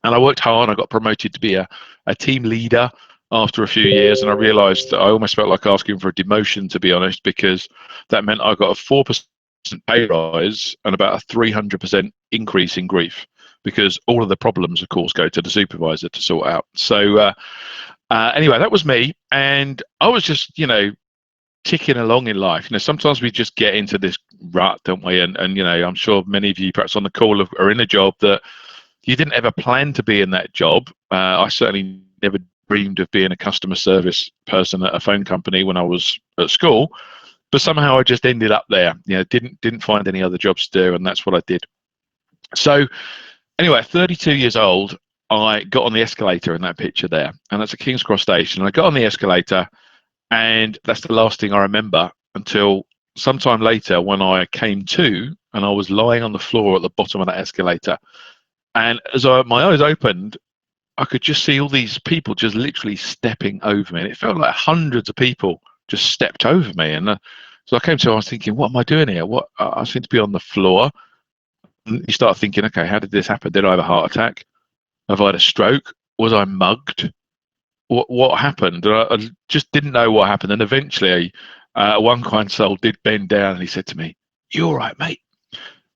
And I worked hard. I got promoted to be a team leader after a few years, and I realised that I almost felt like asking for a demotion, to be honest, because that meant I got a 4% pay rise and about a 300% increase in grief, because all of the problems, of course, go to the supervisor to sort out. So anyway, that was me, and I was just, ticking along in life. Sometimes we just get into this rut, don't we? And I'm sure many of you, perhaps on the call, are in a job that you didn't ever plan to be in that job. I certainly never dreamed of being a customer service person at a phone company when I was at school, but somehow I just ended up there. Didn't find any other jobs to do, and that's what I did. So anyway, 32 years old, I got on the escalator in that picture there, and that's at King's Cross Station. I got on the escalator, and that's the last thing I remember until sometime later when I came to, and I was lying on the floor at the bottom of that escalator. And as my eyes opened, I could just see all these people just literally stepping over me. And it felt like hundreds of people just stepped over me. And so I came to, I was thinking, what am I doing here? I seem to be on the floor. And you start thinking, okay, how did this happen? Did I have a heart attack? Have I had a stroke? Was I mugged? What happened? I just didn't know what happened. And eventually, one kind soul did bend down and he said to me, "You all right, mate?"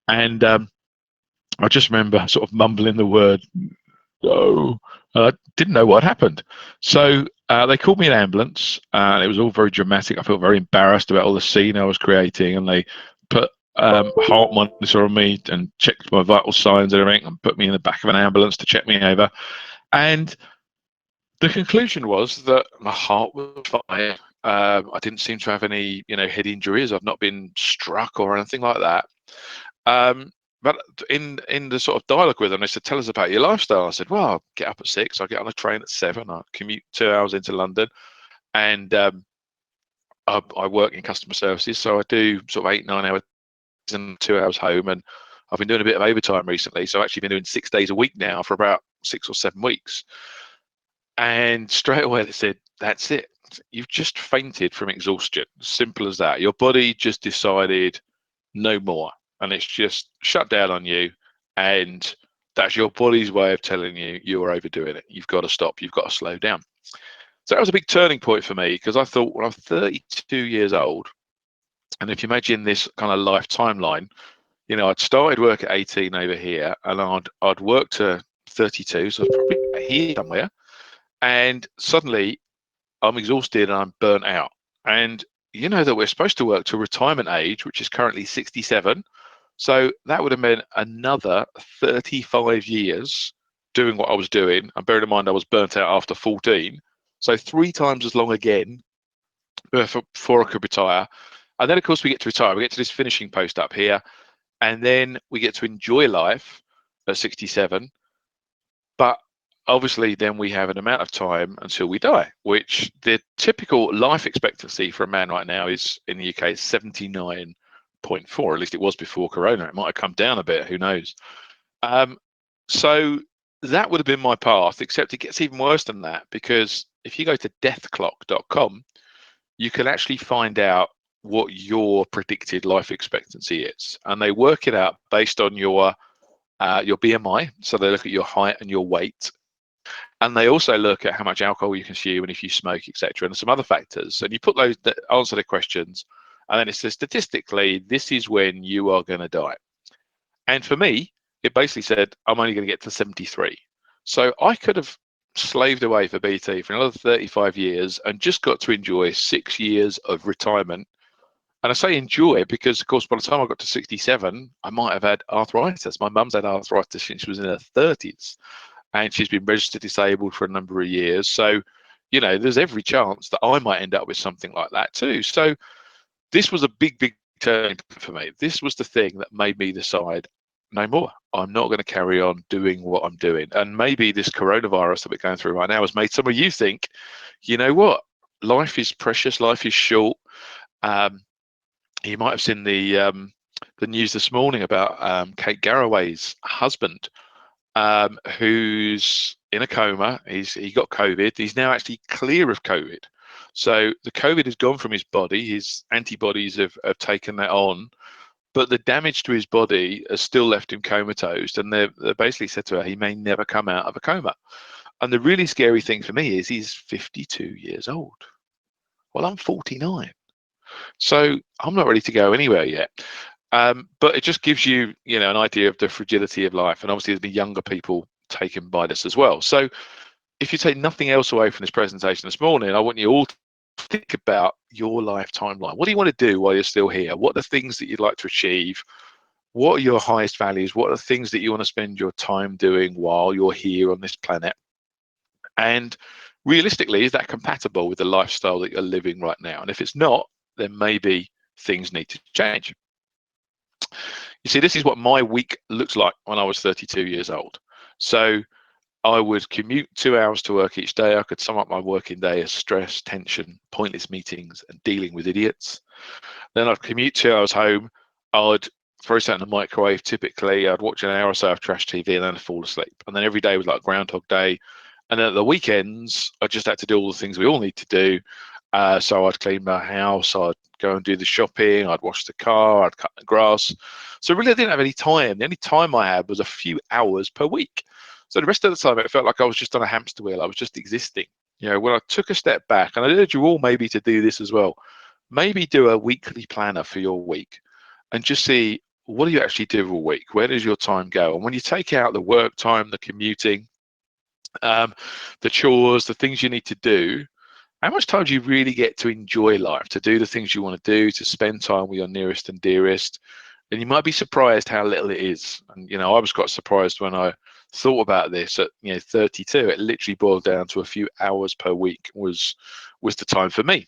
And I just remember sort of mumbling the word, "No." I didn't know what happened. So they called me an ambulance, and it was all very dramatic. I felt very embarrassed about all the scene I was creating, and they put heart monitor on me and checked my vital signs and everything, and put me in the back of an ambulance to check me over. And the conclusion was that my heart was fine. I didn't seem to have any, head injuries. I've not been struck or anything like that. But in the sort of dialogue with them, they said, "Tell us about your lifestyle." I said, "Well, I get up at 6, I get on a train at 7, I commute 2 hours into London, and I work in customer services, so I do sort of 8, 9 hours and 2 hours home, and I've been doing a bit of overtime recently, so I've actually been doing 6 days a week now for about 6 or 7 weeks." And straight away they said, "That's it. You've just fainted from exhaustion. Simple as that. Your body just decided no more, and it's just shut down on you. And that's your body's way of telling you you are overdoing it. You've got to stop. You've got to slow down." So that was a big turning point for me, because I thought, well, I'm 32 years old, and if you imagine this kind of life timeline, I'd started work at 18 over here, and I'd worked to 32, so I was probably here somewhere. And suddenly I'm exhausted and I'm burnt out. And you know that we're supposed to work to retirement age, which is currently 67. So that would have meant another 35 years doing what I was doing. And bearing in mind, I was burnt out after 14. So 3 times as long again before I could retire. And then, of course, we get to retire. We get to this finishing post up here. And then we get to enjoy life at 67. But obviously then we have an amount of time until we die, which the typical life expectancy for a man right now is in the UK is 79.4. At least it was before Corona. It might have come down a bit, who knows. So that would have been my path, except it gets even worse than that, because if you go to deathclock.com, you can actually find out what your predicted life expectancy is, and they work it out based on your BMI. So they look at your height and your weight, and they also look at how much alcohol you consume and if you smoke, etc., and some other factors. And you put those, answer the questions, and then it says statistically this is when you are going to die. And for me, it basically said I'm only going to get to 73. So I could have slaved away for BT for another 35 years and just got to enjoy 6 years of retirement. And I say enjoy because, of course, by the time I got to 67, I might have had arthritis. My mum's had arthritis since she was in her 30s, and she's been registered disabled for a number of years. So, there's every chance that I might end up with something like that too. So this was a big, big turning point for me. This was the thing that made me decide, no more. I'm not going to carry on doing what I'm doing. And maybe this coronavirus that we're going through right now has made some of you think, you know what? Life is precious. Life is short. You might have seen the news this morning about Kate Garraway's husband, who's in a coma. He got COVID. He's now actually clear of COVID. So the COVID has gone from his body. His antibodies have taken that on. but the damage to his body has still left him comatose, and they basically said to her he may never come out of a coma. And the really scary thing for me is he's 52 years old. Well, I'm 49, so I'm not ready to go anywhere yet. But it just gives you, an idea of the fragility of life, and obviously there's been younger people taken by this as well. So if you take nothing else away from this presentation this morning, I want you all to think about your life timeline. What do you want to do while you're still here? What are the things that you'd like to achieve? What are your highest values? What are the things that you want to spend your time doing while you're here on this planet? And realistically, is that compatible with the lifestyle that you're living right now? And if it's not, then maybe things need to change. You see, this is what my week looks like when I was 32 years old. So I would commute 2 hours to work each day. I could sum up my working day as stress, tension, pointless meetings, and dealing with idiots. Then I'd commute 2 hours home. I'd throw something in the microwave typically. I'd watch an hour or so of trash TV and then I'd fall asleep. And then every day was like Groundhog Day. And then at the weekends, I just had to do all the things we all need to do. So I'd clean my house, I'd go and do the shopping, I'd wash the car, I'd cut the grass. So really I didn't have any time. The only time I had was a few hours per week. So the rest of the time it felt like I was just on a hamster wheel. I was just existing. When I took a step back, and I urge you all maybe to do this as well, maybe do a weekly planner for your week and just see, what do you actually do all week? Where does your time go? And when you take out the work time, the commuting, the chores, the things you need to do, how much time do you really get to enjoy life, to do the things you want to do, to spend time with your nearest and dearest? And you might be surprised how little it is. And I was quite surprised when I thought about this at 32. It literally boiled down to a few hours per week was the time for me.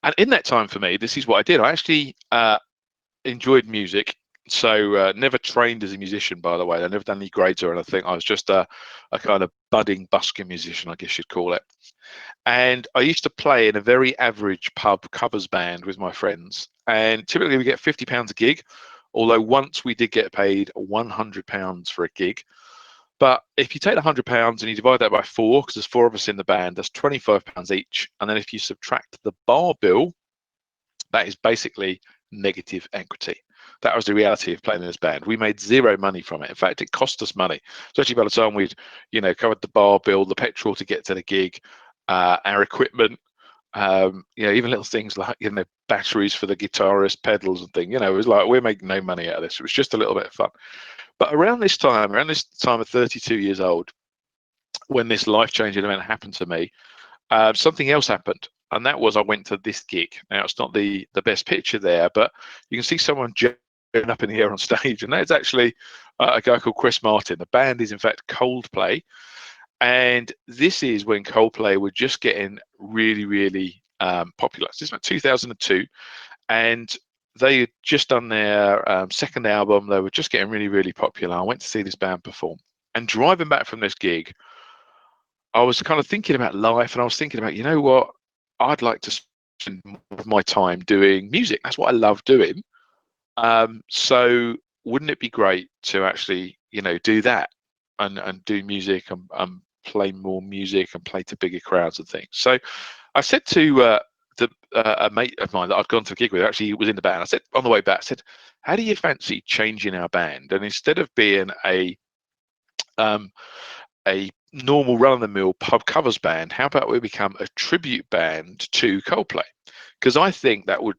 And in that time for me, this is what I did. I actually enjoyed music. So never trained as a musician, by the way. I never done any grades or anything. I was just a kind of budding busking musician, I guess you'd call it. And I used to play in a very average pub covers band with my friends. And typically we get £50 a gig, although once we did get paid £100 for a gig. But if you take the £100 and you divide that by 4, because there's 4 of us in the band, that's £25 each. And then if you subtract the bar bill, that is basically negative equity. That was the reality of playing in this band. We made zero money from it. In fact, it cost us money, especially by the time we'd, covered the bar bill, the petrol to get to the gig, our equipment, even little things like, batteries for the guitarist, pedals and things. It was like, we're making no money out of this. It was just a little bit of fun. But around this time of 32 years old, when this life-changing event happened to me, something else happened. And that was I went to this gig. Now, it's not the best picture there, but you can see someone jumping up in the air on stage. And that's actually a guy called Chris Martin. The band is, in fact, Coldplay. And this is when Coldplay were just getting really, really popular. So this was 2002. And they had just done their second album. They were just getting really, really popular. I went to see this band perform. And driving back from this gig, I was kind of thinking about life, and I was thinking about, what? I'd like to spend more of my time doing music. That's what I love doing. So wouldn't it be great to actually, do that and do music and play more music and play to bigger crowds and things? So I said to a mate of mine that I'd gone to a gig with, actually was in the band. I said on the way back, I said, how do you fancy changing our band? And instead of being a normal run-of-the-mill pub covers band, how about we become a tribute band to Coldplay? Because I think that would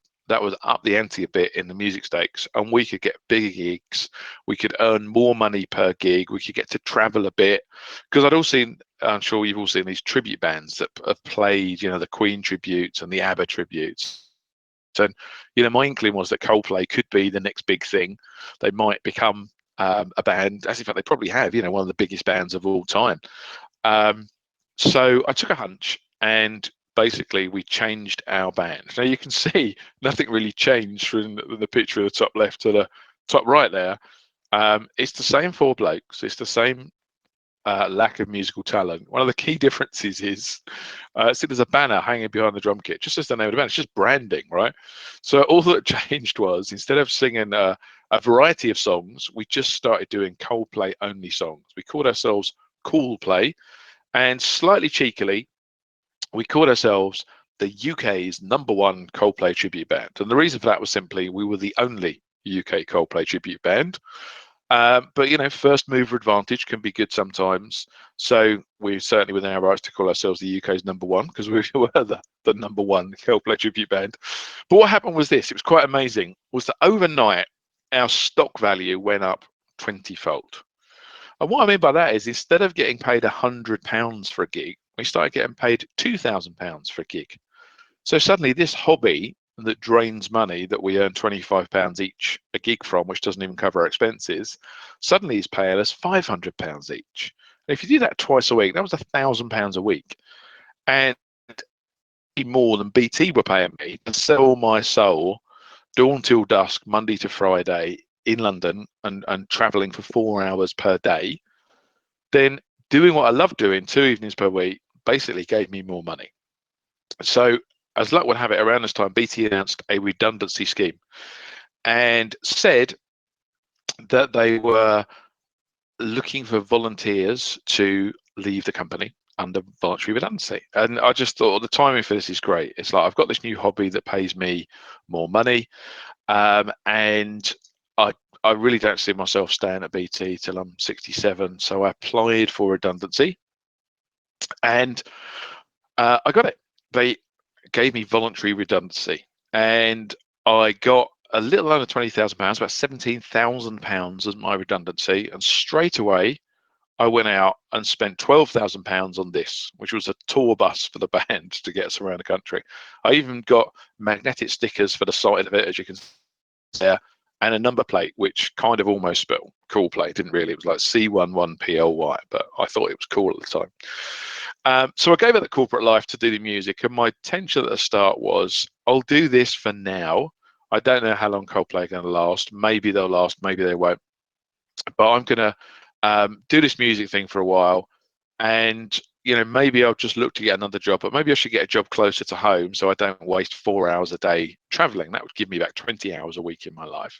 up the ante a bit in the music stakes, and we could get bigger gigs, we could earn more money per gig, we could get to travel a bit. Because I'm sure you've all seen these tribute bands that have played, the Queen tributes and the ABBA tributes. And my inkling was that Coldplay could be the next big thing. They might become a band, as in fact they probably have, one of the biggest bands of all time. So I took a hunch, and basically we changed our band. Now you can see nothing really changed from the picture of the top left to the top right there. It's the same 4 blokes. It's the same lack of musical talent. One of the key differences is see there's a banner hanging behind the drum kit, just as the name of the band. It's just branding, right? So all that changed was, instead of singing a variety of songs, we just started doing Coldplay only songs. We called ourselves Cool Play, and slightly cheekily, we called ourselves the UK's #1 Coldplay tribute band. And the reason for that was simply we were the only UK Coldplay tribute band. But first mover advantage can be good sometimes. So we're certainly within our rights to call ourselves the UK's #1 because we were the #1 Coldplay tribute band. But what happened was this: it was quite amazing. Was that overnight our stock value went up 20-fold. And what I mean by that is instead of getting paid £100 for a gig, we started getting paid £2,000 for a gig. So suddenly this hobby that drains money that we earn £25 each a gig from, which doesn't even cover our expenses, suddenly is paying us £500 each. And if you do that twice a week, that was £1,000 a week. And more than BT were paying me to sell my soul dawn till dusk, Monday to Friday in London and traveling for 4 hours per day, then doing what I love doing 2 evenings per week basically gave me more money. So as luck would have it, around this time, BT announced a redundancy scheme and said that they were looking for volunteers to leave the company under voluntary redundancy. And I just thought the timing for this is great. It's like I've got this new hobby that pays me more money, and I really don't see myself staying at BT till I'm 67. So I applied for redundancy, and I got it. They gave me voluntary redundancy, and I got a little under £20,000, about £17,000 as my redundancy, and straight away I went out and spent £12,000 on this, which was a tour bus for the band to get us around the country. I even got magnetic stickers for the side of it, as you can see there, and a number plate, which kind of almost spelled cool play. It didn't really. It was like C11PLY, but I thought it was cool at the time. So I gave up the corporate life to do the music, and my intention at the start was, I'll do this for now. I don't know how long Coldplay are going to last. Maybe they'll last, maybe they won't. But I'm going to do this music thing for a while, and maybe I'll just look to get another job, but maybe I should get a job closer to home so I don't waste 4 hours a day traveling. That would give me about 20 hours a week in my life.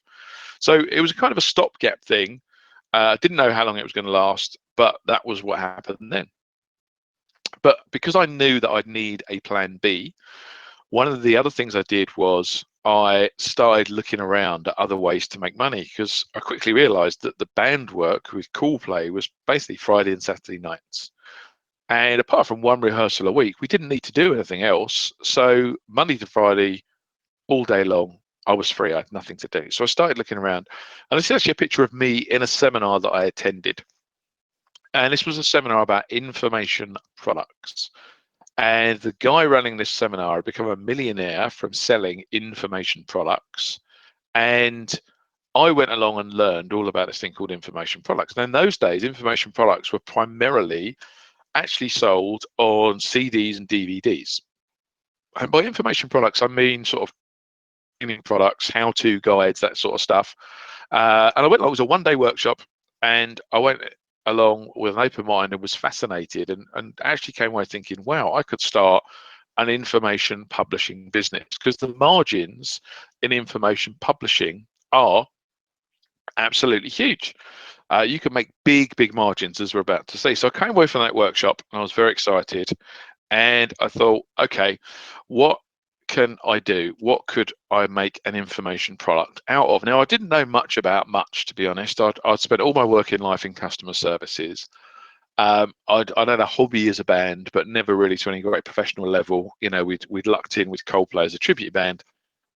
So it was kind of a stopgap thing. Didn't know how long it was going to last, but that was what happened then. But because I knew that I'd need a plan B, one of the other things I did was I started looking around at other ways to make money, because I quickly realized that the band work with Coolplay was basically Friday and Saturday nights. And apart from one rehearsal a week, we didn't need to do anything else. So Monday to Friday, all day long, I was free. I had nothing to do. So I started looking around. And this is actually a picture of me in a seminar that I attended. And this was a seminar about information products. And the guy running this seminar had become a millionaire from selling information products. And I went along and learned all about this thing called information products. And in those days, information products were primarily actually sold on CDs and DVDs. And by information products, I mean sort of training products, how-to guides, that sort of stuff. And I went along, it was a one-day workshop, and I went along with an open mind and was fascinated, and actually came away thinking, wow, I could start an information publishing business, because the margins in information publishing are absolutely huge. You can make big margins, as we're about to see. So I came away from that workshop and I was very excited, and I thought, okay, what can I do? What could I make an information product out of? Now, I didn't know much about much, to be honest. I'd spent all my working life in customer services. I'd had a hobby as a band, but never really to any great professional level. We'd lucked in with Coldplay as a tribute band,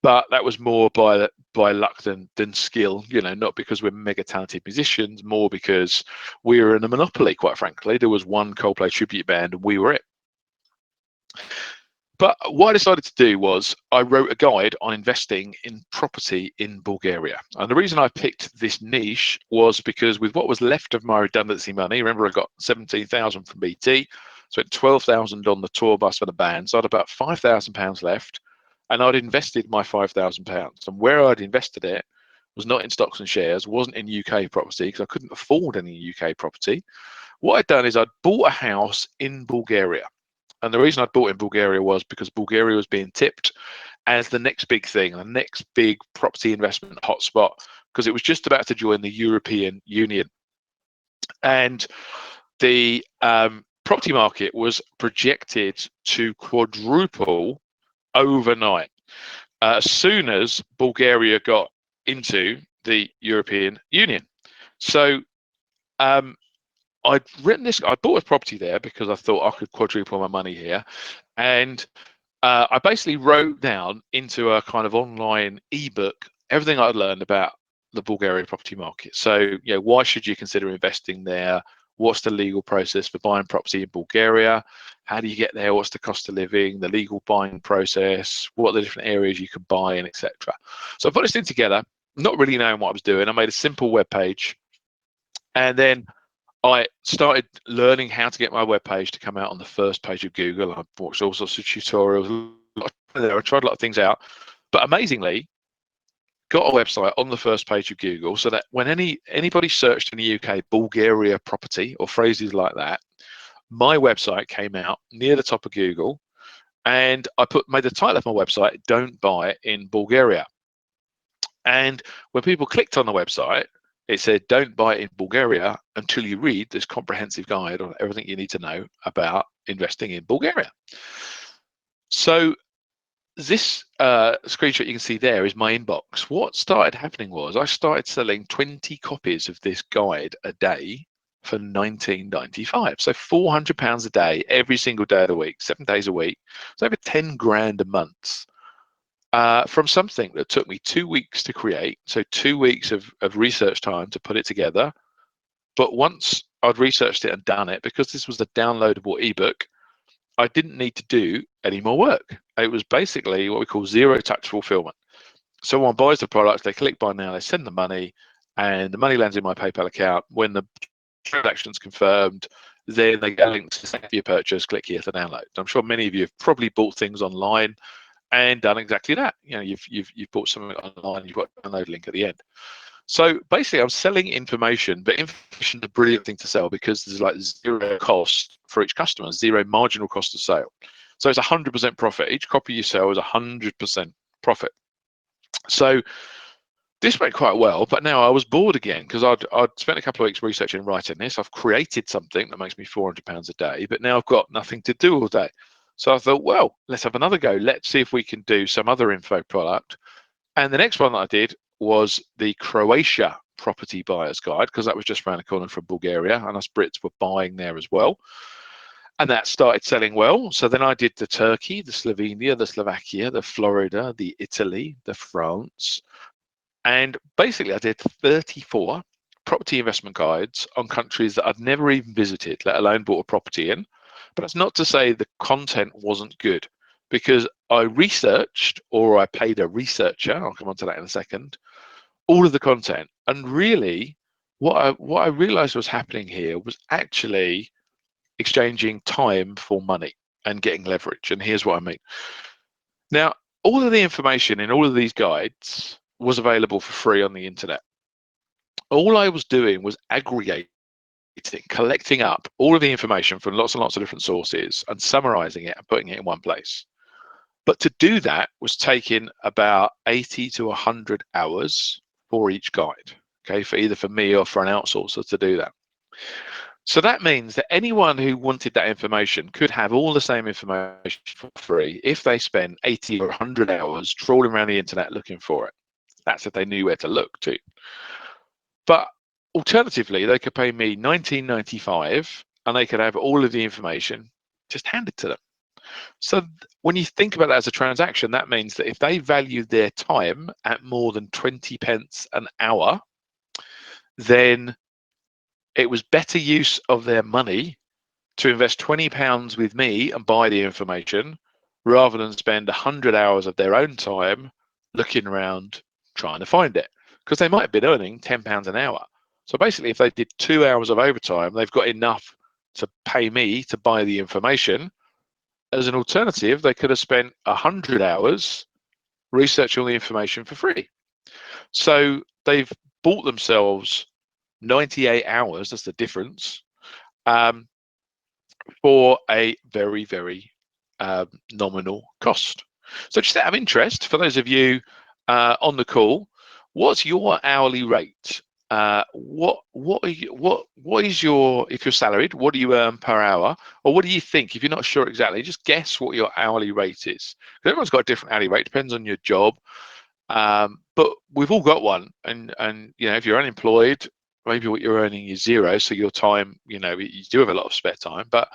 but that was more by luck than skill. Not because we're mega talented musicians, more because we were in a monopoly. Quite frankly, there was one Coldplay tribute band, and we were it. But what I decided to do was I wrote a guide on investing in property in Bulgaria. And the reason I picked this niche was because with what was left of my redundancy money, remember I got 17,000 from BT, spent 12,000 on the tour bus for the band, so I had about £5,000 left, and I'd invested my £5,000. And where I'd invested it was not in stocks and shares, wasn't in UK property, because I couldn't afford any UK property. What I'd done is I'd bought a house in Bulgaria. And the reason I bought in Bulgaria was because Bulgaria was being tipped as the next big thing, the next big property investment hotspot, because it was just about to join the European Union. And the property market was projected to quadruple overnight. As soon as Bulgaria got into the European Union. So I'd written this. I bought a property there because I thought I could quadruple my money here, and I basically wrote down into a kind of online ebook everything I'd learned about the Bulgarian property market. So, why should you consider investing there? What's the legal process for buying property in Bulgaria? How do you get there? What's the cost of living? The legal buying process? What are the different areas you can buy in, etc. So I put this thing together, not really knowing what I was doing. I made a simple web page, and then I started learning how to get my web page to come out on the first page of Google. I watched all sorts of tutorials. I tried a lot of things out, but amazingly, got a website on the first page of Google so that when anybody searched in the UK Bulgaria property or phrases like that, my website came out near the top of Google, and I made the title of my website "Don't Buy in Bulgaria." And when people clicked on the website, it said, "Don't buy in Bulgaria until you read this comprehensive guide on everything you need to know about investing in Bulgaria." So this screenshot you can see there is my inbox. What started happening was I started selling 20 copies of this guide a day for £19.95. So £400 a day, every single day of the week, 7 days a week. So over 10 grand a month. From something that took me 2 weeks to create, so 2 weeks of research time to put it together. But once I'd researched it and done it, because this was a downloadable ebook, I didn't need to do any more work. It was basically what we call zero touch fulfillment. Someone buys the product, they click buy now, they send the money, and the money lands in my PayPal account. When the transaction's confirmed, then they get a link to thank you for your purchase, click here to download. I'm sure many of you have probably bought things online and done exactly that. You've bought something online, you've got a download link at the end. So basically, I'm selling information, but information is a brilliant thing to sell because there's like zero cost for each customer, zero marginal cost of sale. So it's 100% profit. Each copy you sell is 100% profit. So this went quite well, but now I was bored again because I'd spent a couple of weeks researching and writing this. I've created something that makes me £400 a day, but now I've got nothing to do all day. So I thought, well, let's have another go. Let's see if we can do some other info product. And the next one that I did was the Croatia property buyer's guide, because that was just around the corner from Bulgaria, and us Brits were buying there as well. And that started selling well. So then I did the Turkey, the Slovenia, the Slovakia, the Florida, the Italy, the France. And basically I did 34 property investment guides on countries that I'd never even visited, let alone bought a property in. But that's not to say the content wasn't good, because I researched, or I paid a researcher, I'll come on to that in a second, all of the content. And really, what I realized was happening here was actually exchanging time for money and getting leverage. And here's what I mean. Now, all of the information in all of these guides was available for free on the internet. All I was doing was aggregating, collecting up all of the information from lots and lots of different sources and summarizing it and putting it in one place. But to do that was taking about 80 to 100 hours for each guide, okay, for either for me or for an outsourcer to do that. So that means that anyone who wanted that information could have all the same information for free if they spent 80 or 100 hours trawling around the internet looking for it. That's if they knew where to look to. But alternatively, they could pay me $19.95 and they could have all of the information just handed to them. So when you think about that as a transaction, that means that if they valued their time at more than 20 pence an hour, then it was better use of their money to invest £20 with me and buy the information rather than spend 100 hours of their own time looking around trying to find it, because they might have been earning £10 an hour. So basically, if they did 2 hours of overtime, they've got enough to pay me to buy the information. As an alternative, they could have spent 100 hours researching all the information for free. So they've bought themselves 98 hours, that's the difference, for a very, very nominal cost. So just out of interest, for those of you on the call, what's your hourly rate what is your, if you're salaried, what do you earn per hour, or what do you think? If you're not sure exactly, just guess what your hourly rate is. Because everyone's got a different hourly rate, depends on your job. But we've all got one, and if you're unemployed, maybe what you're earning is zero, so your time, you do have a lot of spare time. But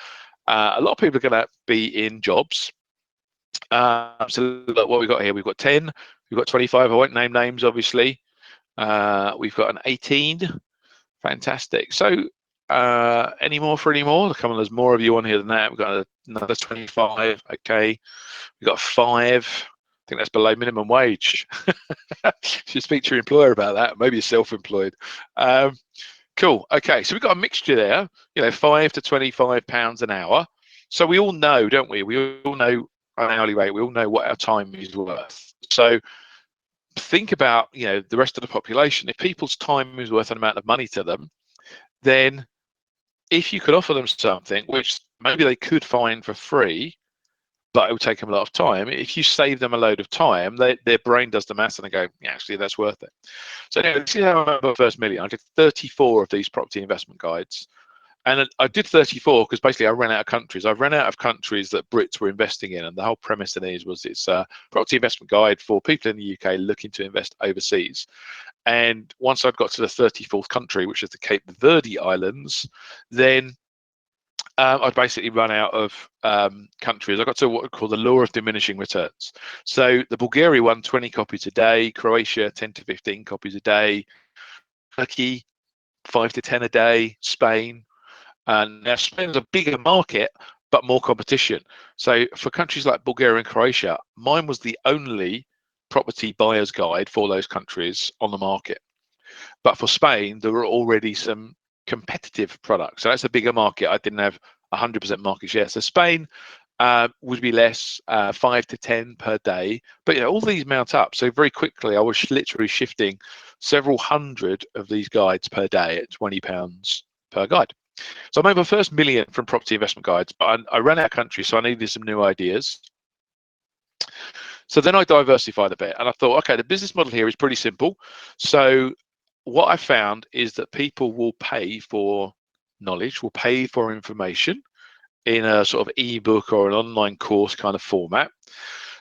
a lot of people are going to be in jobs. So look what we've got here. We've got 10, we've got 25. I won't name names, obviously. We've got an 18. Fantastic. So any more for any more? Come on, there's more of you on here than that. We've got another 25. Okay. We've got 5. I think that's below minimum wage. You should speak to your employer about that. Maybe you're self-employed. Cool. Okay. So we've got a mixture there, £5 to £25 an hour. So we all know, don't we? We all know an hourly rate. We all know what our time is worth. So think about, the rest of the population. If people's time is worth an amount of money to them, then if you could offer them something which maybe they could find for free, but it will take them a lot of time. If you save them a load of time, their brain does the maths and they go, yeah, actually, that's worth it. So anyway, this is how I remember First Million. I did 34 of these property investment guides. And I did 34 because basically I ran out of countries. I ran out of countries that Brits were investing in. And the whole premise of these was it's a property investment guide for people in the UK looking to invest overseas. And once I'd got to the 34th country, which is the Cape Verde Islands, then I'd basically run out of countries. I got to what we call the law of diminishing returns. So the Bulgaria one, 20 copies a day, Croatia, 10 to 15 copies a day, Turkey, 5 to 10 a day, Spain. And now Spain's a bigger market, but more competition. So for countries like Bulgaria and Croatia, mine was the only property buyer's guide for those countries on the market. But for Spain, there were already some competitive products. So that's a bigger market. I didn't have 100% market share. So Spain would be less, 5 to 10 per day. But all these mount up. So very quickly, I was literally shifting several hundred of these guides per day at £20 per guide. So I made my first million from property investment guides, but I ran out of country, so I needed some new ideas. So then I diversified a bit and I thought, okay, the business model here is pretty simple. So what I found is that people will pay for knowledge, will pay for information in a sort of ebook or an online course kind of format.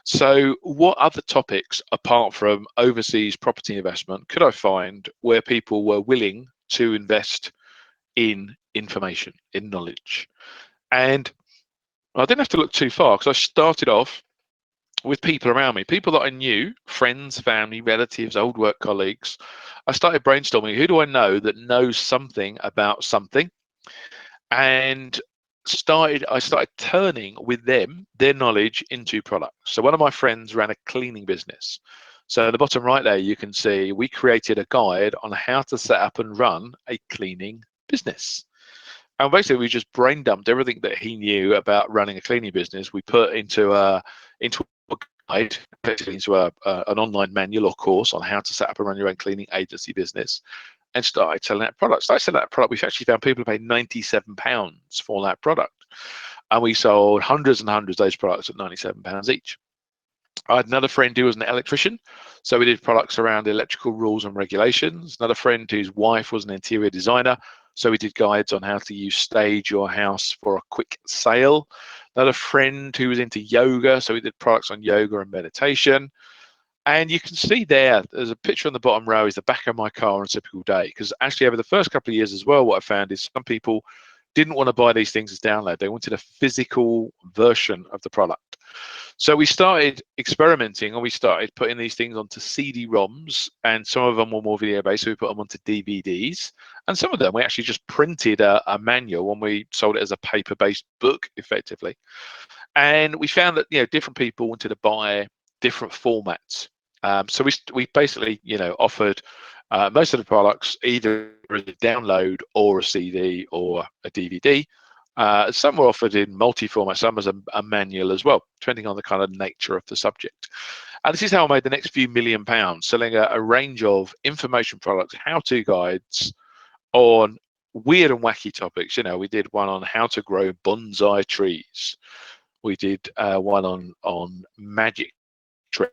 So what other topics apart from overseas property investment could I find where people were willing to invest in information, in knowledge? And I didn't have to look too far because I started off with people around me, people that I knew, friends, family, relatives, old work colleagues. I started brainstorming, who do I know that knows something about something? And I started turning with them their knowledge into products. So one of my friends ran a cleaning business. So at the bottom right there, you can see we created a guide on how to set up and run a cleaning business. And basically, we just brain dumped everything that he knew about running a cleaning business. We put into a guide, into an online manual or course on how to set up and run your own cleaning agency business, and started selling that product. Started selling that product. We've actually found people who paid £97 for that product, and we sold hundreds and hundreds of those products at £97 each. I had another friend who was an electrician, so we did products around electrical rules and regulations. Another friend whose wife was an interior designer, so we did guides on how to use Stage Your House for a quick sale. Another friend who was into yoga, so we did products on yoga and meditation. And you can see there's a picture on the bottom row is the back of my car on a typical day. Because actually over the first couple of years as well, what I found is some people didn't want to buy these things as download. They wanted a physical version of the product. So we started experimenting and we started putting these things onto CD-ROMs, and some of them were more video-based, so we put them onto DVDs. And some of them we actually just printed a manual when we sold it as a paper-based book, effectively. And we found that different people wanted to buy different formats. So we basically offered most of the products either as a download or a CD or a DVD. Some were offered in multi-format, some as a manual as well, depending on the kind of nature of the subject. And this is how I made the next few £1 million, selling a range of information products, how-to guides on weird and wacky topics. We did one on how to grow bonsai trees. We did one on magic tricks,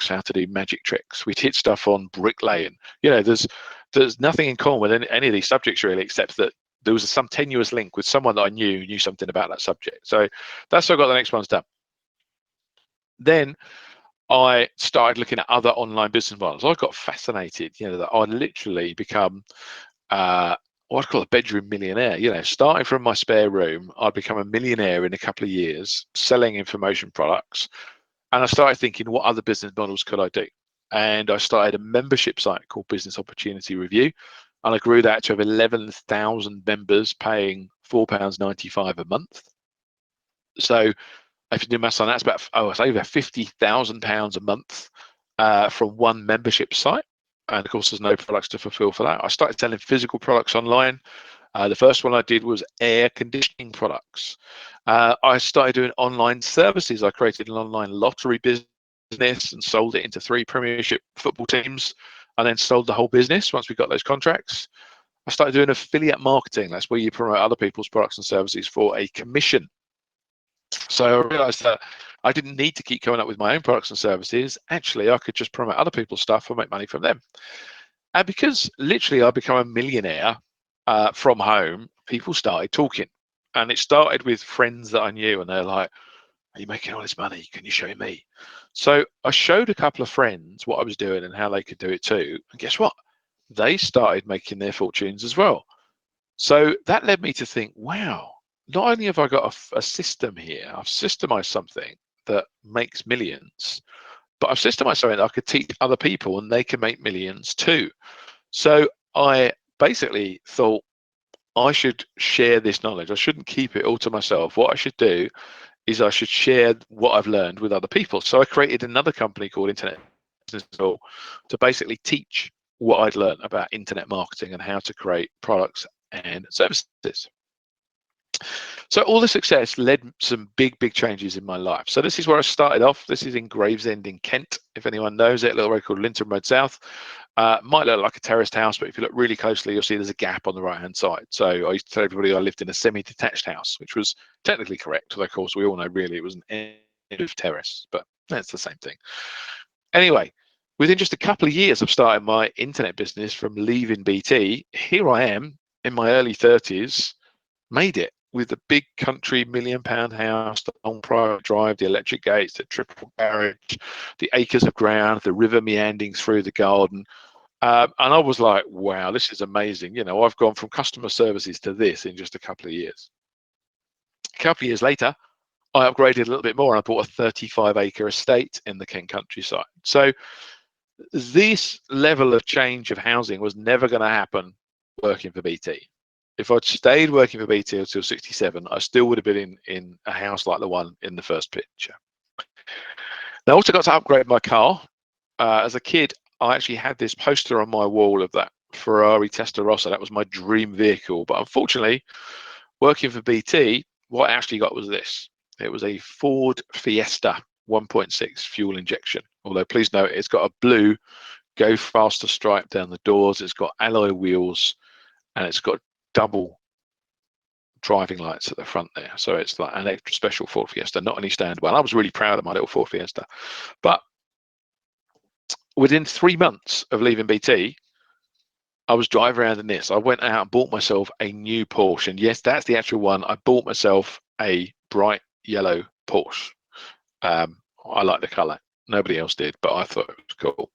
how to do magic tricks. We did stuff on bricklaying. There's there's nothing in common with any of these subjects really, except that there was some tenuous link with someone that I knew something about that subject. So that's how I got the next ones done. Then I started looking at other online business models. I got fascinated, that I'd literally become what I call a bedroom millionaire. Starting from my spare room, I'd become a millionaire in a couple of years selling information products. And I started thinking, what other business models could I do? And I started a membership site called Business Opportunity Review. And I grew that to have 11,000 members paying £4.95 a month. So if you do maths on that, it's it's over £50,000 a month from one membership site. And of course, there's no products to fulfill for that. I started selling physical products online. The first one I did was air conditioning products. I started doing online services. I created an online lottery business and sold it into 3 Premiership football teams, and then sold the whole business once we got those contracts. I started doing affiliate marketing. That's where you promote other people's products and services for a commission. So I realized that I didn't need to keep coming up with my own products and services. Actually, I could just promote other people's stuff and make money from them. And because literally I become a millionaire from home, people started talking. And it started with friends that I knew, and they're like, are you making all this money? Can you show me? So I showed a couple of friends what I was doing and how they could do it too. And guess what? They started making their fortunes as well. So that led me to think, wow, not only have I got a system here, I've systemized something that makes millions, but I've systemized something that I could teach other people and they can make millions too. So I basically thought I should share this knowledge. I shouldn't keep it all to myself. What I should do is I should share what I've learned with other people. So I created another company called Internet Business School to basically teach what I'd learned about internet marketing and how to create products and services. So all the success led some big changes in my life. So this is where I started off. This is in Gravesend in Kent, if anyone knows it, a little road called Linton Road South. Might look like a terraced house, but if you look really closely, you'll see there's a gap on the right-hand side. So I used to tell everybody I lived in a semi-detached house, which was technically correct. Although, of course, we all know really it was an end of terrace, but that's the same thing. Anyway, within just a couple of years of starting my internet business from leaving BT, here I am in my early 30s, made it with the big country £1 million house, the long private drive, the electric gates, the triple garage, the acres of ground, the river meandering through the garden. And I was like, wow, this is amazing. I've gone from customer services to this in just a couple of years. A couple of years later, I upgraded a little bit more and I bought a 35-acre estate in the Kent countryside. So this level of change of housing was never going to happen working for BT. If I'd stayed working for BT until 67, I still would have been in a house like the one in the first picture. Now, I also got to upgrade my car. As a kid, I actually had this poster on my wall of that Ferrari Testarossa. That was my dream vehicle. But unfortunately, working for BT, what I actually got was this. It was a Ford Fiesta 1.6 fuel injection. Although please note, it's got a blue go faster stripe down the doors. It's got alloy wheels, and it's got double driving lights at the front there. So it's like an extra special Ford Fiesta, not any standard one. I was really proud of my little Ford Fiesta. But within 3 months of leaving BT, I was driving around in this. I went out and bought myself a new Porsche. And yes, that's the actual one. I bought myself a bright yellow Porsche. I like the color. Nobody else did, but I thought it was cool.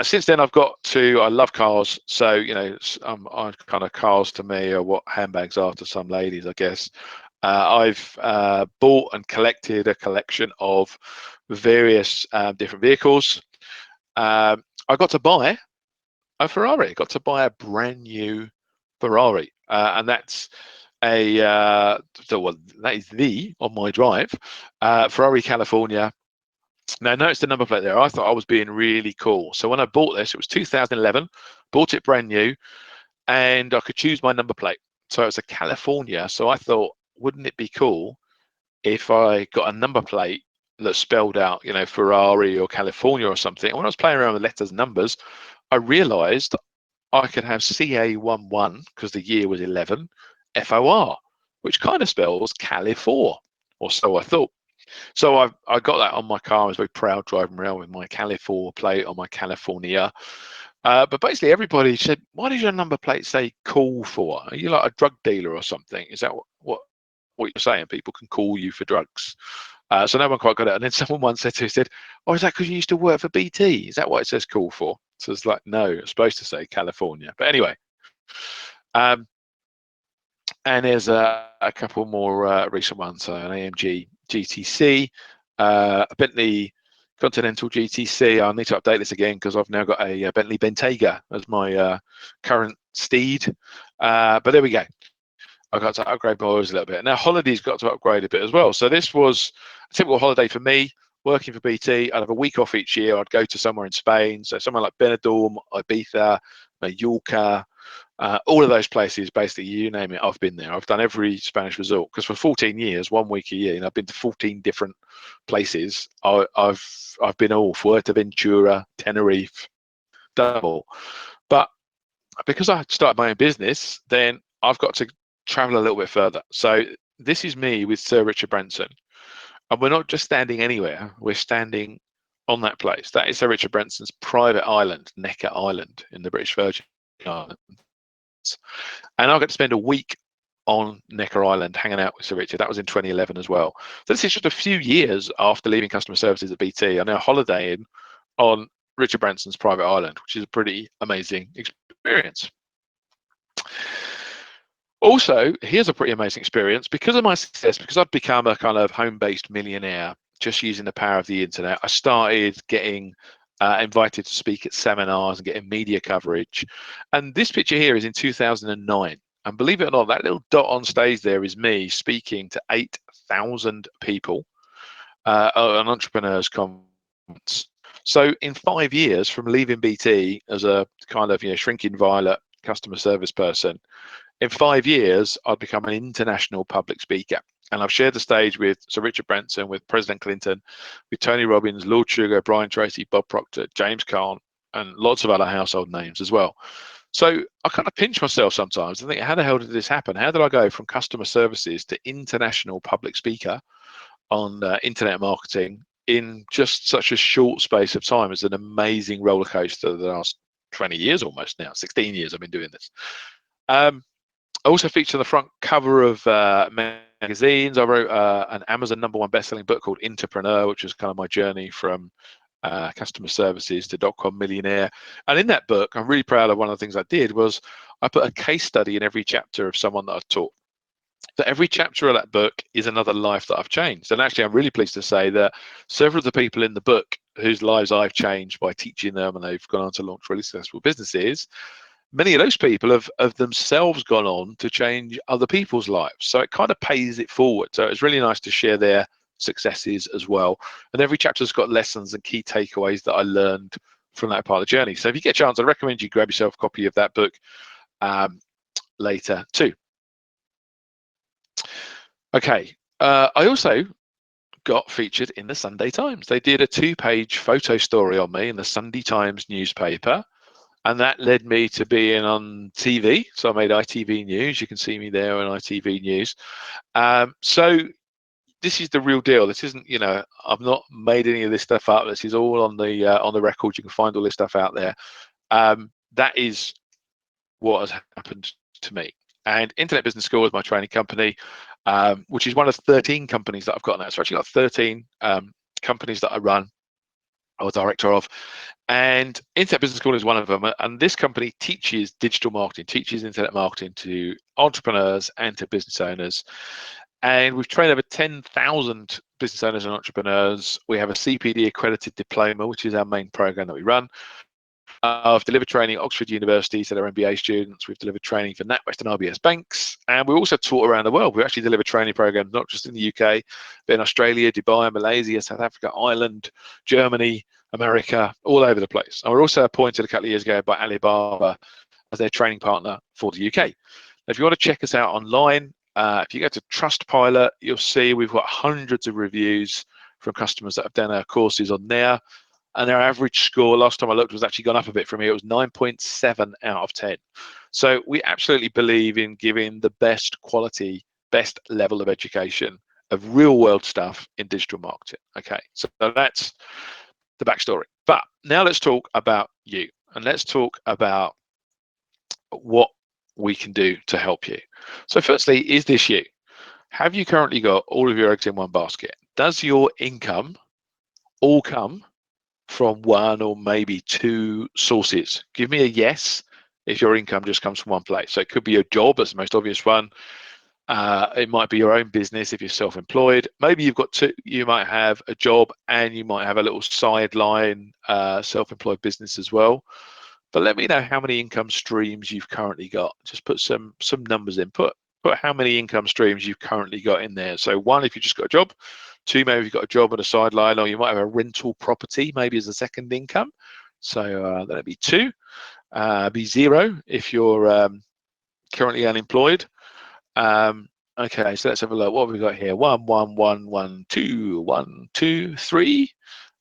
Since then, I love cars. So, I kind of cars to me are what handbags are to some ladies, I guess. I've bought and collected a collection of various different vehicles. I got to buy a Ferrari. I got to buy a brand new Ferrari. And that's that is the on my drive, Ferrari California. Now, notice the number plate there. I thought I was being really cool. So when I bought this, it was 2011, bought it brand new, and I could choose my number plate. So it was a California. So I thought, wouldn't it be cool if I got a number plate that spelled out, Ferrari or California or something? And when I was playing around with letters and numbers, I realized I could have CA11 because the year was 11, FOR, which kind of spells Califor, or so I thought. So I got that on my car. I was very proud driving around with my California plate on my California. But basically, everybody said, "Why does your number plate say call for? Are you like a drug dealer or something? Is that what you're saying? People can call you for drugs." So no one quite got it. And then someone once said to me, said, "Oh, is that because you used to work for BT? Is that what it says call for?" So it's like, no, it's supposed to say California. But anyway, um, and there's a couple more recent ones. So an AMG GTC, a Bentley Continental GTC. I need to update this again because I've now got a Bentley Bentayga as my current steed. But there we go. I got to upgrade my oils a little bit. Now holidays got to upgrade a bit as well. So this was a typical holiday for me. Working for BT, I'd have a week off each year. I'd go to somewhere in Spain, so somewhere like Benidorm, Ibiza, Mallorca, all of those places. Basically, you name it, I've been there. I've done every Spanish resort because for 14 years, 1 week a year, and I've been to 14 different places. I've been all Fuerteventura, Tenerife, double. But because I started my own business, then I've got to travel a little bit further. So this is me with Sir Richard Branson, and we're not just standing anywhere, we're standing on that place. That is Sir Richard Branson's private island, Necker Island in the British Virgin Islands. And I got to spend a week on Necker Island hanging out with Sir Richard. That was in 2011 as well. So this is just a few years after leaving customer services at BT. I'm now holidaying on Richard Branson's private island, which is a pretty amazing experience. Also, here's a pretty amazing experience. Because of my success, because I've become a kind of home-based millionaire just using the power of the internet, I started getting invited to speak at seminars and getting media coverage. And this picture here is in 2009. And believe it or not, that little dot on stage there is me speaking to 8,000 people at an entrepreneurs conference. So in 5 years from leaving BT as a kind of shrinking violet customer service person, in 5 years, I'd become an international public speaker. And I've shared the stage with Sir Richard Branson, with President Clinton, with Tony Robbins, Lord Sugar, Brian Tracy, Bob Proctor, James Caan, and lots of other household names as well. So I kind of pinch myself sometimes and think, how the hell did this happen? How did I go from customer services to international public speaker on internet marketing in just such a short space of time? It's an amazing roller coaster the last 20 years almost now, 16 years I've been doing this. I also featured on the front cover of magazines. I wrote an Amazon #1 best-selling book called Entrepreneur, which was kind of my journey from customer services to .com millionaire. And in that book, I'm really proud of one of the things I did was I put a case study in every chapter of someone that I taught. So every chapter of that book is another life that I've changed. And actually, I'm really pleased to say that several of the people in the book whose lives I've changed by teaching them, and they've gone on to launch really successful businesses, many of those people have themselves gone on to change other people's lives. So it kind of pays it forward. So it's really nice to share their successes as well. And every chapter's got lessons and key takeaways that I learned from that part of the journey. So if you get a chance, I recommend you grab yourself a copy of that book later too. Okay, I also got featured in the Sunday Times. They did a 2-page photo story on me in the Sunday Times newspaper. And that led me to being on TV. So I made ITV News. You can see me there on ITV News. So this is the real deal. This isn't, I've not made any of this stuff up. This is all on the record. You can find all this stuff out there. That is what has happened to me. And Internet Business School is my training company, which is one of 13 companies that I've got now. So I've actually got 13 companies that I run or director of. And Internet Business School is one of them. And this company teaches digital marketing, teaches internet marketing to entrepreneurs and to business owners. And we've trained over 10,000 business owners and entrepreneurs. We have a CPD accredited diploma, which is our main program that we run. I've delivered training at Oxford University to their MBA students. We've delivered training for NatWest and RBS banks. And we also taught around the world. We actually delivered training programs, not just in the UK, but in Australia, Dubai, Malaysia, South Africa, Ireland, Germany, America, all over the place. And we're also appointed a couple of years ago by Alibaba as their training partner for the UK. If you want to check us out online, if you go to Trustpilot, you'll see we've got hundreds of reviews from customers that have done our courses on there. And their average score, last time I looked, was actually gone up a bit for me. It was 9.7 out of 10. So we absolutely believe in giving the best quality, best level of education of real world stuff in digital marketing. Okay, so that's the backstory. But now let's talk about you. and let's talk about what we can do to help you. So firstly, is this you? Have you currently got all of your eggs in one basket? Does your income all come from one or maybe two sources? Give me a yes if your income just comes from one place. So it could be your job, that's the most obvious one. It might be your own business if you're self-employed. Maybe you've got two. You might have a job and you might have a little sideline self-employed business as well. But let me know how many income streams you've currently got. Just put some numbers in. Put how many income streams you've currently got in there. So one, if you just got a job. Two, maybe you've got a job on a sideline, or you might have a rental property, maybe as a second income. So that'd be two. Be zero if you're currently unemployed. Okay, so let's have a look. What have we got here? 1, 1, 1, 1, 2, 1, 2, 3,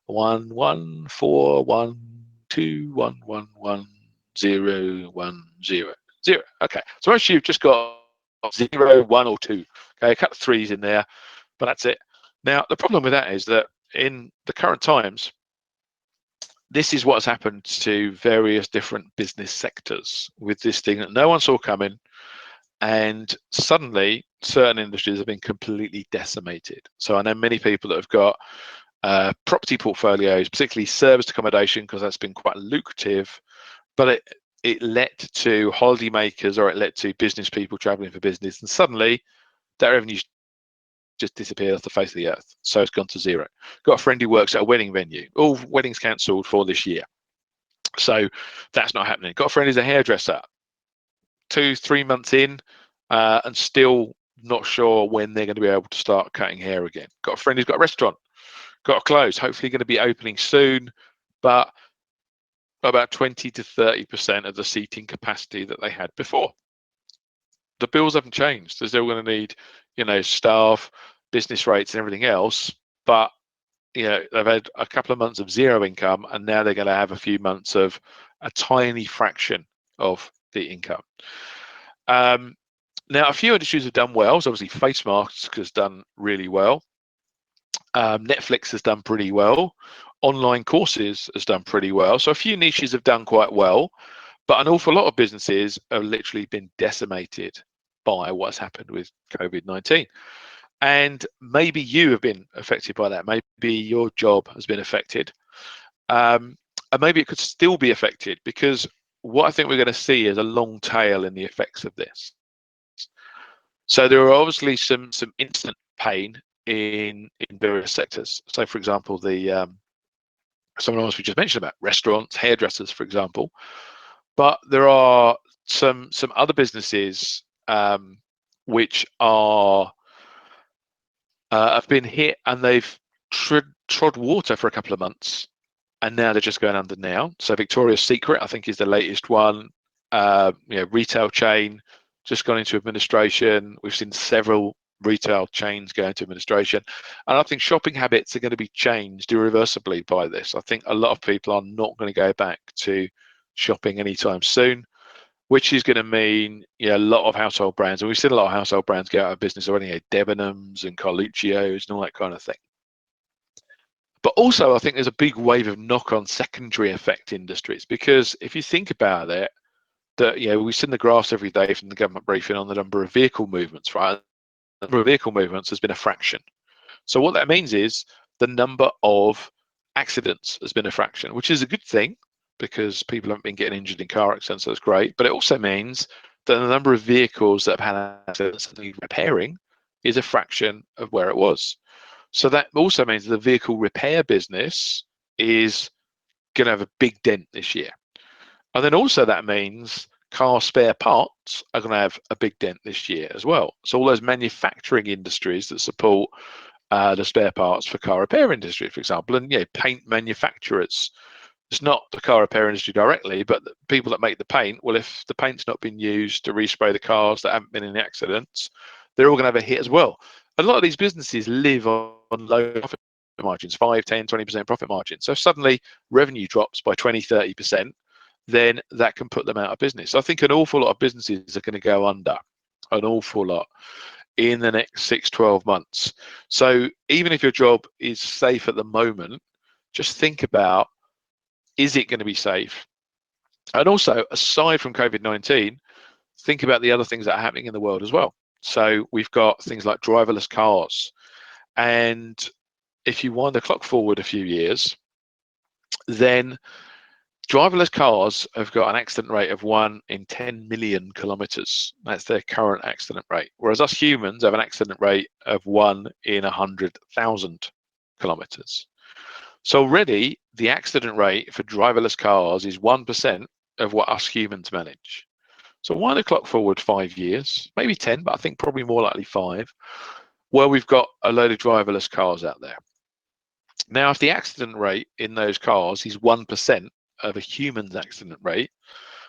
1, 1, 4, 1, 2, 1, 1, 1, 0, 1, 0, 0. Okay, so most you've just got 0, 1, or 2. Okay, a couple of threes in there, but that's it. Now, the problem with that is that in the current times, this is what's happened to various different business sectors with this thing that no one saw coming. And suddenly, certain industries have been completely decimated. So I know many people that have got property portfolios, particularly serviced accommodation, because that's been quite lucrative. But it led to holiday makers, or it led to business people traveling for business, and suddenly that revenue's just disappeared off the face of the earth. So it's gone to zero. Got a friend who works at a wedding venue. All weddings cancelled for this year. So that's not happening. Got a friend who's a hairdresser. 2-3 months in, and still not sure when they're going to be able to start cutting hair again. Got a friend who's got a restaurant. Got to close. Hopefully going to be opening soon, but about 20 to 30% of the seating capacity that they had before. The bills haven't changed. They're still going to need, staff, business rates, and everything else. But they've had a couple of months of zero income, and now they're going to have a few months of a tiny fraction of the income. Now, a few industries have done well. So obviously, face masks has done really well. Netflix has done pretty well. Online courses has done pretty well. So a few niches have done quite well, but an awful lot of businesses have literally been decimated by what's happened with COVID-19. And maybe you have been affected by that. Maybe your job has been affected. And maybe it could still be affected, because what I think we're going to see is a long tail in the effects of this. So there are obviously some instant pain in various sectors. So, for example, some of the ones we just mentioned about restaurants, hairdressers, for example. But there are some other businesses which are have been hit, and they've trod water for a couple of months, and now they're just going under now. So Victoria's Secret, I think, is the latest one. Retail chain just gone into administration. We've seen several retail chains go into administration, and I think shopping habits are going to be changed irreversibly by this. I think a lot of people are not going to go back to shopping anytime soon, which is going to mean a lot of household brands, and we've seen a lot of household brands go out of business already, Debenhams and Carluccio's and all that kind of thing. But also, I think there's a big wave of knock-on secondary effect industries, because if you think about it, that we've seen the graphs every day from the government briefing on the number of vehicle movements, right? The number of vehicle movements has been a fraction. So what that means is the number of accidents has been a fraction, which is a good thing, because people haven't been getting injured in car accidents, so that's great. But it also means that the number of vehicles that have had accidents and need repairing is a fraction of where it was. So that also means the vehicle repair business is going to have a big dent this year. And then also that means car spare parts are going to have a big dent this year as well. So all those manufacturing industries that support the spare parts for car repair industry, for example, and paint manufacturers. It's not the car repair industry directly, but the people that make the paint. Well, if the paint's not been used to respray the cars that haven't been in the accidents, they're all going to have a hit as well. A lot of these businesses live on low profit margins, 5, 10, 20% profit margins. So if suddenly revenue drops by 20, 30%, then that can put them out of business. So I think an awful lot of businesses are going to go under, an awful lot, in the next 6-12 months. So even if your job is safe at the moment, just think about, is it going to be safe And also, aside from COVID-19, think about the other things that are happening in the world as well. So we've got things like driverless cars. And if you wind the clock forward a few years, then driverless cars have got an accident rate of 1 in 10 million kilometers. That's their current accident rate. Whereas us humans have an accident rate of 1 in 100,000 kilometers. So already the accident rate for driverless cars is 1% of what us humans manage. So wind the clock forward 5 years, maybe 10, but I think probably more likely 5, where we've got a load of driverless cars out there. Now, if the accident rate in those cars is 1% of a human's accident rate,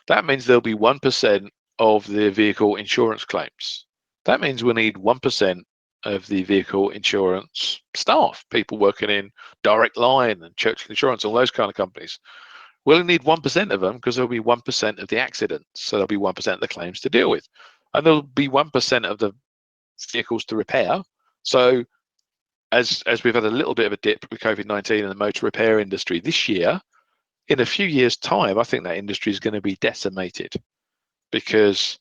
that means there'll be 1% of the vehicle insurance claims. That means we'll need 1% of the vehicle insurance staff, people working in Direct Line and Churchill Insurance, all those kind of companies. We'll need 1% of them because there'll be 1% of the accidents. So there'll be 1% of the claims to deal with. And there'll be 1% of the vehicles to repair. So as we've had a little bit of a dip with COVID-19 in the motor repair industry this year, in a few years' time, I think that industry is going to be decimated because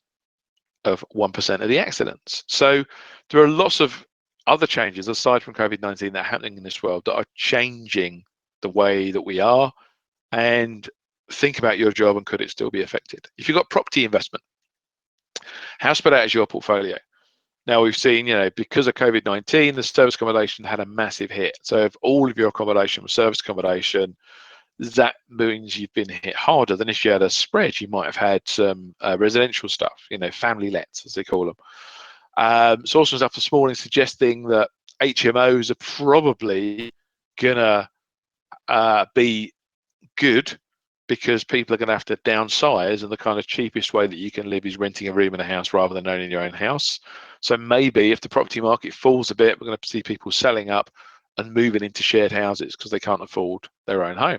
of 1% of the accidents. So there are lots of other changes aside from COVID-19 that are happening in this world that are changing the way that we are. And think about your job and could it still be affected? If you've got property investment, how spread out is your portfolio? Now we've seen, because of COVID-19, the service accommodation had a massive hit. So if all of your accommodation was service accommodation, that means you've been hit harder than if you had a spread. You might have had some residential stuff, family lets, as they call them. Sources up this morning suggesting that HMOs are probably gonna be good because people are going to have to downsize, and the kind of cheapest way that you can live is renting a room in a house rather than owning your own house. So maybe if the property market falls a bit, we're going to see people selling up and moving into shared houses because they can't afford their own home.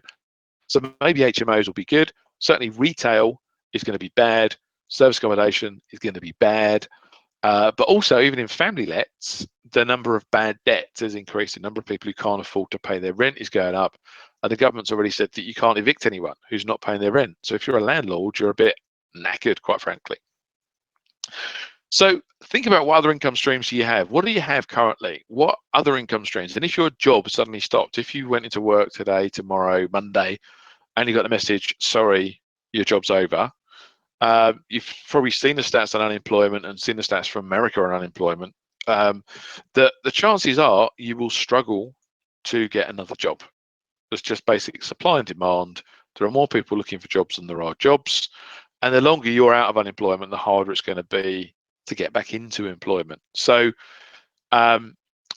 So maybe HMOs will be good. Certainly retail is going to be bad. Service accommodation is going to be bad. But also, even in family lets, the number of bad debts is increasing. The number of people who can't afford to pay their rent is going up. And the government's already said that you can't evict anyone who's not paying their rent. So if you're a landlord, you're a bit knackered, quite frankly. So think about what other income streams do you have? What do you have currently? What other income streams? And if your job suddenly stopped, if you went into work today, tomorrow, Monday, and you got the message, sorry, your job's over, you've probably seen the stats on unemployment and seen the stats from America on unemployment. The chances are you will struggle to get another job. There's just basic supply and demand. There are more people looking for jobs than there are jobs. And the longer you're out of unemployment, the harder it's going to be to get back into employment. So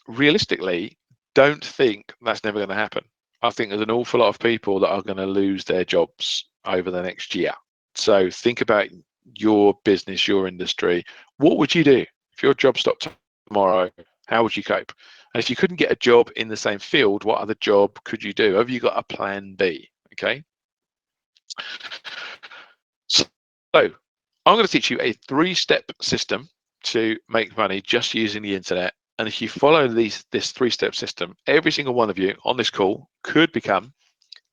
realistically, don't think that's never going to happen. I think there's an awful lot of people that are going to lose their jobs over the next year. So think about your business, your industry. What would you do if your job stopped tomorrow? How would you cope? And if you couldn't get a job in the same field, what other job could you do? Have you got a plan B? Okay. So I'm going to teach you a 3-step system to make money just using the internet. And if you follow this 3-step system, every single one of you on this call could become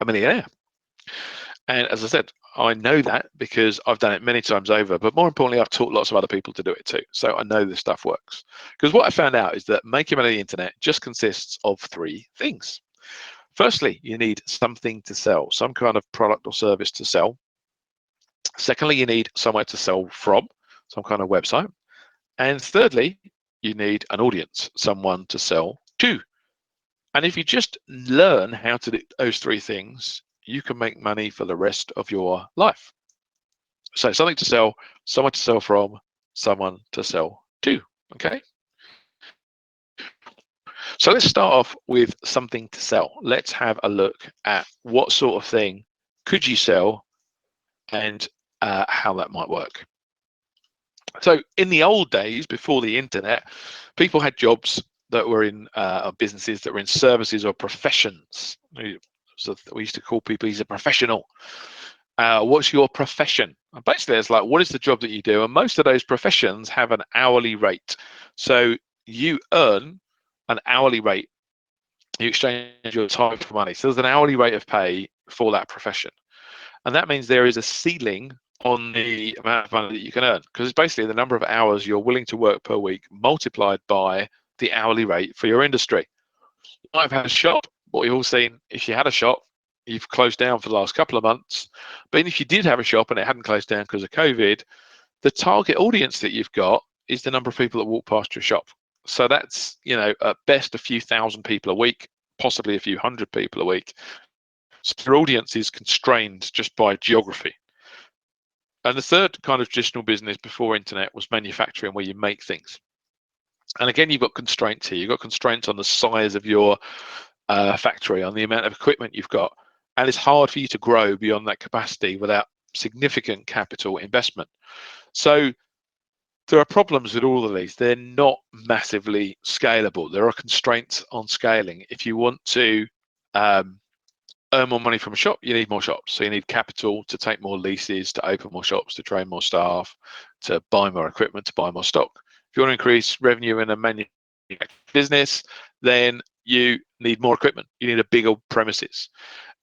a millionaire. And as I said, I know that because I've done it many times over, but more importantly, I've taught lots of other people to do it too. So I know this stuff works. Because what I found out is that making money on the internet just consists of 3 things. Firstly, you need something to sell, some kind of product or service to sell. Secondly, you need somewhere to sell from, some kind of website. And thirdly, you need an audience, someone to sell to. And if you just learn how to do those 3 things, you can make money for the rest of your life. So something to sell, someone to sell from, someone to sell to. Okay. So let's start off with something to sell. Let's have a look at what sort of thing could you sell and how that might work. So in the old days, before the internet, people had jobs that were in businesses that were in services or professions. So we used to call people, he's a professional. What's your profession? And basically, it's like, what is the job that you do? And most of those professions have an hourly rate. So you earn an hourly rate. You exchange your time for money. So there's an hourly rate of pay for that profession. And that means there is a ceiling on the amount of money that you can earn, because it's basically the number of hours you're willing to work per week multiplied by the hourly rate for your industry. You might have had a shop. What we've all seen, if you had a shop, you've closed down for the last couple of months. But even if you did have a shop and it hadn't closed down because of COVID, the target audience that you've got is the number of people that walk past your shop. So that's, at best a few thousand people a week, possibly a few hundred people a week. So your audience is constrained just by geography. And the third kind of traditional business before internet was manufacturing, where you make things. And again, you've got constraints here. You've got constraints on the size of your factory, on the amount of equipment you've got. And it's hard for you to grow beyond that capacity without significant capital investment. So there are problems with all of these. They're not massively scalable. There are constraints on scaling. If you want to earn more money from a shop, you need more shops. So you need capital to take more leases, to open more shops, to train more staff, to buy more equipment, to buy more stock. If you want to increase revenue in a manufacturing business, then you need more equipment. You need a bigger premises.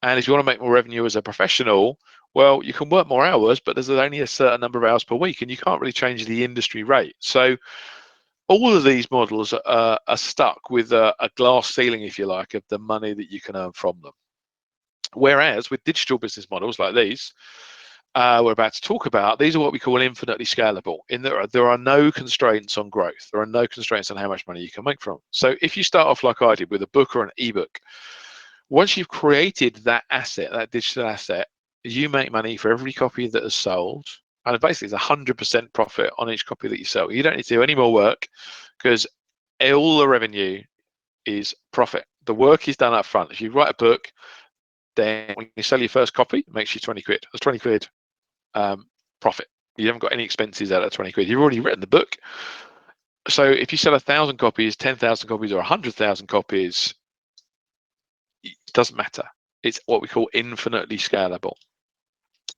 And if you want to make more revenue as a professional, well, you can work more hours, but there's only a certain number of hours per week, and you can't really change the industry rate. So all of these models are stuck with a glass ceiling, if you like, of the money that you can earn from them. Whereas with digital business models like these, we're about to talk about, these are what we call infinitely scalable. There are no constraints on growth. There are no constraints on how much money you can make from. So if you start off like I did with a book or an ebook, once you've created that asset, that digital asset, you make money for every copy that is sold. And basically it's 100% profit on each copy that you sell. You don't need to do any more work, because all the revenue is profit. The work is done up front. If you write a book, then when you sell your first copy, it makes you 20 quid. That's 20 quid profit. You haven't got any expenses out of 20 quid. You've already written the book. So if you sell 1,000 copies, 10,000 copies, or 100,000 copies, it doesn't matter. It's what we call infinitely scalable.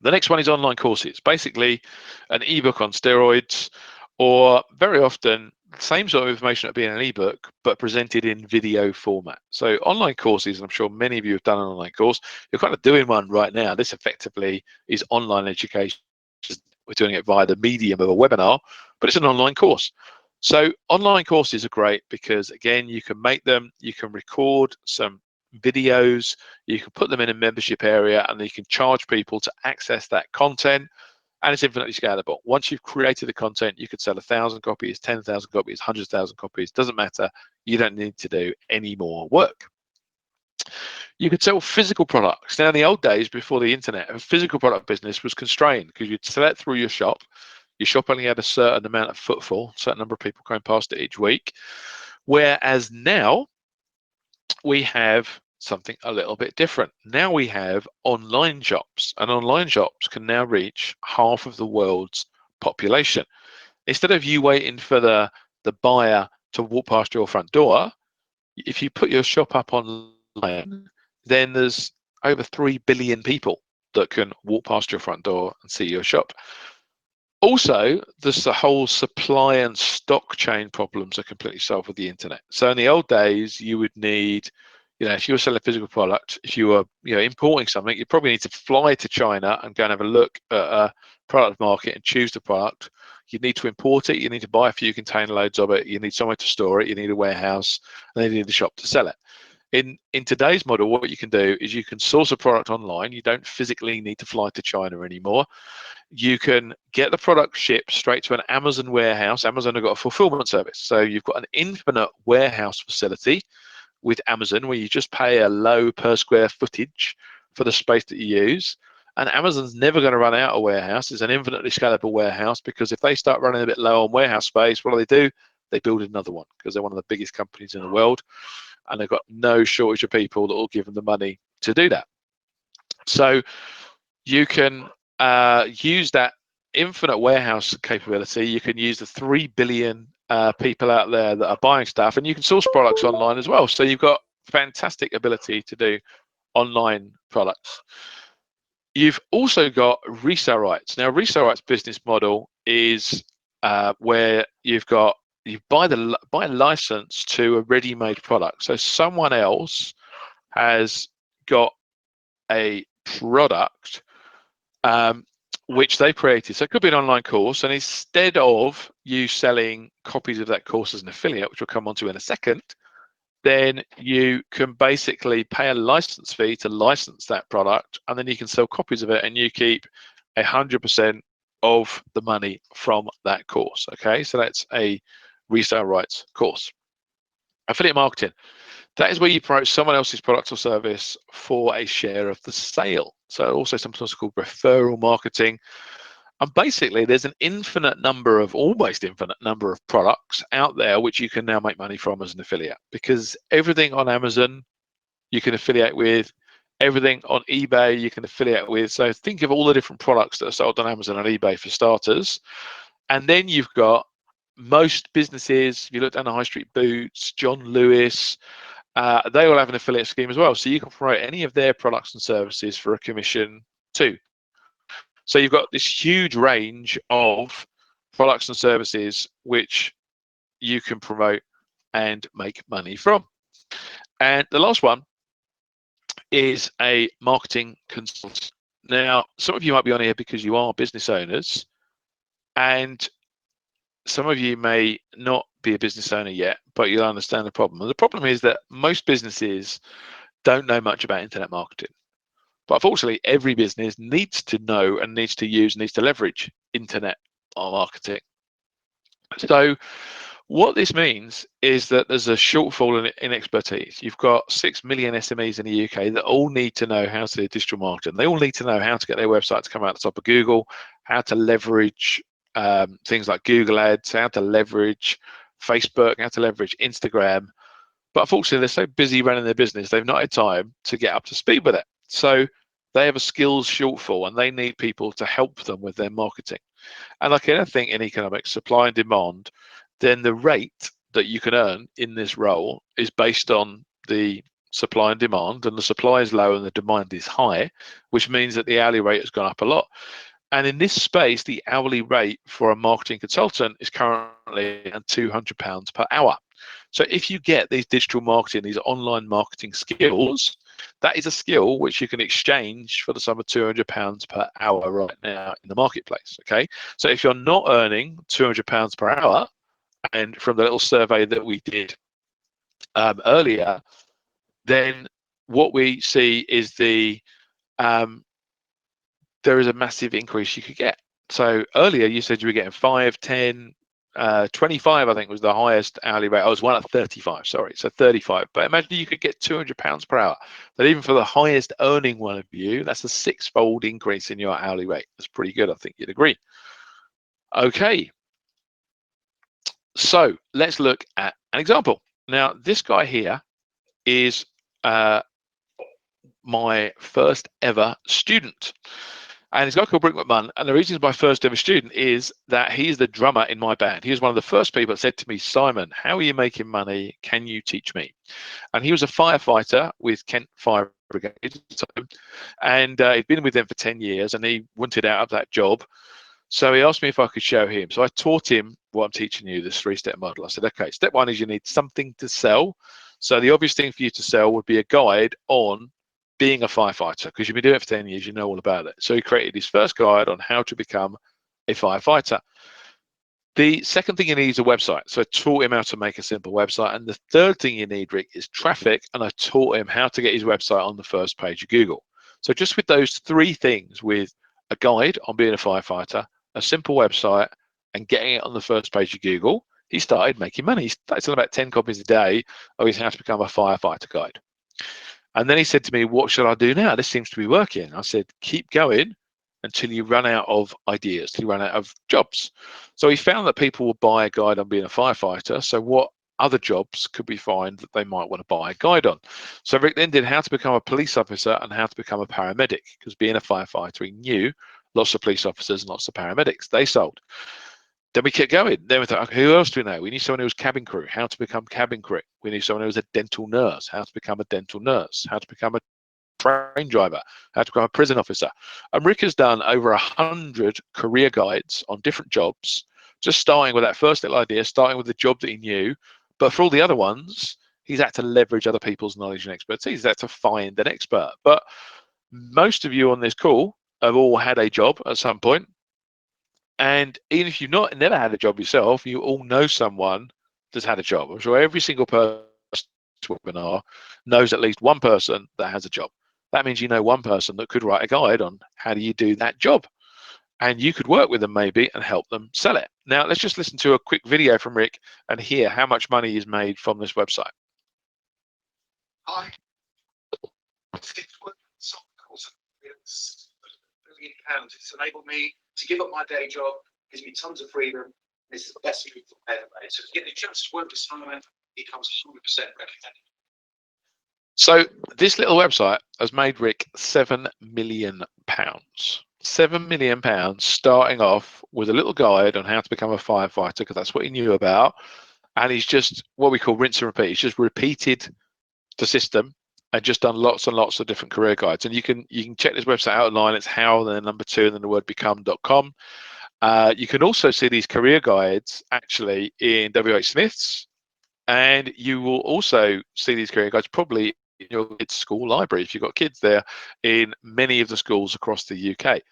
The next one is online courses, basically an ebook on steroids, or very often the same sort of information that being an ebook, but presented in video format. So online courses, and I'm sure many of you have done an online course, you're kind of doing one right now. This effectively is online education. We're doing it via the medium of a webinar, but it's an online course. So online courses are great because, again, you can make them, you can record some videos, you can put them in a membership area, and you can charge people to access that content, and it's infinitely scalable. Once you've created the content, you could sell 1,000 copies, 10,000 copies, 100,000 copies, doesn't matter. You don't need to do any more work. You could sell physical products. Now, in the old days, before the internet, a physical product business was constrained because you'd sell it through your shop. Your shop only had a certain amount of footfall, a certain number of people going past it each week. Whereas now, we have something a little bit different. Now we have online shops, and online shops can now reach half of the world's population. Instead of you waiting for the buyer to walk past your front door, if you put your shop up online, then there's over 3 billion people that can walk past your front door and see your shop. Also, there's the whole supply and stock chain problems are completely solved with the internet. So in the old days, you would need, if you were selling a physical product, if you were, importing something, you probably need to fly to China and go and have a look at a product market and choose the product. You need to import it. You need to buy a few container loads of it. You need somewhere to store it. You need a warehouse, and then you need a shop to sell it. In today's model, what you can do is you can source a product online. You don't physically need to fly to China anymore. You can get the product shipped straight to an Amazon warehouse. Amazon have got a fulfillment service. So you've got an infinite warehouse facility with Amazon where you just pay a low per square footage for the space that you use. And Amazon's never going to run out of warehouse. It's an infinitely scalable warehouse, because if they start running a bit low on warehouse space, what do? They build another one, because they're one of the biggest companies in the world. And they've got no shortage of people that will give them the money to do that. So you can use that infinite warehouse capability. You can use the 3 billion people out there that are buying stuff, and you can source products online as well. So you've got fantastic ability to do online products. You've also got resale rights. Now, resale rights business model is where you buy a license to a ready-made product. So someone else has got a product which they created. So it could be an online course, and instead of you selling copies of that course as an affiliate, which we'll come on to in a second, then you can basically pay a license fee to license that product, and then you can sell copies of it, and you keep 100% of the money from that course. Okay, so that's a resale rights course. Affiliate marketing, that is where you promote someone else's product or service for a share of the sale. So also sometimes called referral marketing. And basically, there's an almost infinite number of products out there which you can now make money from as an affiliate, because everything on Amazon you can affiliate with, everything on eBay you can affiliate with. So think of all the different products that are sold on Amazon and eBay for starters. And then you've got most businesses, if you look down the high street, Boots, John Lewis, they all have an affiliate scheme as well. So you can promote any of their products and services for a commission too. So you've got this huge range of products and services which you can promote and make money from. And the last one is a marketing consultant. Now, some of you might be on here because you are business owners, and some of you may not be a business owner yet, but you'll understand the problem. And the problem is that most businesses don't know much about internet marketing. But unfortunately, every business needs to know and needs to use, needs to leverage internet marketing. So what this means is that there's a shortfall in expertise. You've got 6 million SMEs in the UK that all need to know how to do digital marketing. They all need to know how to get their website to come out the top of Google, how to leverage things like Google Ads, how to leverage Facebook, how to leverage Instagram. But unfortunately, they're so busy running their business, they've not had time to get up to speed with it. So they have a skills shortfall, and they need people to help them with their marketing. And like anything in economics, supply and demand, then the rate that you can earn in this role is based on the supply and demand, and the supply is low and the demand is high, which means that the hourly rate has gone up a lot. And in this space, the hourly rate for a marketing consultant is currently at £200 per hour. So if you get these digital marketing, these online marketing skills, that is a skill which you can exchange for the sum of £200 per hour right now in the marketplace. Okay, so if you're not earning £200 per hour, and from the little survey that we did earlier, then what we see is there is a massive increase you could get. So earlier you said you were getting 5, 10, 25, I think was the highest hourly rate. I was one at 35, sorry, so 35. But imagine you could get £200 per hour. But even for the highest earning one of you, that's a 6-fold increase in your hourly rate. That's pretty good, I think you'd agree. Okay, so let's look at an example. Now, this guy here is my first ever student. And he's a guy called Brick McMahon. And the reason he's my first ever student is that he's the drummer in my band. He was one of the first people that said to me, Simon, how are you making money? Can you teach me? And he was a firefighter with Kent Fire Brigade. And he'd been with them for 10 years and he wanted out of that job. So he asked me if I could show him. So I taught him what I'm teaching you, this 3-step model. I said, okay, step 1 is you need something to sell. So the obvious thing for you to sell would be a guide on being a firefighter, because you've been doing it for 10 years, you know all about it. So he created his first guide on how to become a firefighter. The second thing you need is a website. So I taught him how to make a simple website. And the third thing you need, Rick, is traffic. And I taught him how to get his website on the first page of Google. So just with those 3 things, with a guide on being a firefighter, a simple website, and getting it on the first page of Google, he started making money. He started selling about 10 copies a day of his How to Become a Firefighter guide. And then he said to me, what should I do now? This seems to be working. I said, keep going until you run out of ideas, till you run out of jobs. So he found that people would buy a guide on being a firefighter. So what other jobs could we find that they might want to buy a guide on? So Rick then did how to become a police officer and how to become a paramedic, because being a firefighter, he knew lots of police officers and lots of paramedics. They sold. Then we kept going. Then we thought, okay, who else do we know? We need someone who was cabin crew, how to become cabin crew. We need someone who was a dental nurse, how to become a dental nurse, how to become a train driver, how to become a prison officer. And Rick has done over 100 career guides on different jobs, just starting with that first little idea, starting with the job that he knew. But for all the other ones, he's had to leverage other people's knowledge and expertise. He's had to find an expert. But most of you on this call have all had a job at some point. And even if you've never had a job yourself, you all know someone that's had a job. I'm sure every single person in this webinar knows at least one person that has a job. That means you know one person that could write a guide on how do you do that job. And you could work with them maybe and help them sell it. Now, let's just listen to a quick video from Rick and hear how much money is made from this website. Hi. £1 billion. It's enabled me to give up my day job, gives me tons of freedom. It's the best move I've ever made. So to get the chance to work with Simon, he comes 100% recommended. So this little website has made Rick £7 million. £7 million starting off with a little guide on how to become a firefighter, because that's what he knew about. And he's just what we call rinse and repeat. He's just repeated the system and just done lots and lots of different career guides. And you can check this website out online. It's how, then the number 2, and then the word become.com. You can also see these career guides actually in WH Smith's, and you will also see these career guides probably in your kids' school library if you've got kids there, in many of the schools across the UK.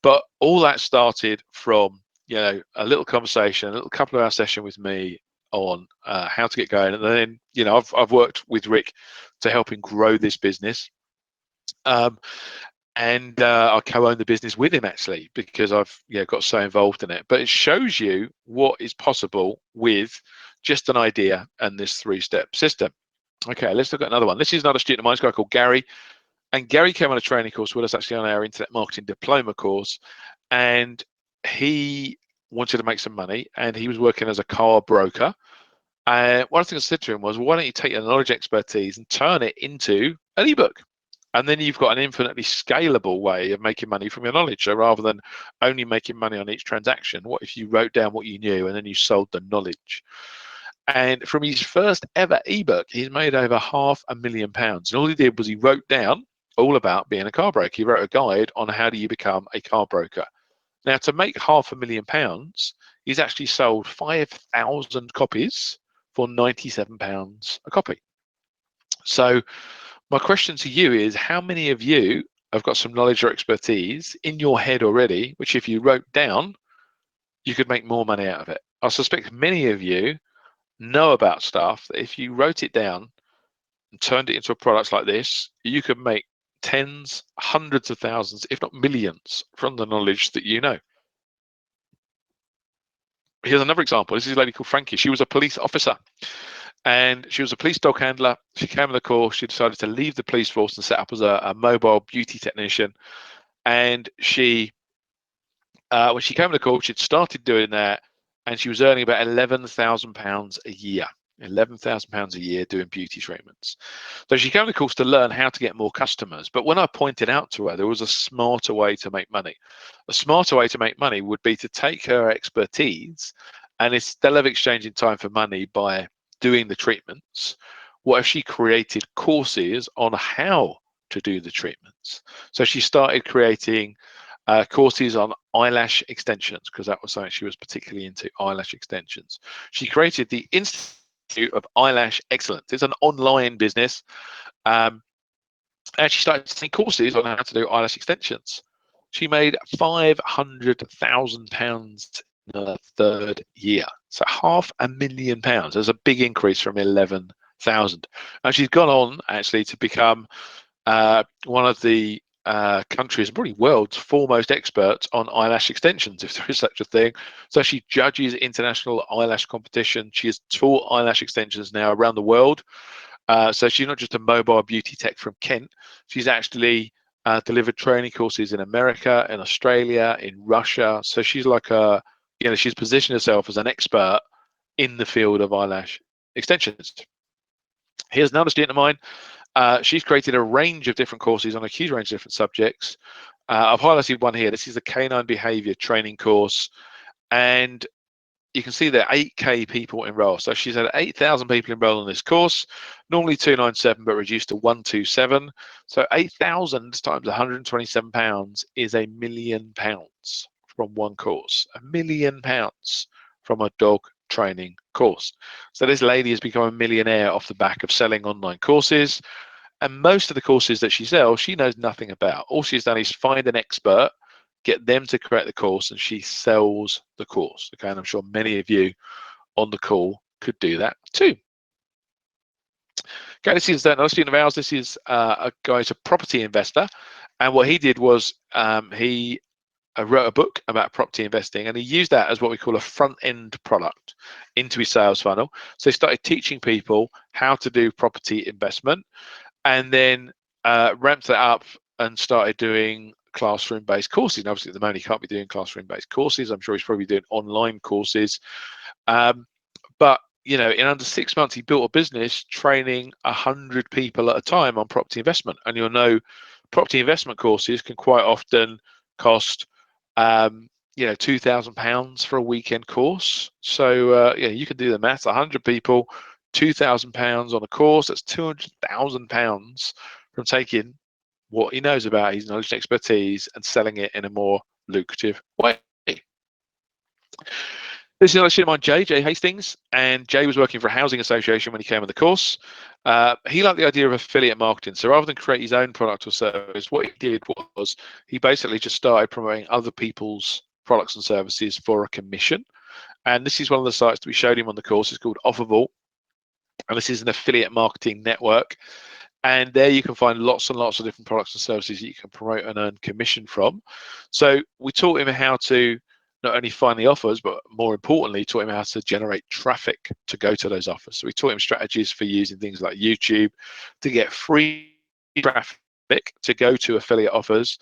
But all that started from a little conversation, a little couple of hour session with me on how to get going, and then I've worked with Rick to help him grow this business, and I co-own the business with him actually, because I've got so involved in it. But it shows you what is possible with just an idea and this 3-step system. Okay, let's look at another one. This is another student of mine, this guy called Gary, and Gary came on a training course with us actually on our internet marketing diploma course, and he wanted to make some money, and he was working as a car broker. And one of the things I said to him was, well, why don't you take your knowledge expertise and turn it into an ebook? And then you've got an infinitely scalable way of making money from your knowledge. So rather than only making money on each transaction, what if you wrote down what you knew and then you sold the knowledge? And from his first ever ebook, he's made over £500,000. And all he did was he wrote down all about being a car broker. He wrote a guide on how do you become a car broker. Now, to make £500,000, he's actually sold 5,000 copies for £97 a copy. So my question to you is, how many of you have got some knowledge or expertise in your head already, which if you wrote down, you could make more money out of it? I suspect many of you know about stuff that if you wrote it down and turned it into a product like this, you could make tens, hundreds of thousands, if not millions, from the knowledge that you know. Here's another example. This is a lady called Frankie. She was a police officer, and she was a police dog handler. She came on the course. She decided to leave the police force and set up as a mobile beauty technician. And she, when she came on the course, she'd started doing that, and she was earning about £11,000 a year. £11,000 a year doing beauty treatments. So she came on the course to learn how to get more customers. But when I pointed out to her, there was a smarter way to make money. A smarter way to make money would be to take her expertise, and instead of exchanging time for money by doing the treatments, what if she created courses on how to do the treatments? So she started creating courses on eyelash extensions, because that was something she was particularly into, eyelash extensions. She created the Institute of Eyelash Excellence. It's an online business, and she started taking courses on how to do eyelash extensions. She made £500,000 in her 3rd year, so £500,000. There's a big increase from 11,000, and she's gone on actually to become one of the country's, probably world's, foremost experts on eyelash extensions, if there is such a thing. So she judges international eyelash competition. She has taught eyelash extensions now around the world. So she's not just a mobile beauty tech from Kent. She's actually delivered training courses in America, in Australia, in Russia. So she's like she's positioned herself as an expert in the field of eyelash extensions. Here's another student of mine. She's created a range of different courses on a huge range of different subjects. I've highlighted one here. This is the canine behavior training course, and you can see there 8K people enroll. So she's had 8,000 people enroll in this course, normally 297, but reduced to 127. So 8,000 times £127 is £1 million from one course. £1 million from a dog training course. So this lady has become a millionaire off the back of selling online courses. And most of the courses that she sells, she knows nothing about. All she's done is find an expert, get them to create the course, and she sells the course. Okay, and I'm sure many of you on the call could do that too. Okay, this is another student of ours. This is a guy who's a property investor, and what he did was he wrote a book about property investing, and he used that as what we call a front end product into his sales funnel. So he started teaching people how to do property investment, and then ramped that up and started doing classroom based courses. And obviously at the moment he can't be doing classroom based courses. I'm sure he's probably doing online courses, but in under 6 months he built a business training 100 people at a time on property investment. And you'll know property investment courses can quite often cost £2,000 for a weekend course. So you can do the math. 100 people, £2,000 on a course. That's £200,000 from taking what he knows about his knowledge and expertise and selling it in a more lucrative way. This is another student of mine, Jay Hastings, and Jay was working for a housing association when he came on the course. He liked the idea of affiliate marketing. So rather than create his own product or service, what he did was he basically just started promoting other people's products and services for a commission. And this is one of the sites that we showed him on the course. It's called Offerable, and this is an affiliate marketing network. And there you can find lots and lots of different products and services that you can promote and earn commission from. So we taught him how to not only find the offers, but more importantly, taught him how to generate traffic to go to those offers. So we taught him strategies for using things like YouTube to get free traffic to go to affiliate offers.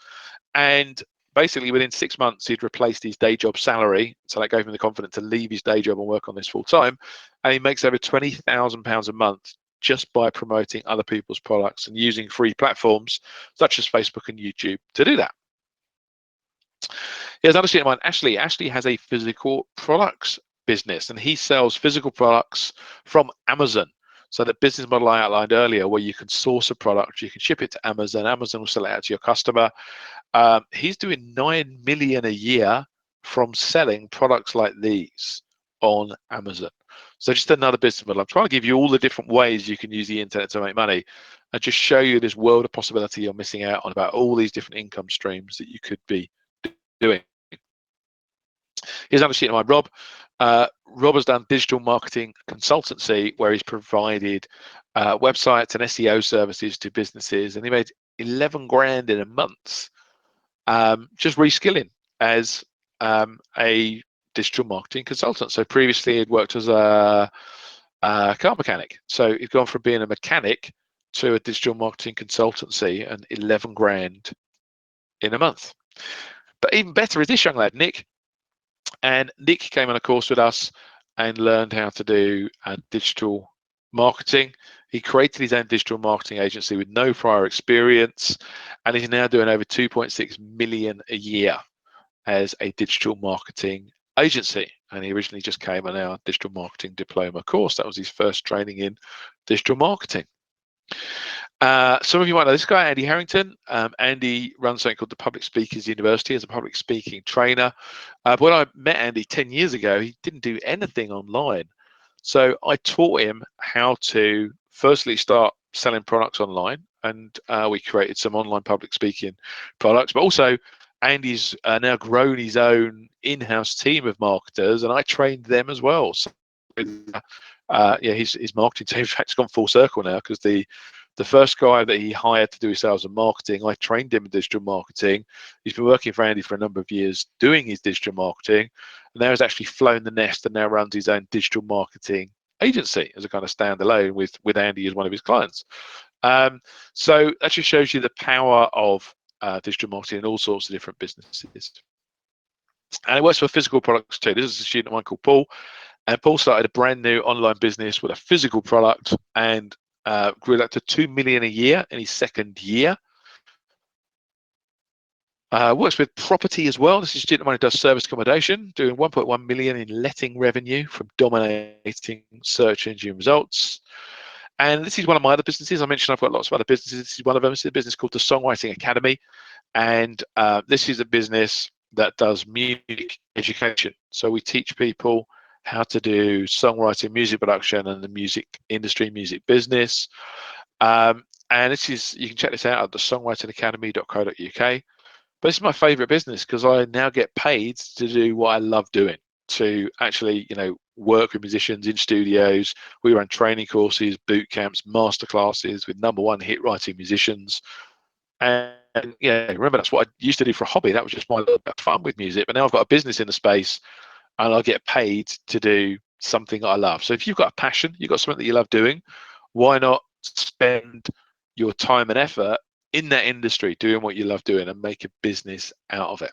And basically within 6 months, he'd replaced his day job salary. So that gave him the confidence to leave his day job and work on this full time. And he makes over £20,000 a month just by promoting other people's products and using free platforms such as Facebook and YouTube to do that. Here's another student of mine, Ashley. Ashley has a physical products business, and he sells physical products from Amazon. So the business model I outlined earlier, where you can source a product, you can ship it to Amazon, Amazon will sell it out to your customer. He's doing 9 million a year from selling products like these on Amazon. So just another business model. I'm trying to give you all the different ways you can use the internet to make money and just show you this world of possibility you're missing out on about all these different income streams that you could be doing. Here's another student of mine, Rob. Rob has done digital marketing consultancy where he's provided websites and SEO services to businesses, and he made 11 grand in a month just reskilling as a digital marketing consultant. So previously he'd worked as a car mechanic. So he's gone from being a mechanic to a digital marketing consultancy and 11 grand in a month. But even better is this young lad, Nick. And Nick came on a course with us and learned how to do digital marketing. He created his own digital marketing agency with no prior experience, and he's now doing over 2.6 million a year as a digital marketing agency. And he originally just came on our digital marketing diploma course. That was his first training in digital marketing. Some of you might know this guy, Andy Harrington. Andy runs something called the Public Speakers University as a public speaking trainer. But when I met Andy 10 years ago, he didn't do anything online. So I taught him how to firstly start selling products online, and we created some online public speaking products. But also, Andy's now grown his own in-house team of marketers, and I trained them as well. So, his marketing team, in fact, has gone full circle now, because the first guy that he hired to do his sales and marketing, I trained him in digital marketing. He's been working for Andy for a number of years doing his digital marketing, and now he's actually flown the nest and now runs his own digital marketing agency as a kind of standalone with Andy as one of his clients. So that just shows you the power of digital marketing in all sorts of different businesses. And it works for physical products too. This is a student of mine called Paul, and Paul started a brand new online business with a physical product and grew that to 2 million a year in his second year. Works with property as well. This is a student of mine who does service accommodation, doing 1.1 million in letting revenue from dominating search engine results. And this is one of my other businesses. I mentioned I've got lots of other businesses. This is one of them. It's a business called the Songwriting Academy. And this is a business that does music education. So we teach people how to do songwriting, music production, and the music industry, music business. And this is, you can check this out at thesongwritingacademy.co.uk. But this is my favorite business because I now get paid to do what I love doing, to actually, work with musicians in studios. We run training courses, boot camps, masterclasses with #1 hit writing musicians. And remember, that's what I used to do for a hobby. That was just my little bit of fun with music. But now I've got a business in the space and I get paid to do something I love. So if you've got a passion, you've got something that you love doing, why not spend your time and effort in that industry doing what you love doing and make a business out of it?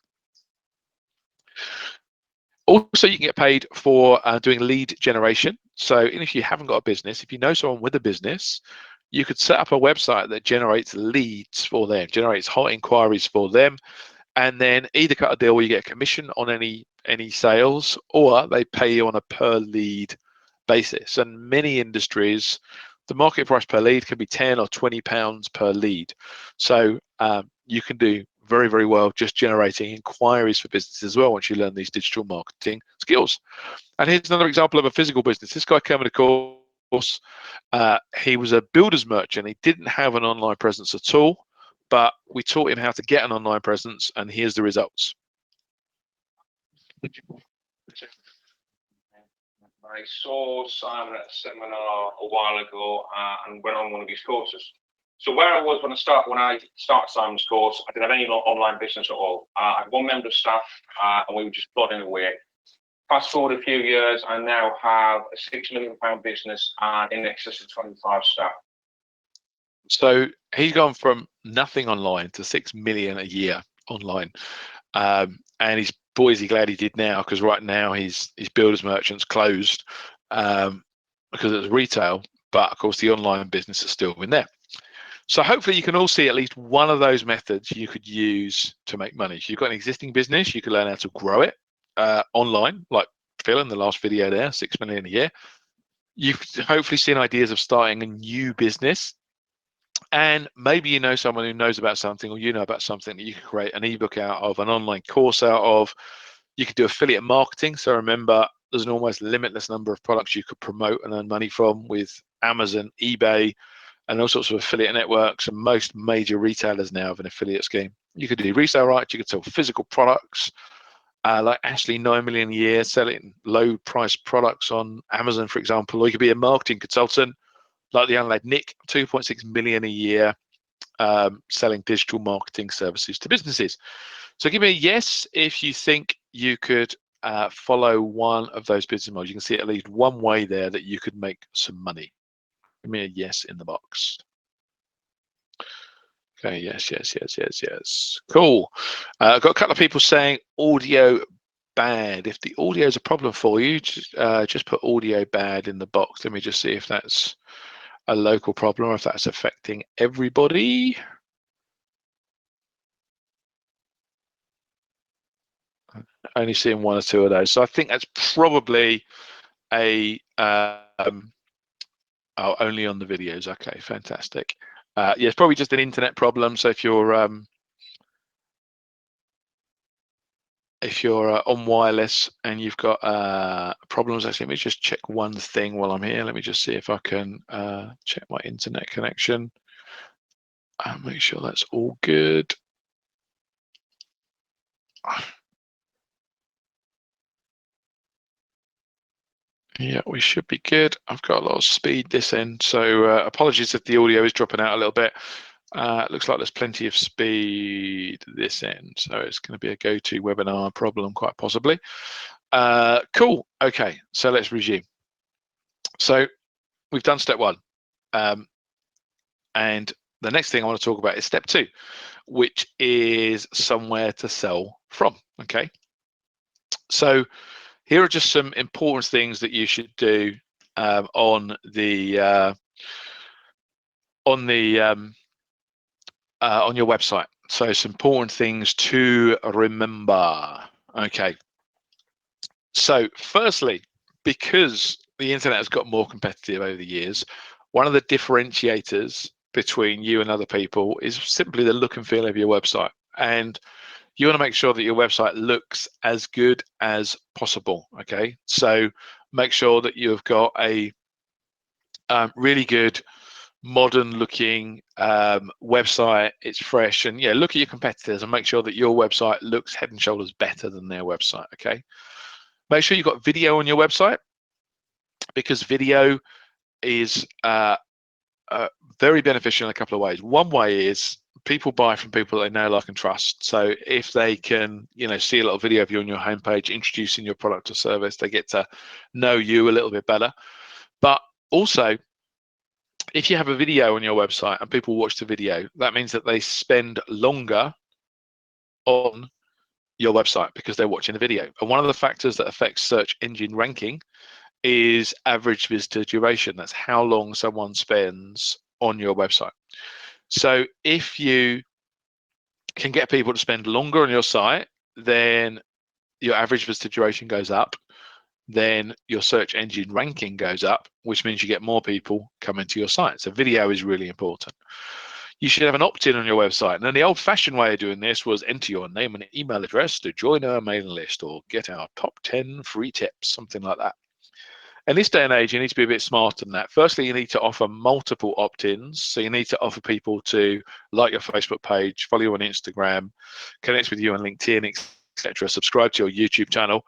Also, you can get paid for doing lead generation. So if you haven't got a business, if you know someone with a business, you could set up a website that generates leads for them, generates hot inquiries for them, and then either cut a deal where you get a commission on any sales, or they pay you on a per lead basis. And many industries, the market price per lead can be 10 or 20 pounds per lead. So you can do very, very well just generating inquiries for businesses as well once you learn these digital marketing skills. And here's another example of a physical business. This guy came in a course. He was a builder's merchant. He didn't have an online presence at all, but we taught him how to get an online presence, and here's the results. I saw Simon at a seminar a while ago and went on one of his courses. So where I was when I started Simon's course, I didn't have any online business at all. I had one member of staff and we were just plodding away. Fast forward a few years, I now have a £6 million business and in excess of 25 staff. So he's gone from nothing online to 6 million a year online. And he's boy is he glad he did now, because right now his builders merchant's closed because it's retail, but of course the online business is still in there. So hopefully you can all see at least one of those methods you could use to make money. If you've got an existing business, you could learn how to grow it online, like Phil in the last video there, 6 million a year. You've hopefully seen ideas of starting a new business, and maybe you know someone who knows about something, or you know about something that you could create an ebook out of, an online course out of. You could do affiliate marketing. So remember, there's an almost limitless number of products you could promote and earn money from with Amazon, eBay, and all sorts of affiliate networks. And most major retailers now have an affiliate scheme. You could do resale rights. You could sell physical products, like Ashley, 9 million a year, selling low price products on Amazon, for example. Or you could be a marketing consultant, like the young lad Nick, 2.6 million a year, selling digital marketing services to businesses. So give me a yes if you think you could follow one of those business models. You can see at least one way there that you could make some money. Give me a yes in the box. Okay, yes. Cool. I've got a couple of people saying audio bad. If the audio is a problem for you, just put audio bad in the box. Let me just see if that's a local problem or if that's affecting everybody. Only seeing one or two of those. So I think that's probably a only on the videos. Okay, fantastic. Yeah, it's probably just an internet problem. So if you're on wireless and you've got problems, actually, let me just check one thing while I'm here. Let me just see if I can check my internet connection and make sure that's all good. Yeah, we should be good. I've got a lot of speed this end, so apologies if the audio is dropping out a little bit. It looks like there's plenty of speed this end, so it's going to be a go-to webinar problem, quite possibly. Cool. Okay, so let's resume. So we've done step one, and the next thing I want to talk about is step two, which is somewhere to sell from. Okay, so here are just some important things that you should do on your website. So some important things to remember. Okay. So firstly, because the internet has got more competitive over the years, one of the differentiators between you and other people is simply the look and feel of your website. And you want to make sure that your website looks as good as possible. Okay, so make sure that you've got a really good modern looking website. It's fresh, and yeah, look at your competitors and make sure that your website looks head and shoulders better than their website. Okay, make sure you've got video on your website, because video is very beneficial in a couple of ways. One way is people buy from people they know, like, and trust. So if they can, see a little video of you on your homepage introducing your product or service, they get to know you a little bit better. But also, if you have a video on your website and people watch the video, that means that they spend longer on your website because they're watching the video. And one of the factors that affects search engine ranking is average visitor duration. That's how long someone spends on your website. So if you can get people to spend longer on your site, then your average visitor duration goes up, then your search engine ranking goes up, which means you get more people coming to your site. So video is really important. You should have an opt-in on your website. And then the old-fashioned way of doing this was enter your name and email address to join our mailing list or get our top 10 free tips, something like that. In this day and age, you need to be a bit smarter than that. Firstly, you need to offer multiple opt-ins. So you need to offer people to like your Facebook page, follow you on Instagram, connect with you on LinkedIn, etc., subscribe to your YouTube channel.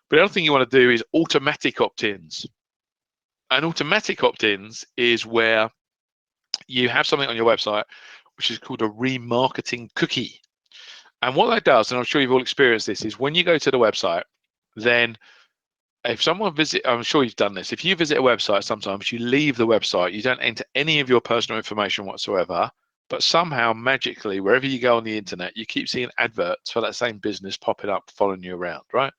But the other thing you want to do is automatic opt-ins. And automatic opt-ins is where you have something on your website which is called a remarketing cookie. And what that does, and I'm sure you've all experienced this, is when you go to the website, then if someone I'm sure you've done this, if you visit a website, sometimes you leave the website, you don't enter any of your personal information whatsoever, but somehow magically, wherever you go on the internet, you keep seeing adverts for that same business popping up, following you around, right?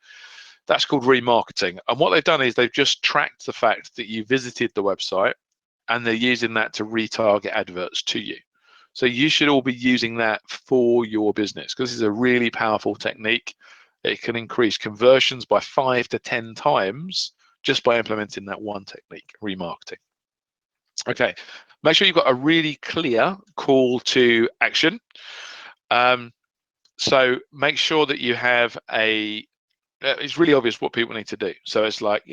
That's called remarketing. And what they've done is they've just tracked the fact that you visited the website, and they're using that to retarget adverts to you. So you should all be using that for your business, because this is a really powerful technique. It can increase conversions by 5 to 10 times just by implementing that one technique, remarketing. Okay, make sure you've got a really clear call to action. So make sure that you have it's really obvious what people need to do. So it's like,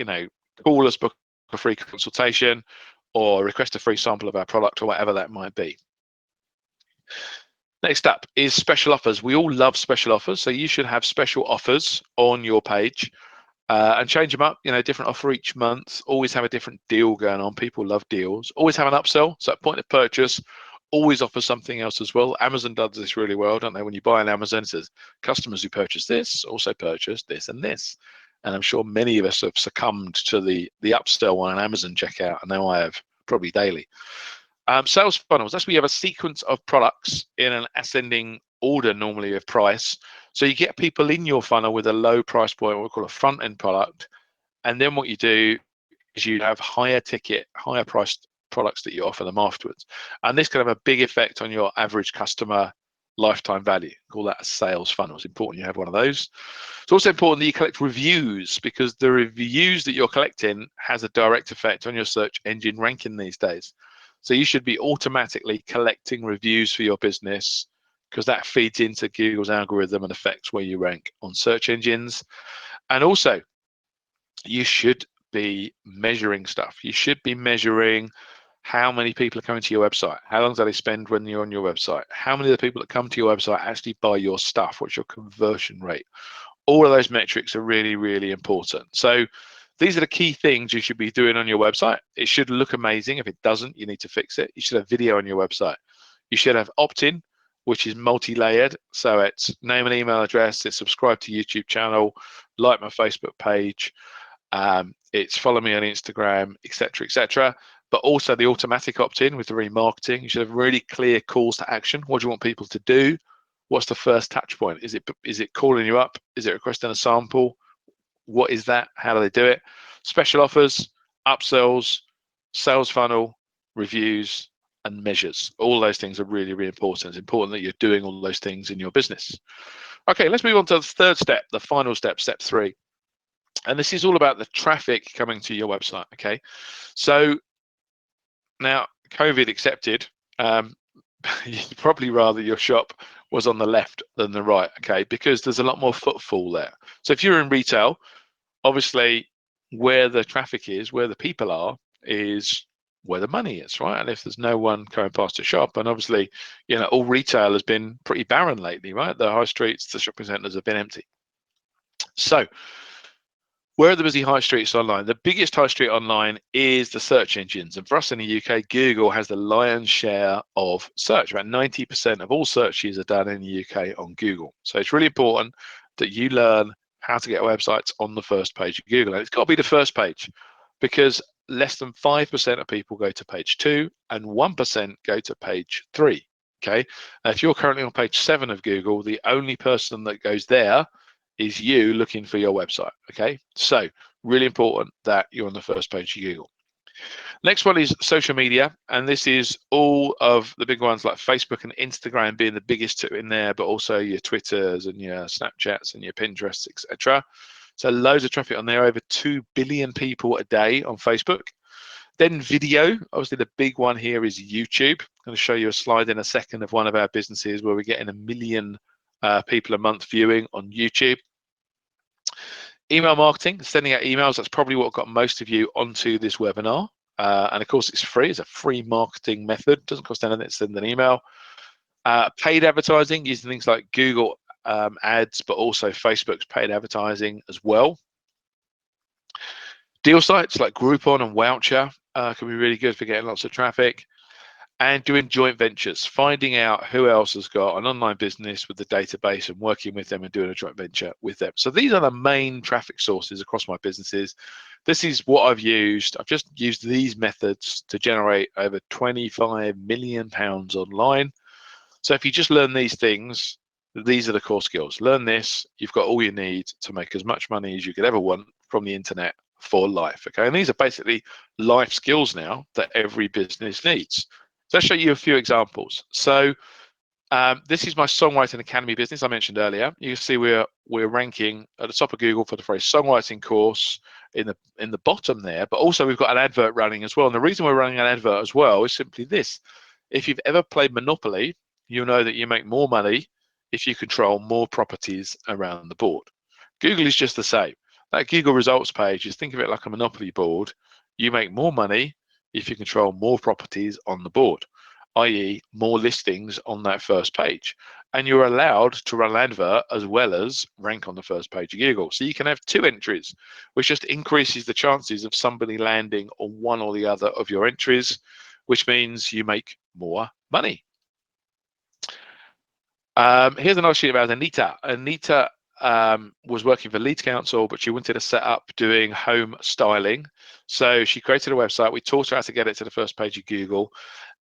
call us, book a free consultation, or request a free sample of our product, or whatever that might be. Next up is special offers. We all love special offers, so you should have special offers on your page and change them up. Different offer each month. Always have a different deal going on. People love deals. Always have an upsell. So at point of purchase, always offer something else as well. Amazon does this really well, don't they? When you buy on Amazon, it says customers who purchase this also purchase this and this. And I'm sure many of us have succumbed to the upsell on an Amazon checkout. I know I have, probably daily. Sales funnels, that's where you have a sequence of products in an ascending order, normally of price. So you get people in your funnel with a low price point, what we call a front end product. And then what you do is you have higher ticket, higher priced products that you offer them afterwards. And this can have a big effect on your average customer lifetime value. Call that a sales funnel. It's important you have one of those. It's also important that you collect reviews, because the reviews that you're collecting has a direct effect on your search engine ranking these days. So you should be automatically collecting reviews for your business, because that feeds into Google's algorithm and affects where you rank on search engines. And also, you should be measuring stuff. You should be measuring how many people are coming to your website, how long do they spend when you're on your website, how many of the people that come to your website actually buy your stuff, what's your conversion rate. All of those metrics are really, really important. So these are the key things you should be doing on your website. It should look amazing. If it doesn't, you need to fix it. You should have video on your website. You should have opt-in, which is multi-layered. So it's name and email address, it's subscribe to YouTube channel, like my Facebook page, it's follow me on Instagram, etc., etc. But also the automatic opt-in with the remarketing. You should have really clear calls to action. What do you want people to do? What's the first touch point? Is it calling you up? Is it requesting a sample? What is that? How do they do it? Special offers, upsells, sales funnel, reviews, and measures. All those things are really, really important. It's important that you're doing all those things in your business. Okay, let's move on to the third step, the final step, step 3. And this is all about the traffic coming to your website. Okay, so now COVID accepted, you'd probably rather your shop was on the left than the right, okay, because there's a lot more footfall there. So if you're in retail, obviously where the traffic is, where the people are, is where the money is, right? And if there's no one going past a shop, and obviously, all retail has been pretty barren lately, right? The high streets, the shopping centres have been empty. So where are the busy high streets online? The biggest high street online is the search engines. And for us in the UK, Google has the lion's share of search. About 90% of all searches are done in the UK on Google. So it's really important that you learn how to get websites on the first page of Google. And it's got to be the first page, because less than 5% of people go to page 2 and 1% go to page 3. Okay. If you're currently on page 7 of Google, the only person that goes there is you looking for your website. Okay, so really important that you're on the first page of Google. Next one is social media, and this is all of the big ones like Facebook and Instagram being the biggest two in there, but also your Twitters and your Snapchats and your Pinterests, etc. So loads of traffic on there, over 2 billion people a day on Facebook. Then video, obviously the big one here is YouTube. I'm going to show you a slide in a second of one of our businesses where we're getting 1 million people a month viewing on YouTube. Email marketing, sending out emails, that's probably what got most of you onto this webinar. And of course, it's free. It's a free marketing method. Doesn't cost anything to send an email. Paid advertising, using things like Google ads, but also Facebook's paid advertising as well. Deal sites like Groupon and Voucher can be really good for getting lots of traffic. And doing joint ventures, finding out who else has got an online business with the database and working with them and doing a joint venture with them. So these are the main traffic sources across my businesses. This is what I've used. I've just used these methods to generate over £25 million online. So if you just learn these things, these are the core skills. Learn this, you've got all you need to make as much money as you could ever want from the internet for life. Okay, and these are basically life skills now that every business needs. So I'll show you a few examples. So this is my Songwriting Academy business I mentioned earlier. You can see we're ranking at the top of Google for the phrase songwriting course in the bottom there, but also we've got an advert running as well. And the reason we're running an advert as well is simply this. If you've ever played Monopoly, you'll know that you make more money if you control more properties around the board. Google is just the same. That Google results page is, think of it like a Monopoly board. You make more money if you control more properties on the board, i.e. more listings on that first page. And you're allowed to run an advert as well as rank on the first page of Google. So you can have 2 entries, which just increases the chances of somebody landing on one or the other of your entries, which means you make more money. Here's another sheet about Anita. Anita was working for Leeds Council, but she wanted to set up doing home styling. So she created a website. We taught her how to get it to the first page of Google.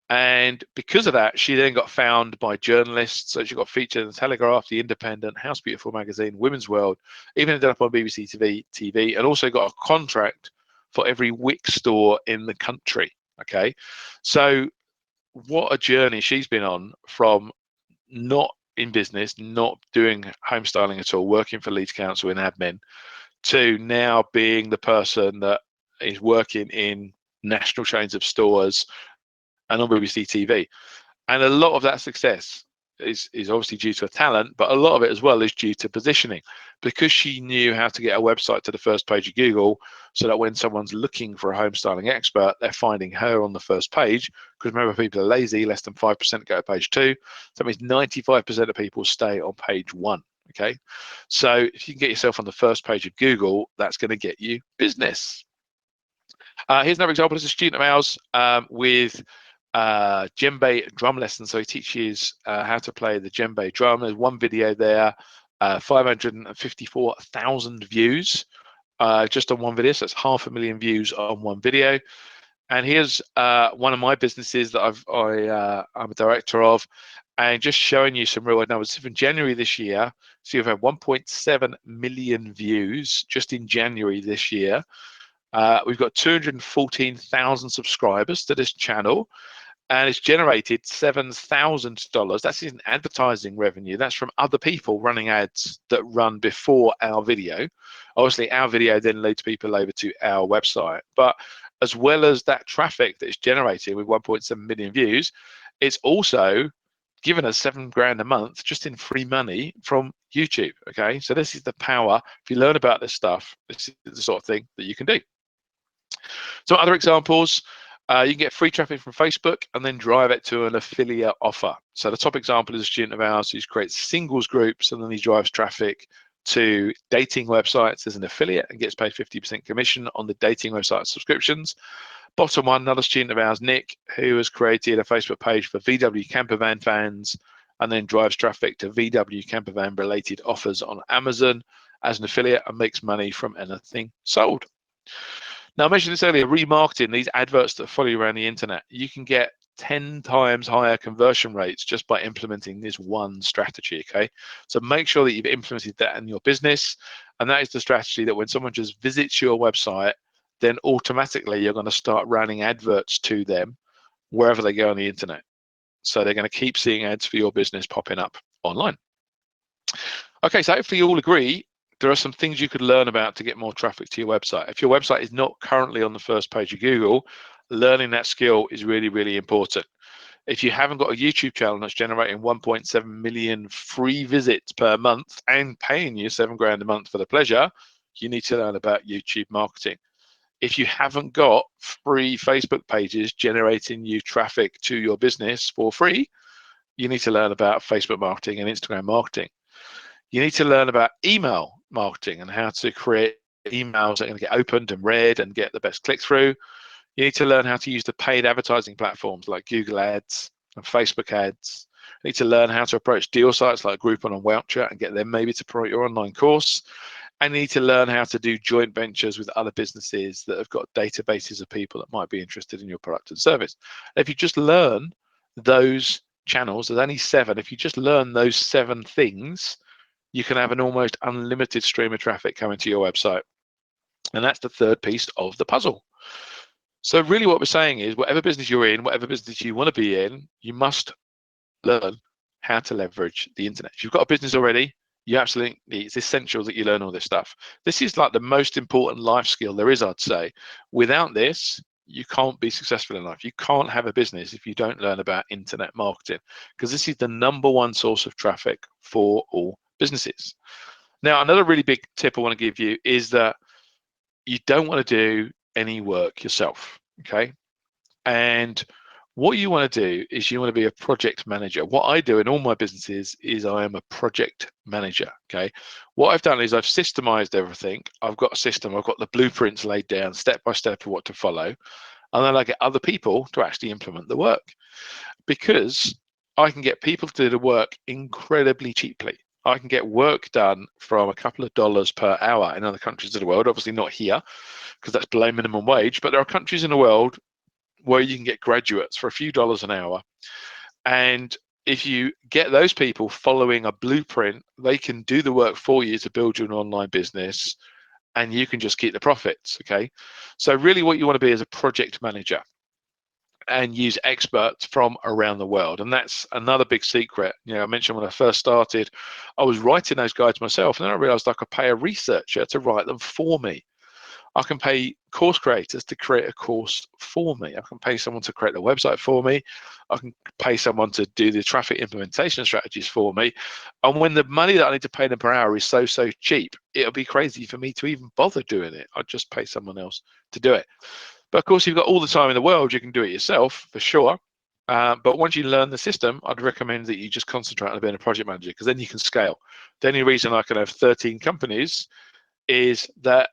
And because of that, she then got found by journalists. So she got featured in the Telegraph, The Independent, House Beautiful magazine, Women's World, even ended up on BBC TV, and also got a contract for every Wick store in the country. Okay, so what a journey she's been on from not in business, not doing home styling at all, working for Leeds Council in admin, to now being the person that is working in national chains of stores and on BBC TV. And a lot of that success is obviously due to her talent, but a lot of it as well is due to positioning, because she knew how to get a website to the first page of Google, so that when someone's looking for a home styling expert, they're finding her on the first page. Because remember, people are lazy, less than 5% go to page 2. So that means 95% of people stay on page 1. Okay, so if you can get yourself on the first page of Google, that's going to get you business. Here's another example. This is a student of ours with djembe drum lessons. So he teaches how to play the djembe drum. There's one video there, 554,000 views just on one video. So that's 500,000 views on one video. And here's one of my businesses that I'm a director of, and just showing you some real numbers. From January this year, so you've had 1.7 million views just in January this year. We've got 214,000 subscribers to this channel, and it's generated $7,000. That's in advertising revenue. That's from other people running ads that run before our video. Obviously, our video then leads people over to our website. But as well as that traffic that it's generating with 1.7 million views, it's also given us $7,000 a month just in free money from YouTube. Okay, so this is the power. If you learn about this stuff, this is the sort of thing that you can do. Some other examples. You can get free traffic from Facebook and then drive it to an affiliate offer. So the top example is a student of ours who creates singles groups and then he drives traffic to dating websites as an affiliate and gets paid 50% commission on the dating website subscriptions. Bottom one, another student of ours, Nick, who has created a Facebook page for VW campervan fans and then drives traffic to VW campervan related offers on Amazon as an affiliate and makes money from anything sold. Now, I mentioned this earlier, remarketing, these adverts that follow you around the internet, you can get 10 times higher conversion rates just by implementing this one strategy, okay? So make sure that you've implemented that in your business. And that is the strategy that when someone just visits your website, then automatically you're going to start running adverts to them wherever they go on the internet. So they're going to keep seeing ads for your business popping up online. Okay, so hopefully you all agree there are some things you could learn about to get more traffic to your website. If your website is not currently on the first page of Google, learning that skill is really, really important. If you haven't got a YouTube channel that's generating 1.7 million free visits per month and paying you $7 grand a month for the pleasure, you need to learn about YouTube marketing. If you haven't got free Facebook pages generating you traffic to your business for free, you need to learn about Facebook marketing and Instagram marketing. You need to learn about email marketing and how to create emails that are going to get opened and read and get the best click through. You need to learn how to use the paid advertising platforms like Google Ads and Facebook Ads. You need to learn how to approach deal sites like Groupon and Voucher and get them maybe to promote your online course. And you need to learn how to do joint ventures with other businesses that have got databases of people that might be interested in your product and service. If you just learn those channels, there's only 7. If you just learn those 7 things, you can have an almost unlimited stream of traffic coming to your website. And that's the third piece of the puzzle. So really what we're saying is whatever business you're in, whatever business you want to be in, you must learn how to leverage the internet. If you've got a business already, you absolutely, it's essential that you learn all this stuff. This is like the most important life skill there is, I'd say. Without this, you can't be successful in life. You can't have a business if you don't learn about internet marketing, because this is the #1 source of traffic for all businesses. Now, another really big tip I want to give you is that you don't want to do any work yourself, okay? And what you want to do is you want to be a project manager. What I do in all my businesses is I am a project manager, okay? What I've done is I've systemized everything. I've got a system, I've got the blueprints laid down step by step of what to follow. And then I get other people to actually implement the work, because I can get people to do the work incredibly cheaply. I can get work done from a couple of dollars per hour in other countries of the world, obviously not here because that's below minimum wage, but there are countries in the world where you can get graduates for a few dollars an hour. And if you get those people following a blueprint, they can do the work for you to build you an online business and you can just keep the profits, okay? So really what you want to be is a project manager and use experts from around the world. And that's another big secret. You know, I mentioned when I first started, I was writing those guides myself, and then I realized I could pay a researcher to write them for me. I can pay course creators to create a course for me. I can pay someone to create the website for me. I can pay someone to do the traffic implementation strategies for me. And when the money that I need to pay them per hour is so cheap, it'll be crazy for me to even bother doing it. I'd just pay someone else to do it. But of course, you've got all the time in the world, you can do it yourself for sure. But once you learn the system, I'd recommend that you just concentrate on being a project manager, because then you can scale. The only reason I can have 13 companies is that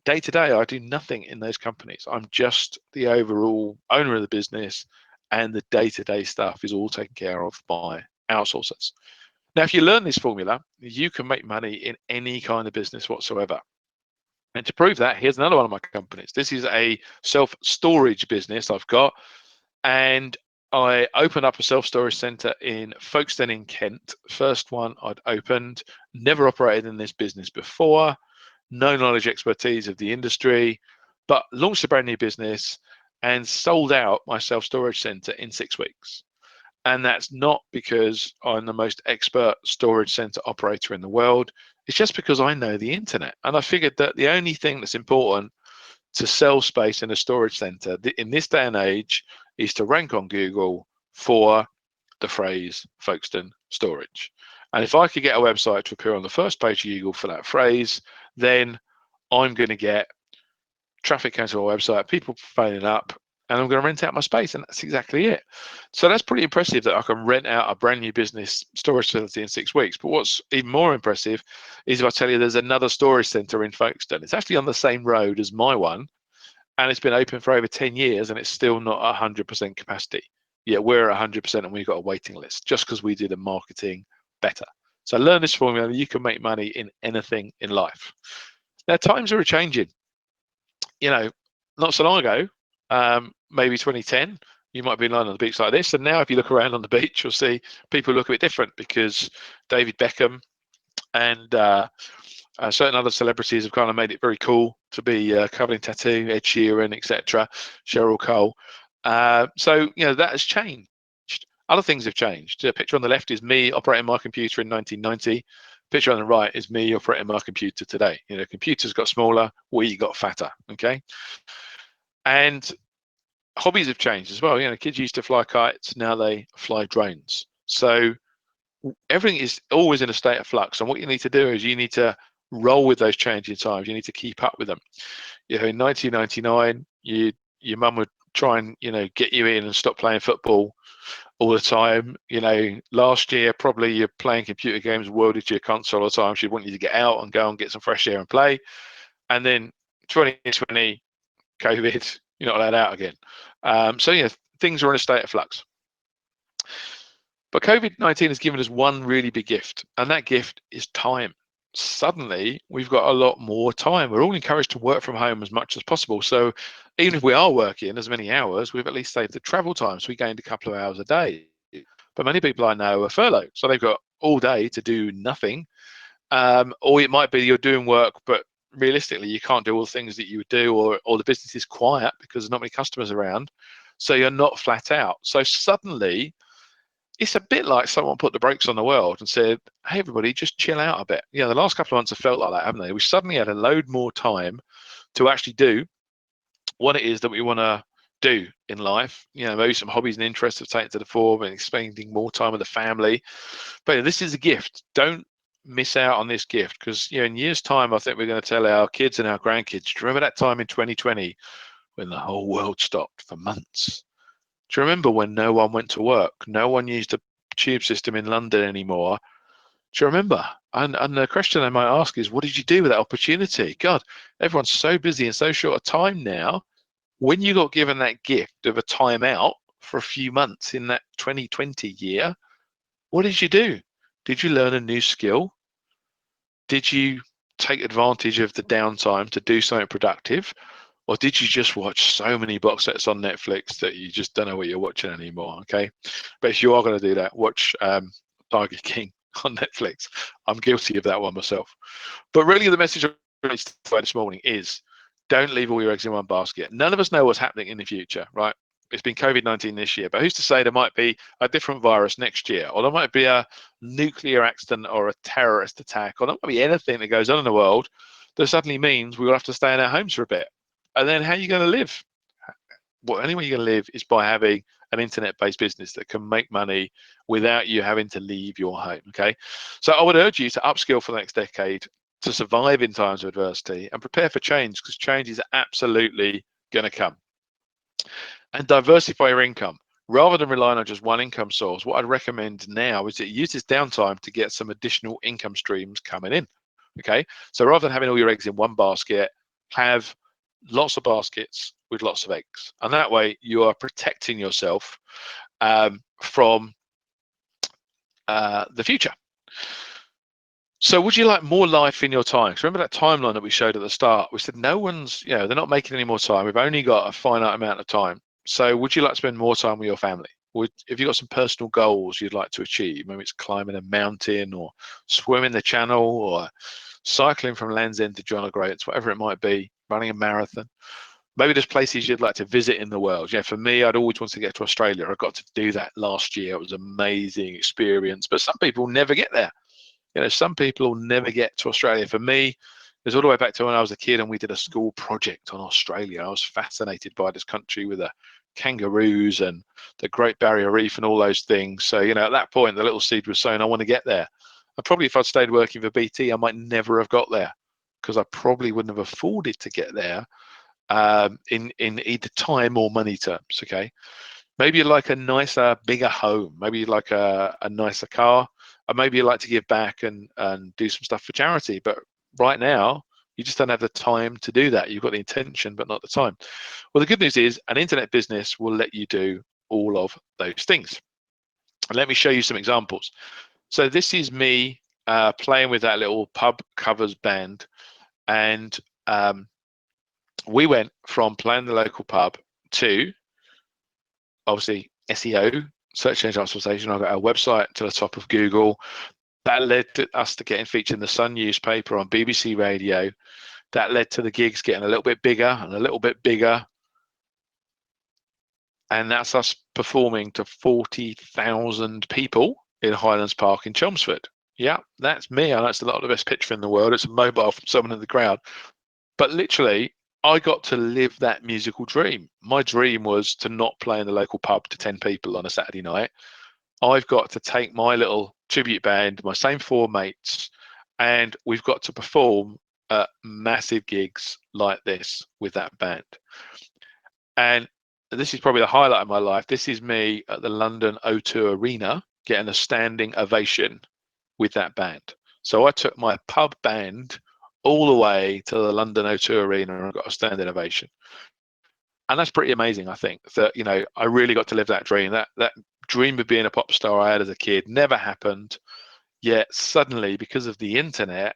day to day, I do nothing in those companies. I'm just the overall owner of the business, and the day-to-day stuff is all taken care of by outsourcers. Now, if you learn this formula, you can make money in any kind of business whatsoever. And to prove that, here's another one of my companies. This is a self-storage business I've got, and I opened up a self-storage center in Folkestone in Kent. First one I'd opened, never operated in this business before, no knowledge, expertise of the industry, but launched a brand new business and sold out my self-storage center in 6 weeks. And that's not because I'm the most expert storage center operator in the world. It's just because I know the internet. And I figured that the only thing that's important to sell space in a storage center in this day and age is to rank on Google for the phrase Folkestone storage. And if I could get a website to appear on the first page of Google for that phrase, then I'm going to get traffic coming to our website, people phoning up, and I'm going to rent out my space, and that's exactly it. So that's pretty impressive that I can rent out a brand new business storage facility in 6 weeks. But what's even more impressive is if I tell you there's another storage centre in Folkestone. It's actually on the same road as my one, and it's been open for over 10 years, and it's still not 100% capacity. Yet we're at 100%, and we've got a waiting list just because we did the marketing better. So learn this formula. You can make money in anything in life. Now, times are changing. You know, not so long ago, maybe 2010, you might be lying on the beach like this. And now if you look around on the beach, you'll see people look a bit different because David Beckham and certain other celebrities have kind of made it very cool to be covered in tattoo, Ed Sheeran, etc., Cheryl Cole. So, that has changed. Other things have changed. The picture on the left is me operating my computer in 1990. Picture on the right is me operating my computer today. Computers got smaller, we got fatter, okay? And hobbies have changed as well. Kids used to fly kites, now they fly drones. So everything is always in a state of flux. And what you need to do is you need to roll with those changing times. You need to keep up with them. In 1999, your mum would try and get you in and stop playing football all the time. Last year probably you're playing computer games welded to your console all the time. She'd want you to get out and go and get some fresh air and play. And then 2020, COVID, you're not allowed out again. So things are in a state of flux. But COVID-19 has given us one really big gift, and that gift is time. Suddenly, we've got a lot more time. We're all encouraged to work from home as much as possible. So even if we are working as many hours, we've at least saved the travel time. So we gained a couple of hours a day. But many people I know are furloughed. So they've got all day to do nothing. Or it might be you're doing work, but realistically, you can't do all the things that you would do, or the business is quiet because there's not many customers around. So you're not flat out. So suddenly, it's a bit like someone put the brakes on the world and said, hey, everybody, just chill out a bit. The last couple of months have felt like that, haven't they? We suddenly had a load more time to actually do what it is that we want to do in life. Maybe some hobbies and interests have taken to the fore and spending more time with the family. But this is a gift. Don't miss out on this gift, because in years' time, I think we're going to tell our kids and our grandkids, do you remember that time in 2020 when the whole world stopped for months? Do you remember when no one went to work? No one used the tube system in London anymore. Do you remember? And the question I might ask is, what did you do with that opportunity? God, everyone's so busy and so short of time now. When you got given that gift of a time out for a few months in that 2020 year, what did you do? Did you learn a new skill? Did you take advantage of the downtime to do something productive? Or did you just watch so many box sets on Netflix that you just don't know what you're watching anymore? Okay, but if you are going to do that, watch Tiger King on Netflix. I'm guilty of that one myself. But really, the message this morning is, don't leave all your eggs in one basket. None of us know what's happening in the future, right? It's been COVID-19 this year, but who's to say there might be a different virus next year, or there might be a nuclear accident or a terrorist attack, or there might be anything that goes on in the world that suddenly means we'll have to stay in our homes for a bit. And then how are you going to live? Well, the only way you're going to live is by having an internet-based business that can make money without you having to leave your home, okay? So I would urge you to upskill for the next decade, to survive in times of adversity, and prepare for change, because change is absolutely going to come. And diversify your income. Rather than relying on just one income source, what I'd recommend now is that you use this downtime to get some additional income streams coming in, okay? So rather than having all your eggs in one basket, have lots of baskets with lots of eggs, and that way you are protecting yourself from the future. So would you like more life in your time? Because remember that timeline that we showed at the start? We said no one's, they're not making any more time. We've only got a finite amount of time. So would you like to spend more time with your family? If you've got some personal goals you'd like to achieve, maybe it's climbing a mountain or swimming the channel or cycling from Land's End to John O'Groats, whatever it might be, running a marathon. Maybe there's places you'd like to visit in the world. For me, I'd always want to get to Australia. I got to do that last year. It was an amazing experience, but some people never get there. Some people will never get to Australia. For me, it was all the way back to when I was a kid and we did a school project on Australia. I was fascinated by this country with the kangaroos and the Great Barrier Reef and all those things. So, at that point, the little seed was sown, I want to get there. And probably if I'd stayed working for BT, I might never have got there, because I probably wouldn't have afforded to get there in either time or money terms. Okay, maybe you'd like a nicer, bigger home. Maybe you'd like a nicer car, or maybe you'd like to give back and do some stuff for charity. But right now, you just don't have the time to do that. You've got the intention, but not the time. Well, the good news is an internet business will let you do all of those things. And let me show you some examples. So this is me playing with that little pub covers band, and we went from playing the local pub to obviously SEO, search engine optimization. I got our website to the top of Google. That led to us to getting featured in the Sun newspaper, on BBC Radio. That led to the gigs getting a little bit bigger and a little bit bigger. And that's us performing to 40,000 people in Highlands Park in Chelmsford. Yeah, that's me. I know it's not the best picture in the world. It's a mobile from someone in the crowd. But literally, I got to live that musical dream. My dream was to not play in the local pub to 10 people on a Saturday night. I've got to take my little tribute band, my same four mates, and we've got to perform at massive gigs like this with that band. And this is probably the highlight of my life. This is me at the London O2 Arena getting a standing ovation with that band. So I took my pub band all the way to the London O2 Arena and got a standing ovation. And that's pretty amazing, I think, that, you know, I really got to live that dream. That dream of being a pop star I had as a kid never happened. Yet suddenly, because of the internet,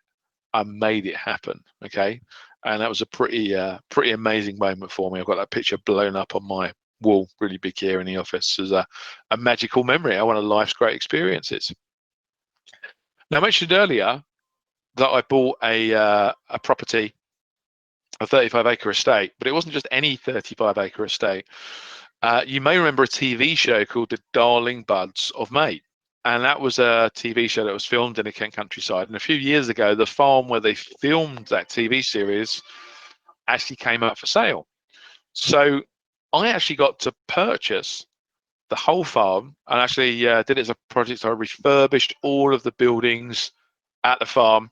I made it happen. Okay. And that was a pretty amazing moment for me. I've got that picture blown up on my wall, really big here in the office, as a magical memory. One of life's great experiences. Now, I mentioned earlier that I bought a property, a 35-acre estate, but it wasn't just any 35-acre estate. You may remember a TV show called The Darling Buds of May. And that was a TV show that was filmed in the Kent countryside. And a few years ago, the farm where they filmed that TV series actually came up for sale. So I actually got to purchase the whole farm, and actually did it as a project. I refurbished all of the buildings at the farm.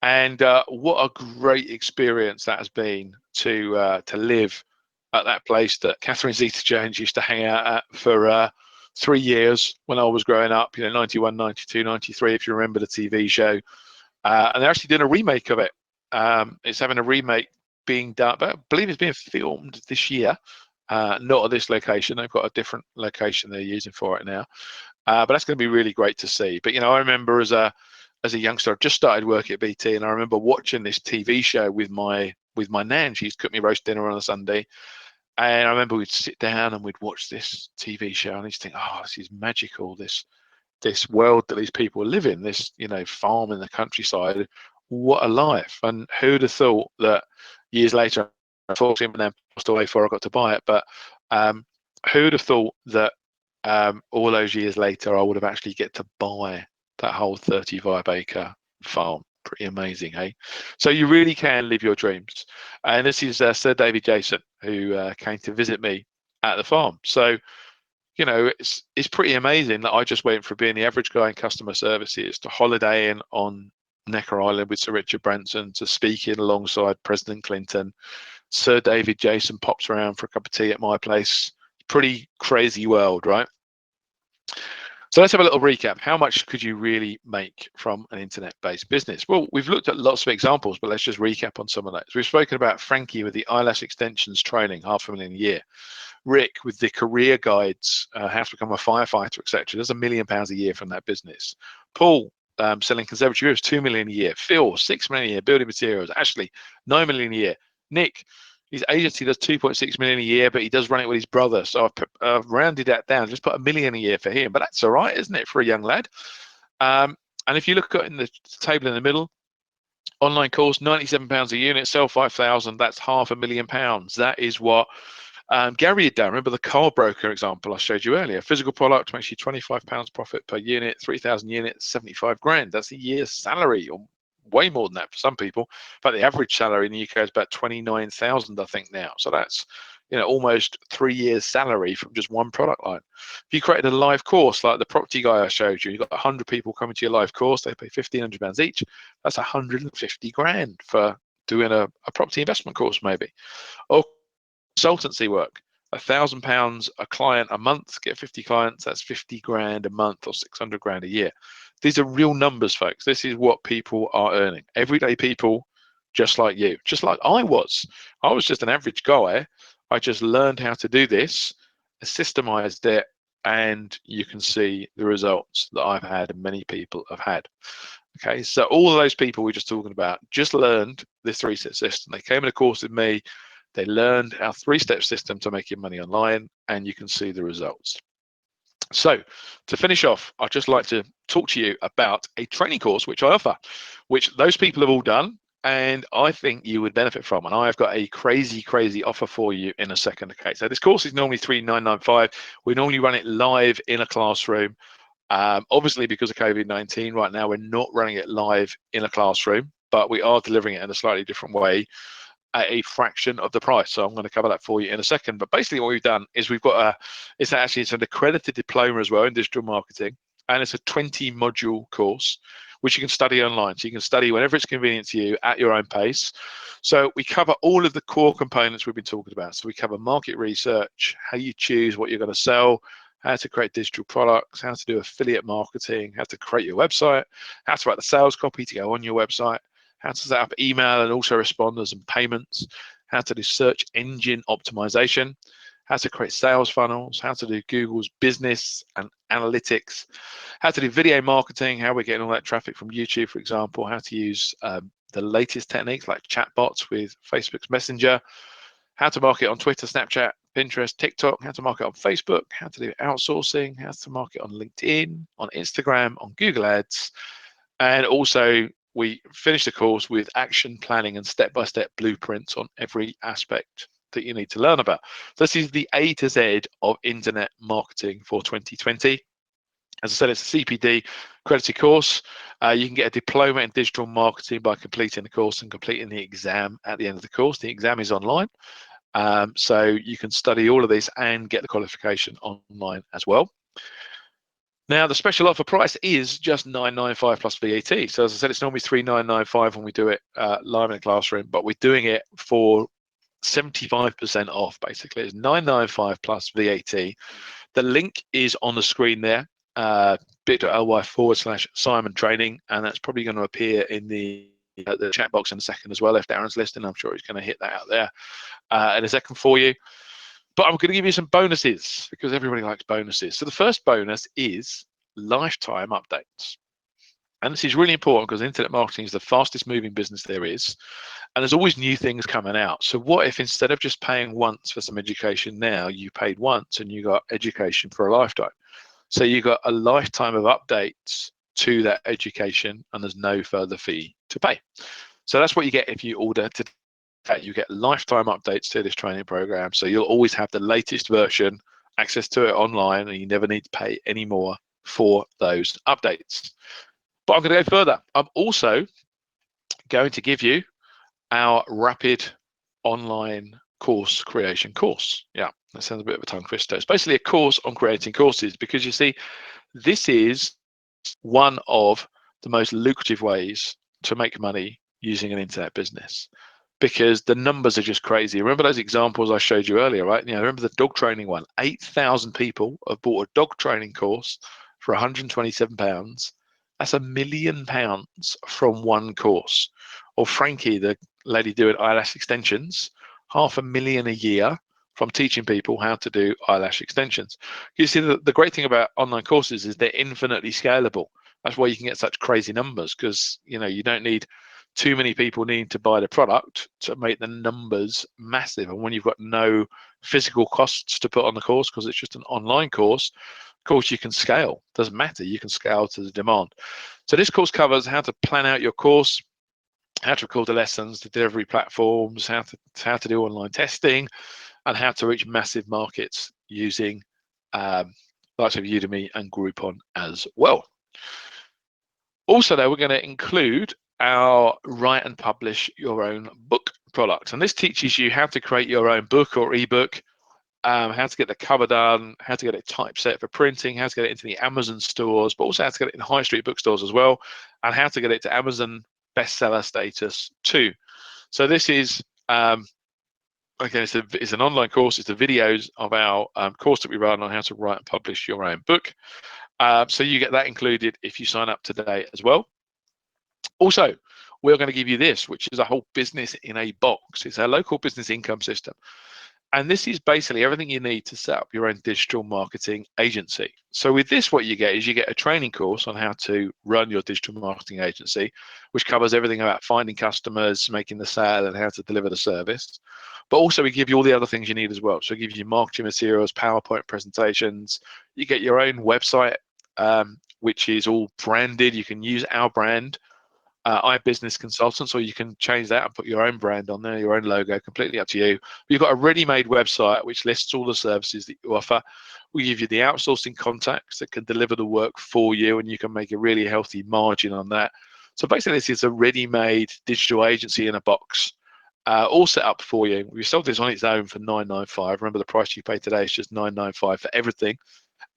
And what a great experience that has been to live at that place that Catherine Zeta-Jones used to hang out at for 3 years when I was growing up, you know, 91, 92, 93, if you remember the TV show. And they're actually doing a remake of it. It's having a remake being done, but I believe it's being filmed this year, not at this location. They've got a different location they're using for it now. But that's going to be really great to see. But, you know, I remember as a youngster, I've just started working at BT, and I remember watching this TV show with my nan. She used to cook me roast dinner on a Sunday. And I remember we'd sit down and we'd watch this TV show, and I used to think, oh, this is magical, this world that these people live in, this, you know, farm in the countryside. What a life. And who'd have thought that years later, unfortunately, my nan passed away before I got to buy it, but who'd have thought that all those years later I would have actually get to buy that whole 35-acre farm. Pretty amazing, hey? So you really can live your dreams. And this is Sir David Jason, who came to visit me at the farm. So, you know, it's pretty amazing that I just went from being the average guy in customer services to holidaying on Necker Island with Sir Richard Branson to speaking alongside President Clinton. Sir David Jason pops around for a cup of tea at my place. Pretty crazy world, right? So let's have a little recap. How much could you really make from an internet-based business? Well, we've looked at lots of examples, but let's just recap on some of those. We've spoken about Frankie with the eyelash extensions training, $500,000 a year. Rick with the career guides, how to become a firefighter, etc. There's £1 million a year from that business. Paul, selling conservatory rooms, $2 million a year. Phil, $6 million a year, building materials. Ashley, $9 million a year. Nick, his agency does 2.6 million a year, but he does run it with his brother. So I've rounded that down, just put $1 million a year for him. But that's all right, isn't it, for a young lad? And if you look at in the table in the middle, online course, £97 a unit, sell 5,000. That's £500,000. That is what Gary had done. Remember the car broker example I showed you earlier? Physical product makes you £25 profit per unit, 3,000 units, 75 grand. That's a year's salary, or way more than that for some people. But the average salary in the UK is about 29,000, I think, now. So that's, you know, almost 3 years' salary from just one product line. If you created a live course like the property guy I showed you, you've got 100 people coming to your live course, they pay £1,500 each. That's 150 grand for doing a property investment course maybe, or consultancy work. £1,000 a client a month, get 50 clients, that's 50 grand a month or 600 grand a year. These are real numbers, folks. This is what people are earning. Everyday people, just like you, just like I was. I was just an average guy. I just learned how to do this, systemized it, and you can see the results that I've had and many people have had. Okay, so all of those people we're just talking about just learned this 3-step system. They came in a course with me. They learned our 3-step system to making money online, and you can see the results. So to finish off, I'd just like to talk to you about a training course which I offer, which those people have all done, and I think you would benefit from. And I've got a crazy offer for you in a second. Okay, so this course is normally $3,995. We normally run it live in a classroom. Obviously, because of COVID-19, right now we're not running it live in a classroom, but we are delivering it in a slightly different way at a fraction of the price. So I'm going to cover that for you in a second. But basically what we've done is we've got it's an accredited diploma as well in digital marketing, and it's a 20 module course which you can study online. So you can study whenever it's convenient to you at your own pace. So we cover all of the core components we've been talking about. So we cover market research, how you choose what you're going to sell, how to create digital products, how to do affiliate marketing, how to create your website, how to write the sales copy to go on your website, how to set up email and autoresponders and payments, how to do search engine optimization, how to create sales funnels, how to do Google's business and analytics, how to do video marketing, how we're getting all that traffic from YouTube, for example, how to use the latest techniques like chatbots with Facebook's Messenger, how to market on Twitter, Snapchat, Pinterest, TikTok, how to market on Facebook, how to do outsourcing, how to market on LinkedIn, on Instagram, on Google Ads, and also we finish the course with action planning and step-by-step blueprints on every aspect that you need to learn about. So this is the A to Z of internet marketing for 2020. As I said, it's a CPD accredited course. You can get a diploma in digital marketing by completing the course and completing the exam at the end of the course. The exam is online. So you can study all of this and get the qualification online as well. Now, the special offer price is just $995 plus VAT. So as I said, it's normally $3,995 when we do it live in a classroom, but we're doing it for 75% off, basically. It's $995 plus VAT. The link is on the screen there, bit.ly/Simon Training, and that's probably going to appear in the chat box in a second as well. If Darren's listening, I'm sure he's going to hit that out there in a second for you. But I'm going to give you some bonuses because everybody likes bonuses. So the first bonus is lifetime updates. And this is really important because internet marketing is the fastest moving business there is. And there's always new things coming out. So what if instead of just paying once for some education now, you paid once and you got education for a lifetime? So you got a lifetime of updates to that education and there's no further fee to pay. So that's what you get if you order today. You get lifetime updates to this training program. So you'll always have the latest version, access to it online, and you never need to pay any more for those updates. But I'm going to go further. I'm also going to give you our rapid online course creation course. Yeah, that sounds a bit of a tongue twister. It's basically a course on creating courses because you see, this is one of the most lucrative ways to make money using an internet business because the numbers are just crazy. Remember those examples I showed you earlier, right? You know, remember the dog training one? 8,000 people have bought a dog training course for £127. That's £1 million from one course. Or Frankie, the lady doing eyelash extensions, $500,000 a year from teaching people how to do eyelash extensions. You see, the great thing about online courses is they're infinitely scalable. That's why you can get such crazy numbers because you don't need too many people needing to buy the product to make the numbers massive. And when you've got no physical costs to put on the course because it's just an online course, of course you can scale. Doesn't matter, you can scale to the demand. So this course covers how to plan out your course, how to record the lessons, the delivery platforms, how to do online testing, and how to reach massive markets using likes of Udemy and Groupon as well. Also, though, we're going to include our write and publish your own book product, and this teaches you how to create your own book or ebook, how to get the cover done, how to get it typeset for printing, how to get it into the Amazon stores, but also how to get it in high street bookstores as well, and how to get it to Amazon bestseller status too. So this is again, it's an online course. It's the videos of our course that we run on how to write and publish your own book. So you get that included if you sign up today as well. Also, we're going to give you this, which is a whole business in a box. It's our local business income system. And this is basically everything you need to set up your own digital marketing agency. So with this, what you get is you get a training course on how to run your digital marketing agency, which covers everything about finding customers, making the sale, and how to deliver the service. But also we give you all the other things you need as well. So we give you marketing materials, PowerPoint presentations. You get your own website, which is all branded. You can use our brand. iBusiness Consultants, or you can change that and put your own brand on there, your own logo, completely up to you. You've got a ready-made website which lists all the services that you offer. We give you the outsourcing contacts that can deliver the work for you, and you can make a really healthy margin on that. So basically, this is a ready-made digital agency in a box, all set up for you. We sold this on its own for $995. Remember, the price you pay today is just $995 for everything.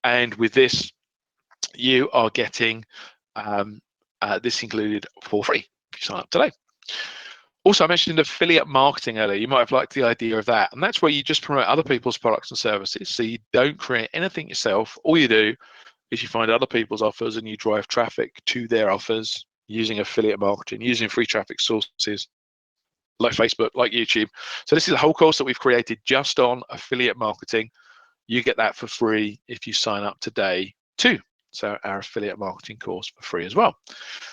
And with this, you are getting this included for free if you sign up today. Also, I mentioned affiliate marketing earlier. You might have liked the idea of that. And that's where you just promote other people's products and services. So you don't create anything yourself. All you do is you find other people's offers and you drive traffic to their offers using affiliate marketing, using free traffic sources like Facebook, like YouTube. So this is a whole course that we've created just on affiliate marketing. You get that for free if you sign up today too. So our affiliate marketing course for free as well.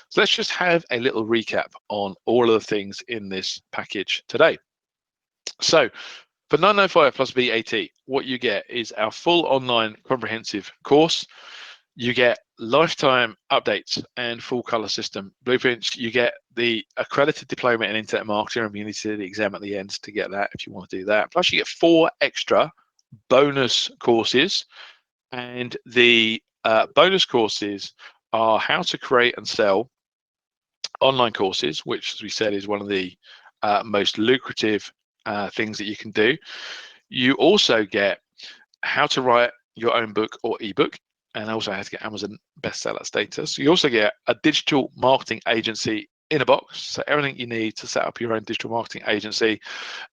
So let's just have a little recap on all of the things in this package today. So for $995 plus VAT, what you get is our full online comprehensive course. You get lifetime updates and full color system blueprints. You get the accredited diploma in internet marketing, and you need to do the exam at the end to get that if you want to do that. Plus you get 4 extra bonus courses, and the bonus courses are how to create and sell online courses, which, as we said, is one of the most lucrative things that you can do. You also get how to write your own book or ebook, and also how to get Amazon bestseller status. You also get a digital marketing agency in a box, so everything you need to set up your own digital marketing agency.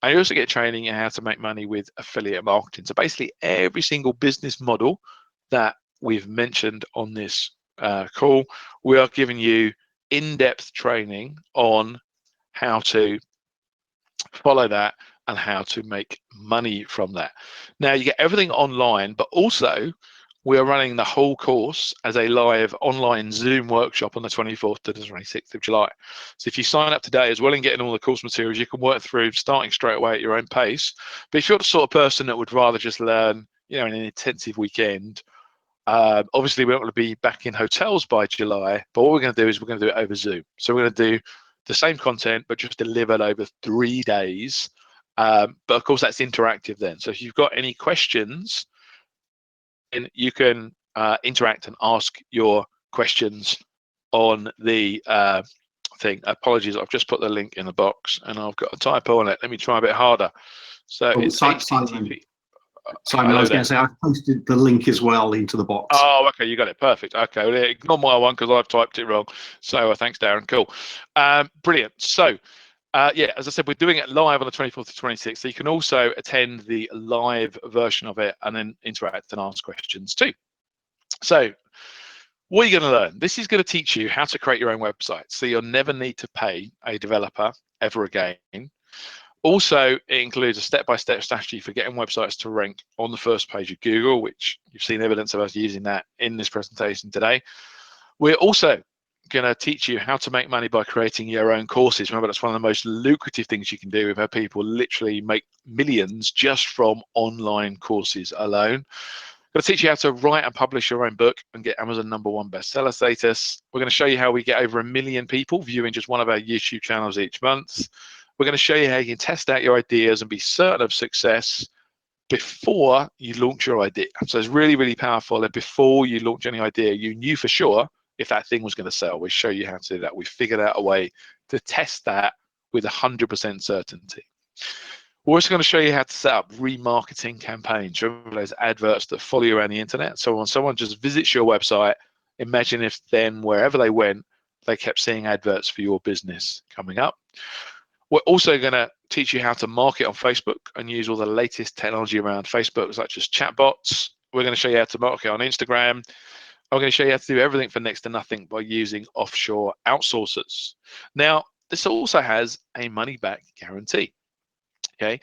And you also get training in how to make money with affiliate marketing. So basically every single business model that we've mentioned on this call, we are giving you in-depth training on how to follow that and how to make money from that. Now you get everything online, but also we are running the whole course as a live online Zoom workshop on the 24th to the 26th of July. So if you sign up today, as well in getting all the course materials, you can work through starting straight away at your own pace. But if you're the sort of person that would rather just learn, in an intensive weekend, obviously we don't want to be back in hotels by July, but what we're going to do is we're going to do it over Zoom. So we're going to do the same content, but just delivered over 3 days. But of course that's interactive then. So if you've got any questions, then you can interact and ask your questions on the thing. Apologies, I've just put the link in the box and I've got a typo on it. Let me try a bit harder. So it's HTTP. Simon, I was going to say, I've posted the link as well into the box. Oh, okay, you got it. Perfect. Okay, well, ignore my one because I've typed it wrong. So thanks, Darren. Cool. Brilliant. So, yeah, as I said, we're doing it live on the 24th to 26th. So you can also attend the live version of it and then interact and ask questions too. So what are you going to learn? This is going to teach you how to create your own website. So you'll never need to pay a developer ever again. Also, it includes a step-by-step strategy for getting websites to rank on the first page of Google, which you've seen evidence of us using that in this presentation today. We're also going to teach you how to make money by creating your own courses. Remember, that's one of the most lucrative things you can do. We've had people literally make millions just from online courses alone. We're going to teach you how to write and publish your own book and get Amazon #1 bestseller status. We're going to show you how we get over 1 million people viewing just one of our YouTube channels each month. We're going to show you how you can test out your ideas and be certain of success before you launch your idea. So it's really, really powerful that before you launch any idea, you knew for sure if that thing was going to sell. We'll show you how to do that. We figured out a way to test that with 100% certainty. We're also going to show you how to set up remarketing campaigns. Remember those adverts that follow you around the internet? So when someone just visits your website, imagine if then wherever they went, they kept seeing adverts for your business coming up. We're also going to teach you how to market on Facebook and use all the latest technology around Facebook, such as chatbots. We're going to show you how to market on Instagram. I'm going to show you how to do everything for next to nothing by using offshore outsourcers. Now, this also has a money back guarantee. Okay,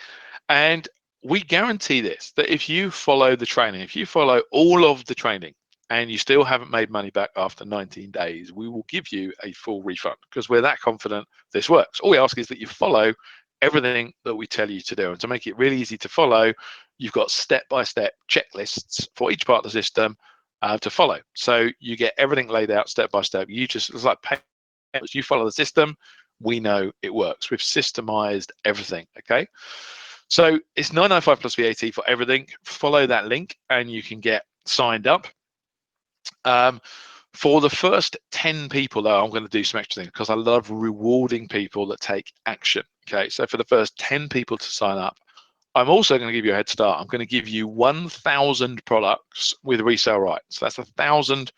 and we guarantee this, that if you follow the training, if you follow all of the training and you still haven't made money back after 19 days, we will give you a full refund because we're that confident this works. All we ask is that you follow everything that we tell you to do. And to make it really easy to follow, you've got step-by-step checklists for each part of the system to follow. So you get everything laid out step-by-step. It's like payments. You follow the system, we know it works. We've systemized everything, okay? So it's $995 plus VAT for everything. Follow that link and you can get signed up. For the first 10 people, though, I'm going to do some extra things because I love rewarding people that take action. Okay, so for the first 10 people to sign up, I'm also going to give you a head start. I'm going to give you 1,000 products with resale rights. That's 1,000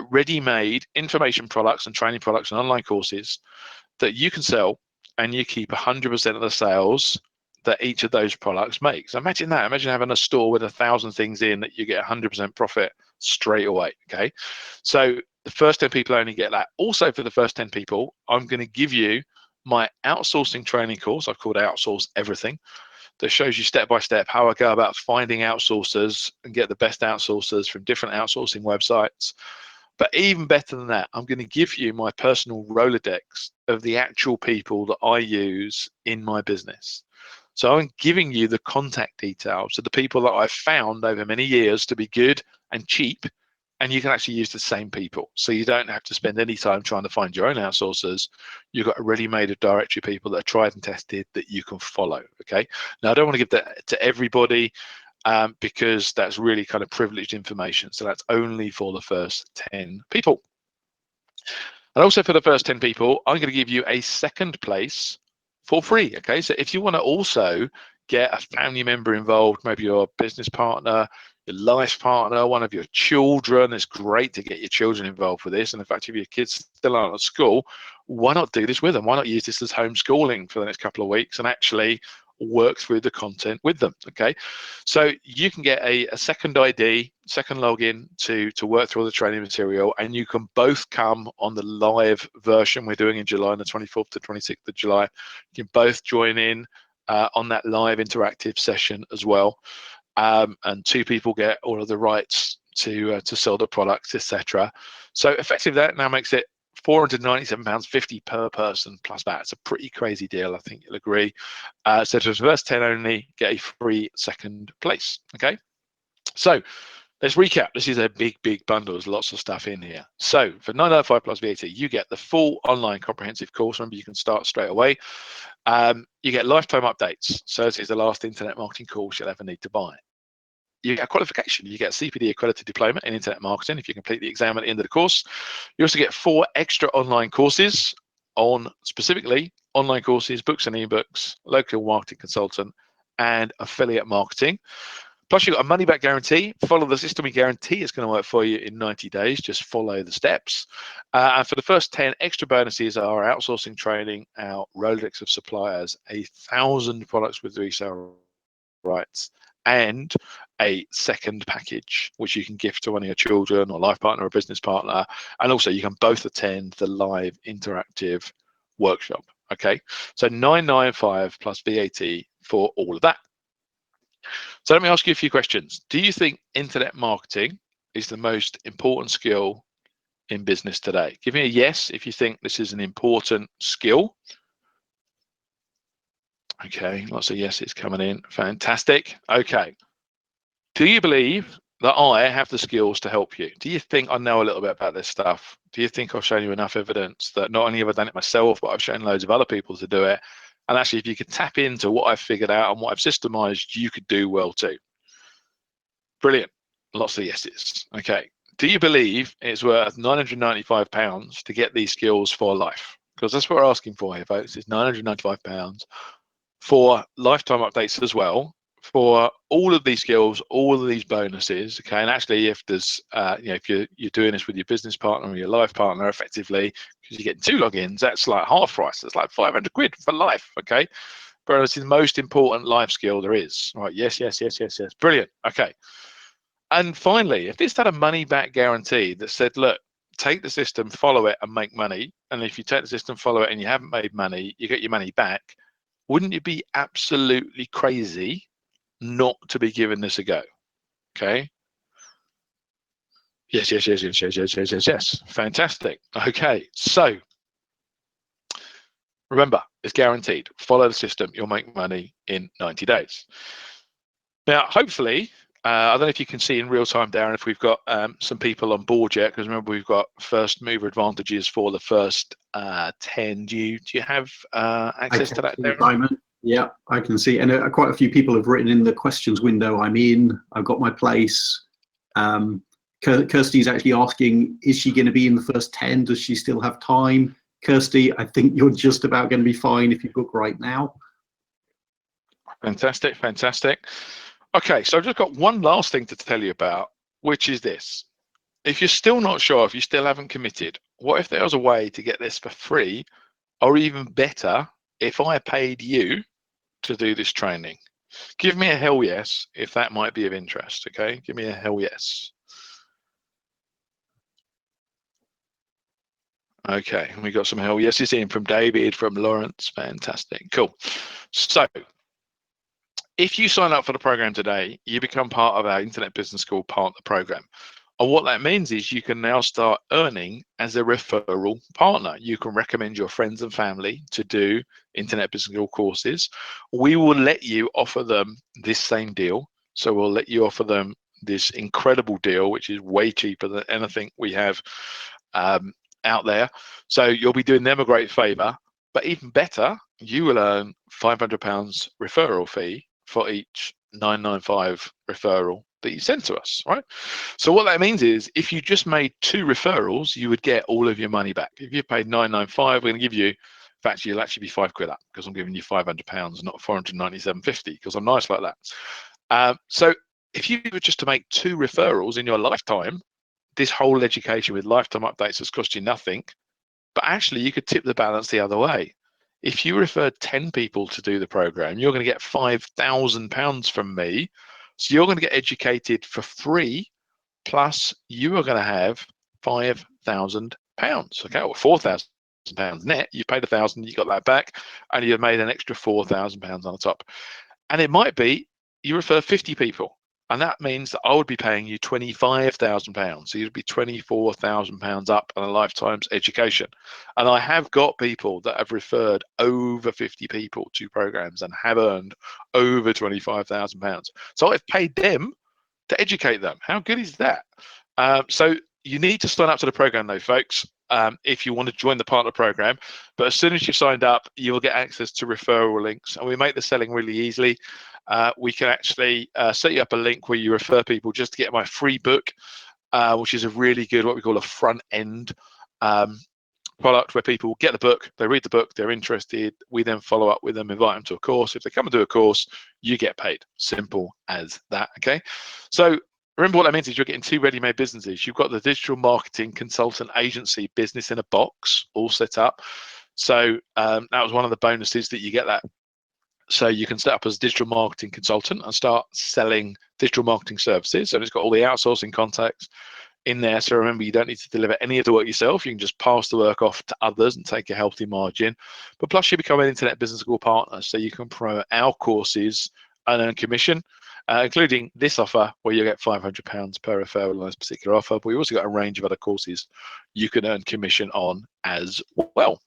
ready-made information products and training products and online courses that you can sell, and you keep 100% of the sales that each of those products makes. Imagine that. Imagine having a store with 1,000 things in that you get 100% profit straight away. Okay, so the first 10 people only get that. Also, for the first 10 people, I'm going to give you my outsourcing training course. I've called Outsource Everything, that shows you step by step how I go about finding outsourcers and get the best outsourcers from different outsourcing websites. But even better than that, I'm going to give you my personal Rolodex of the actual people that I use in my business. So I'm giving you the contact details of the people that I've found over many years to be good and cheap, and you can actually use the same people. So you don't have to spend any time trying to find your own outsourcers. You've got a ready-made directory of people that are tried and tested that you can follow, okay? Now, I don't want to give that to everybody because that's really kind of privileged information. So that's only for the first 10 people. And also for the first 10 people, I'm going to give you a second place for free, okay? So if you want to also get a family member involved, maybe your business partner, your life partner, one of your children, it's great to get your children involved with this. And in fact, if your kids still aren't at school, why not do this with them? Why not use this as homeschooling for the next couple of weeks and actually work through the content with them, okay? So you can get a second ID, second login to work through all the training material, and you can both come on the live version we're doing in July, on the 24th to 26th of July. You can both join in on that live interactive session as well. And 2 people get all of the rights to sell the products, etc. So effectively that now makes it £497.50 per person plus that. It's a pretty crazy deal, I think you'll agree. So to the first 10 only, get a free second place, okay? So let's recap. This is a big bundle. There's lots of stuff in here. So for $995 plus VAT, you get the full online comprehensive course. Remember, you can start straight away. You get lifetime updates. So this is the last internet marketing course you'll ever need to buy. You get a qualification. You get a CPD accredited diploma in internet marketing if you complete the exam at the end of the course. You also get 4 extra online courses on specifically online courses, books and ebooks, local marketing consultant, and affiliate marketing. Plus, you've got a money-back guarantee. Follow the system. We guarantee it's going to work for you in 90 days. Just follow the steps. And for the first 10, extra bonuses are outsourcing training, our Rolodex of suppliers, 1,000 products with resale rights, and a second package, which you can gift to one of your children or life partner or business partner. And also, you can both attend the live interactive workshop. Okay, so $995 plus VAT for all of that. So let me ask you a few questions. Do you think internet marketing is the most important skill in business today? Give me a yes if you think this is an important skill. Okay, lots of yeses coming in. Fantastic. Okay. Do you believe that I have the skills to help you? Do you think I know a little bit about this stuff? Do you think I've shown you enough evidence that not only have I done it myself, but I've shown loads of other people to do it? And actually, if you could tap into what I've figured out and what I've systemized, you could do well too. Brilliant. Lots of yeses. Okay. Do you believe it's worth £995 to get these skills for life? Because that's what we're asking for here, folks. It's £995 for lifetime updates as well, for all of these skills, all of these bonuses. Okay, and actually, if there's, if you're doing this with your business partner or your life partner, effectively, because you're getting 2 logins, that's like half price. That's like 500 quid for life. Okay, but it's the most important life skill there is. Right? Yes, yes, yes, yes, yes. Brilliant. Okay. And finally, if this had a money back guarantee that said, look, take the system, follow it, and make money. And if you take the system, follow it, and you haven't made money, you get your money back. Wouldn't you be absolutely crazy not to be giving this a go? Okay. Yes, yes, yes, yes, yes, yes, yes, yes, yes. Fantastic. Okay. So remember, it's guaranteed. Follow the system. You'll make money in 90 days. Now, hopefully, I don't know if you can see in real time, Darren, if we've got some people on board yet, because remember, we've got first mover advantages for the first 10. Do you have access to that, Darren? Simon. Yeah, I can see. And quite a few people have written in the questions window, I'm in, I've got my place. Kirsty's actually asking, is she going to be in the first 10? Does she still have time? Kirsty, I think you're just about going to be fine if you book right now. Fantastic, fantastic. Okay, so I've just got one last thing to tell you about, which is this. If you're still not sure, if you still haven't committed, what if there was a way to get this for free, or even better, if I paid you to do this training? Give me a hell yes if that might be of interest, okay? Give me a hell yes. Okay, we got some hell yeses in from David, from Lawrence. Fantastic, cool. So if you sign up for the program today, you become part of our Internet Business School partner program. And what that means is you can now start earning as a referral partner. You can recommend your friends and family to do Internet Business School courses. We will let you offer them this same deal. So we'll let you offer them this incredible deal, which is way cheaper than anything we have out there. So you'll be doing them a great favor. But even better, you will earn £500 referral fee for each 995 referral that you send to us, right? So what that means is if you just made 2 referrals, you would get all of your money back. If you paid 995, we're going to give you, in fact, you'll actually be £5 up because I'm giving you £500, not 497.50, because I'm nice like that. So if you were just to make 2 referrals in your lifetime, this whole education with lifetime updates has cost you nothing, but actually you could tip the balance the other way. If you referred 10 people to do the program, you're going to get £5,000 from me. So you're going to get educated for free, plus you are going to have £5,000. Okay, or £4,000 net. You paid £1,000, you got that back, and you've made an extra £4,000 on the top. And it might be you refer 50 people, and that means that I would be paying you £25,000. So you'd be £24,000 up on a lifetime's education. And I have got people that have referred over 50 people to programs and have earned over £25,000. So I've paid them to educate them. How good is that? So you need to sign up to the program though, folks, if you want to join the partner program. But as soon as you've signed up, you will get access to referral links, and we make the selling really easily. We can actually set you up a link where you refer people just to get my free book, which is a really good, what we call a front end product, where people get the book, they read the book, they're interested, we then follow up with them, invite them to a course. If they come and do a course, you get paid. Simple as that. Okay, so remember what that means is you're getting 2 ready-made businesses. You've got the digital marketing consultant agency business in a box all set up. So that was one of the bonuses, that you get that. So you can set up as a digital marketing consultant and start selling digital marketing services. So it's got all the outsourcing contacts in there. So remember, you don't need to deliver any of the work yourself. You can just pass the work off to others and take a healthy margin. But plus, you become an Internet Business School partner, so you can promote our courses and earn commission, including this offer where you get £500 per referral on this particular offer. But we also got a range of other courses you can earn commission on as well.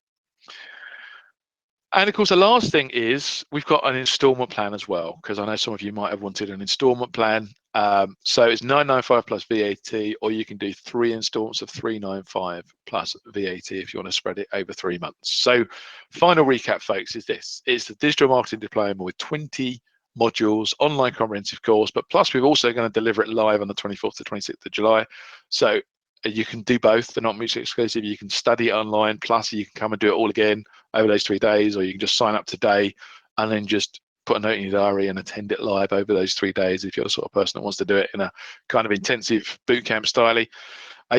And of course, the last thing is we've got an installment plan as well, because I know some of you might have wanted an installment plan. So it's £995 plus VAT, or you can do 3 installments of £395 plus VAT if you want to spread it over 3 months. So final recap, folks, is this. It's the digital marketing diploma with 20 modules, online comprehensive course, but plus we're also going to deliver it live on the 24th to 26th of July. So you can do both. They're not mutually exclusive. You can study it online, plus you can come and do it all again over those 3 days, or you can just sign up today and then just put a note in your diary and attend it live over those 3 days if you're the sort of person that wants to do it in a kind of intensive bootcamp style. You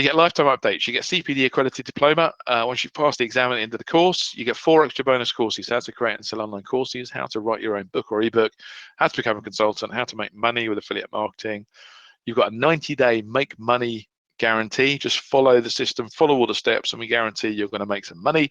get lifetime updates. You get CPD accredited diploma. Once you've passed the exam at the end of the course, you get 4 extra bonus courses: how to create and sell online courses, how to write your own book or ebook, how to become a consultant, how to make money with affiliate marketing. You've got a 90-day make money guarantee. Just follow the system, follow all the steps, and we guarantee you're going to make some money.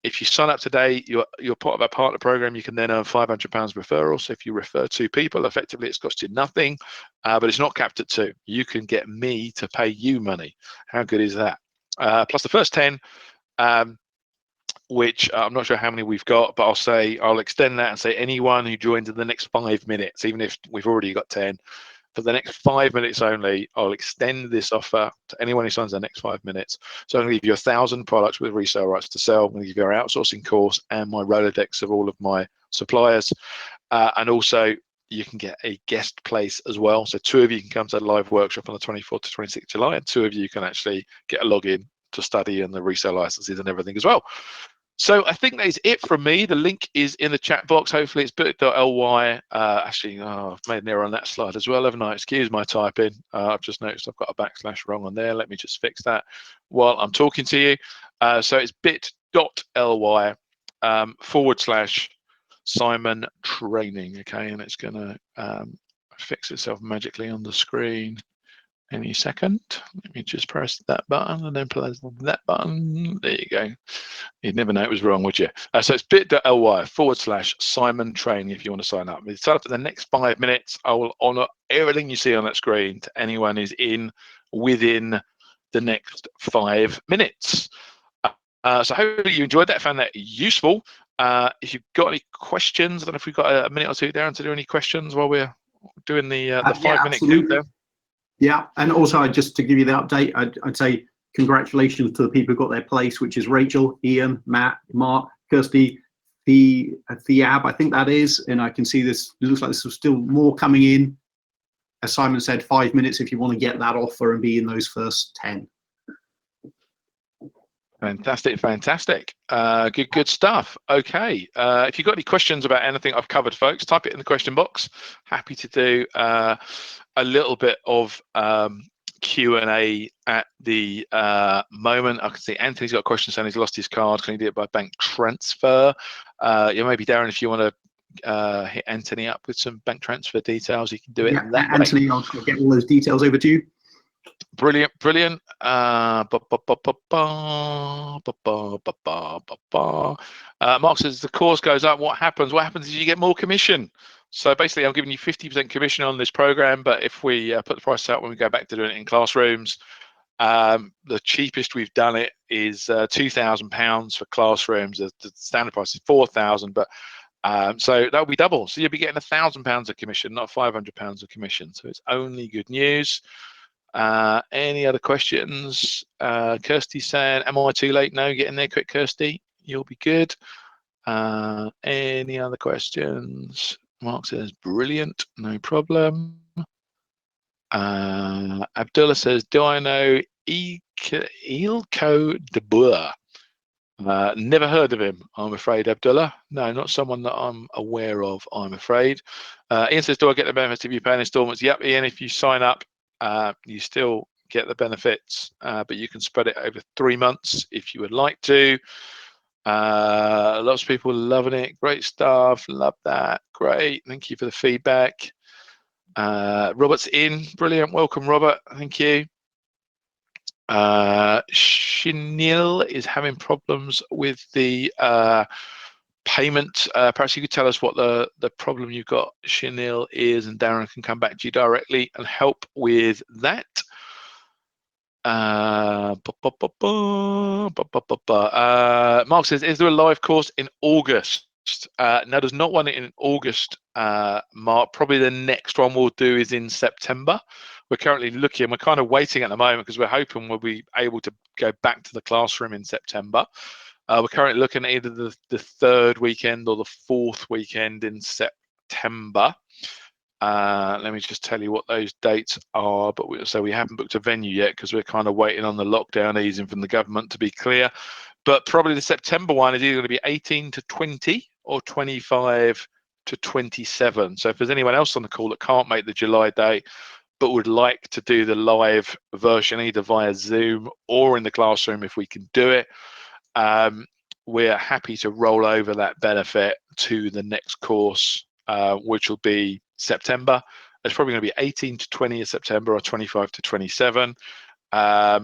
If you sign up today, you're part of our partner program. You can then earn £500 referral. So if you refer 2 people, effectively it's cost you nothing, but it's not capped at 2. You can get me to pay you money. How good is that? Plus the first 10, which I'm not sure how many we've got, but I'll extend that and say anyone who joins in the next 5 minutes, even if we've already got 10, for the next 5 minutes only, I'll extend this offer to anyone who signs the next 5 minutes. So I'm going to give you 1,000 products with resale rights to sell. I'm going to give you our outsourcing course and my Rolodex of all of my suppliers. And also, you can get a guest place as well. So 2 of you can come to the live workshop on the 24th to 26th July, and 2 of you can actually get a login to study and the resale licenses and everything as well. So I think that is it from me. The link is in the chat box. Hopefully it's bit.ly. Actually, I've made an error on that slide as well, haven't I? Excuse my typing. I've just noticed I've got a backslash wrong on there. Let me just fix that while I'm talking to you. So it's bit.ly / Simon Training. Okay, and it's going to fix itself magically on the screen any second. Let me just press that button and then press that button. There you go. You'd never know it was wrong, would you? So it's bit.ly / Simon Training if you want to sign up. If you sign up for the next 5 minutes, I will honour everything you see on that screen to anyone who's within the next 5 minutes. So hopefully you enjoyed that, found that useful. If you've got any questions, I don't know if we've got a minute or two, Darren, to do any questions while we're doing the 5-minute countdown. Yeah, and also just to give you the update, I'd say congratulations to the people who got their place, which is Rachel, Ian, Matt, Mark, Kirsty, Theab, I think that is, and I can see this. It looks like there's still more coming in. As Simon said, 5 minutes if you want to get that offer and be in those first 10. Fantastic. Good stuff. Okay. If you've got any questions about anything I've covered, folks, type it in the question box. Happy to do a little bit of Q&A at the moment. I can see Anthony's got a question saying he's lost his card. Can he do it by bank transfer? Maybe Darren, if you want to hit Anthony up with some bank transfer details, you can do it that way. Anthony, I'll get all those details over to you. Brilliant. Mark says the course goes up. What happens? What happens is you get more commission. So basically, I'm giving you 50% commission on this program. But if we put the price out when we go back to doing it in classrooms, the cheapest we've done it is £2,000 for classrooms. The standard price is £4,000, but so that'll be double. So you'll be getting £1,000 of commission, not £500 of commission. So it's only good news. Any other questions? Kirsty saying, am I too late? No, get in there quick, Kirsty. You'll be good. Any other questions? Mark says, brilliant, no problem. Abdullah says, do I know Ilko de Boer? Never heard of him, I'm afraid, Abdullah. No, not someone that I'm aware of, I'm afraid. Ian says, do I get the benefits if you pay in installments? Yep, Ian, if you sign up, you still get the benefits, but you can spread it over 3 months if you would like to. Lots of people loving it. Great stuff. Love that. Great. Thank you for the feedback. Robert's in. Brilliant. Welcome, Robert. Thank you. Chenille is having problems with the payment. Perhaps you could tell us what the problem you've got, Chenille, is, and Darren can come back to you directly and help with that. Mark says, is there a live course in August? No, there's not one in August, Mark. Probably the next one we'll do is in September. We're currently looking, we're kind of waiting at the moment because we're hoping we'll be able to go back to the classroom in September. We're currently looking at either the 3rd weekend or the 4th weekend in September. Let me just tell you what those dates are. But we haven't booked a venue yet because we're kind of waiting on the lockdown easing from the government to be clear. But probably the September one is either going to be 18 to 20 or 25 to 27. So if there's anyone else on the call that can't make the July date but would like to do the live version either via Zoom or in the classroom if we can do it, we're happy to roll over that benefit to the next course, which will be September. It's probably going to be 18 to 20 of September or 25 to 27. But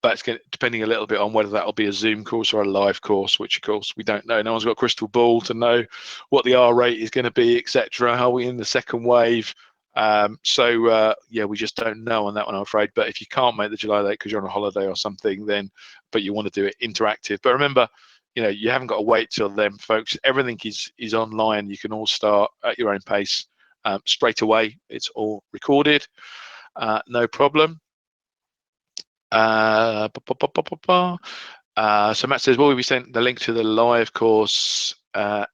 it's depending a little bit on whether that will be a Zoom course or a live course, which of course we don't know. No one's got a crystal ball to know what the R rate is going to be, etc. Are we in the second wave? Yeah, we just don't know on that one, I'm afraid. But if you can't make the July date because you're on a holiday or something, then but you want to do it interactive. But remember, you haven't got to wait till then, folks. Everything is online. You can all start at your own pace straight away. It's all recorded, no problem. So Matt says, will we be sent the link to the live course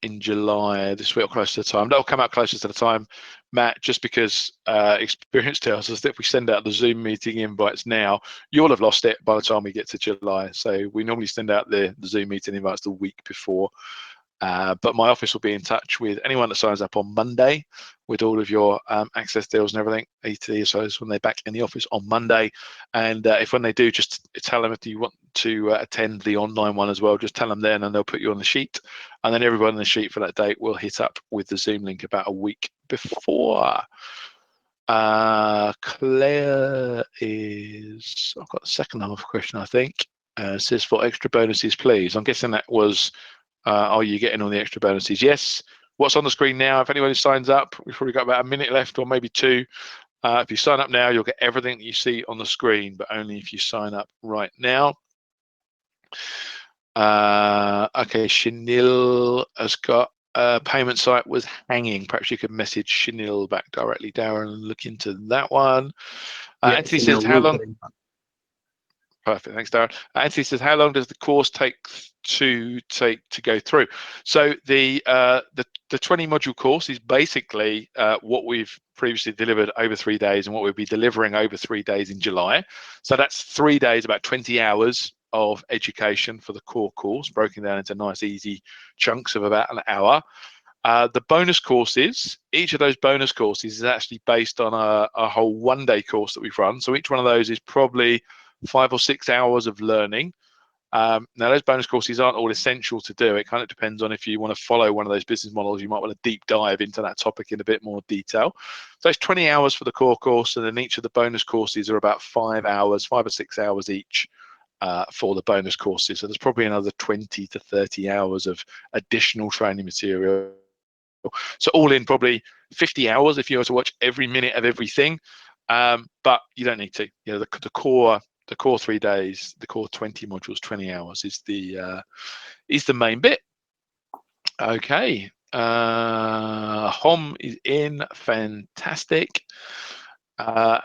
in July this week or close to the time? That'll come out closer to the time, Matt, just because experience tells us that if we send out the Zoom meeting invites now, you'll have lost it by the time we get to July. So we normally send out the Zoom meeting invites the week before. But my office will be in touch with anyone that signs up on Monday with all of your access deals and everything, ETSOs, when they're back in the office on Monday. And if when they do, just tell them if you want to attend the online one as well, just tell them then and they'll put you on the sheet. And then everyone on the sheet for that date will hit up with the Zoom link about a week before. Claire is, I've got the second half question, I think. Says for extra bonuses, please. I'm guessing that was, are you getting all the extra bonuses? Yes. What's on the screen now? If anyone signs up, we've probably got about a minute left or maybe two. If you sign up now, you'll get everything that you see on the screen, but only if you sign up right now. Okay, Chanel has got a payment site was hanging. Perhaps you could message Chanel back directly, Darren, and look into that one. Yeah, Anthony Chanel says, how long? get in touch. Perfect, thanks, Darren. Anthony says, how long does the course take to go through? So the 20 module course is basically what we've previously delivered over 3 days and what we'll be delivering over 3 days in July. So that's 3 days, about 20 hours of education for the core course, broken down into nice easy chunks of about an hour. The bonus courses, each of those bonus courses is actually based on a whole 1 day course that we've run. So each one of those is probably 5 or 6 hours of learning. Now, those bonus courses aren't all essential to do. It kind of depends on if you want to follow one of those business models. You might want to deep dive into that topic in a bit more detail. So it's 20 hours for the core course, and then each of the bonus courses are about 5 hours, 5 or 6 hours each for the bonus courses. So there's probably another 20 to 30 hours of additional training material. So all in, probably 50 hours if you were to watch every minute of everything. But you don't need to. The core 3 days, the core 20 modules, 20 hours is the main bit. Okay. Hom is in, fantastic.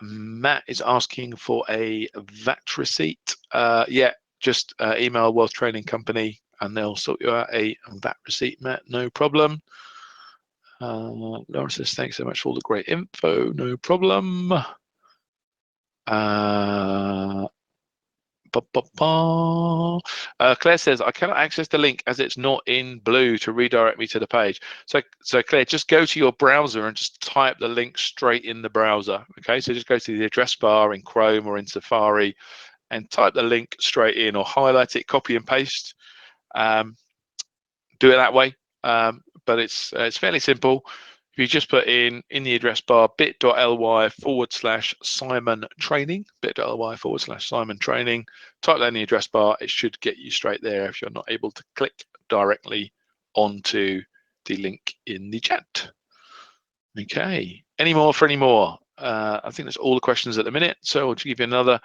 Matt is asking for a VAT receipt. Yeah, just email Wealth Training Company and they'll sort you out a VAT receipt, Matt, no problem. Laura says, thanks so much for all the great info, no problem. Claire says, I cannot access the link as it's not in blue to redirect me to the page. So Claire, just go to your browser and just type the link straight in the browser. Okay, so just go to the address bar in Chrome or in Safari and type the link straight in, or highlight it, copy and paste. Do it that way, but it's fairly simple. If you just put in the address bar bit.ly/Simon Training, bit.ly/Simon Training, type that in the address bar, it should get you straight there if you're not able to click directly onto the link in the chat. Okay, any more for any more? I think that's all the questions at the minute, so I'll just give you another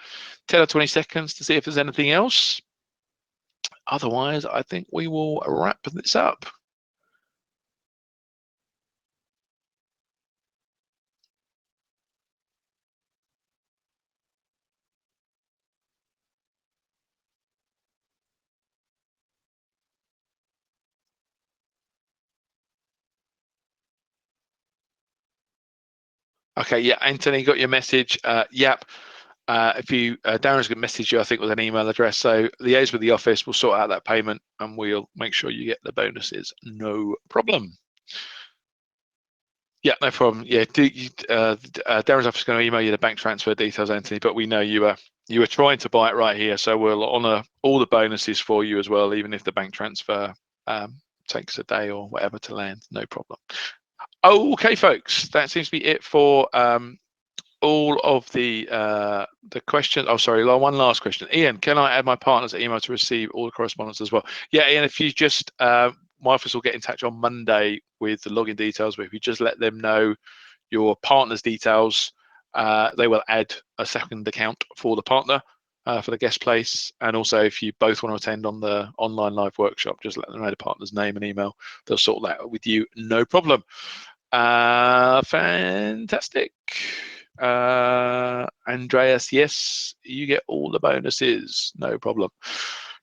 10 or 20 seconds to see if there's anything else. Otherwise, I think we will wrap this up. Okay, yeah, Anthony, got your message. Yep. If you, Darren's going to message you, I think, with an email address. So liaise with the office, we'll sort out that payment and we'll make sure you get the bonuses. No problem. Yeah, no problem. Yeah, Darren's office is going to email you the bank transfer details, Anthony. But we know you were trying to buy it right here, so we'll honour all the bonuses for you as well, even if the bank transfer takes a day or whatever to land. No problem. Okay, folks, that seems to be it for all of the questions. Oh, sorry, one last question. Ian, can I add my partner's email to receive all the correspondence as well? Yeah, Ian, if you just, my office will get in touch on Monday with the login details, but if you just let them know your partner's details, they will add a second account for the partner for the guest place. And also, if you both want to attend on the online live workshop, just let them know the partner's name and email. They'll sort that out with you, no problem. Fantastic. Andreas, yes, you get all the bonuses, no problem.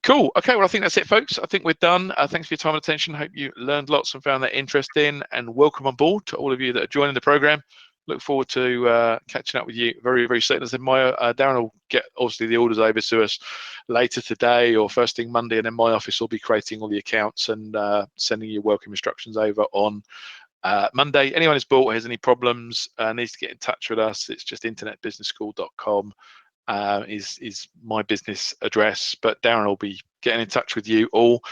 Cool. Okay, well, I think that's it, folks. I think we're done. Thanks for your time and attention. Hope you learned lots and found that interesting, and welcome on board to all of you that are joining the program. Look forward to catching up with you very, very soon. As I said, Darren will get obviously the orders over to us later today or first thing Monday, and then my office will be creating all the accounts and sending you welcome instructions over on Monday. Anyone who's bought or has any problems needs to get in touch with us. It's just internetbusinessschool.com is my business address, but Darren will be getting in touch with you all.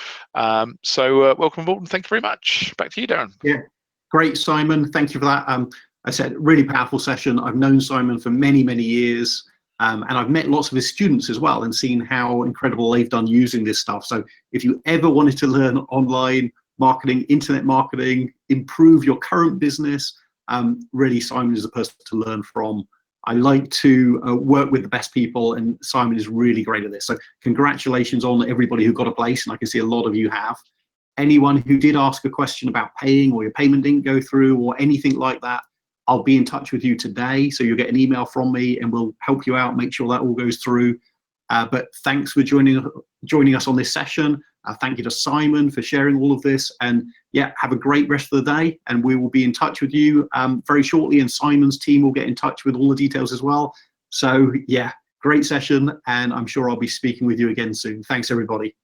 So welcome aboard and thank you very much. Back to you, Darren. Yeah, great, Simon. Thank you for that. I said, really powerful session. I've known Simon for many, many years. And I've met lots of his students as well and seen how incredible they've done using this stuff. So if you ever wanted to learn online marketing, internet marketing, improve your current business, really Simon is the person to learn from. I like to work with the best people, and Simon is really great at this. So congratulations on everybody who got a place, and I can see a lot of you have. Anyone who did ask a question about paying or your payment didn't go through or anything like that, I'll be in touch with you today. So you'll get an email from me and we'll help you out, make sure that all goes through. But thanks for joining us on this session. Thank you to Simon for sharing all of this. And yeah, have a great rest of the day. And we will be in touch with you very shortly. And Simon's team will get in touch with all the details as well. So yeah, great session. And I'm sure I'll be speaking with you again soon. Thanks, everybody.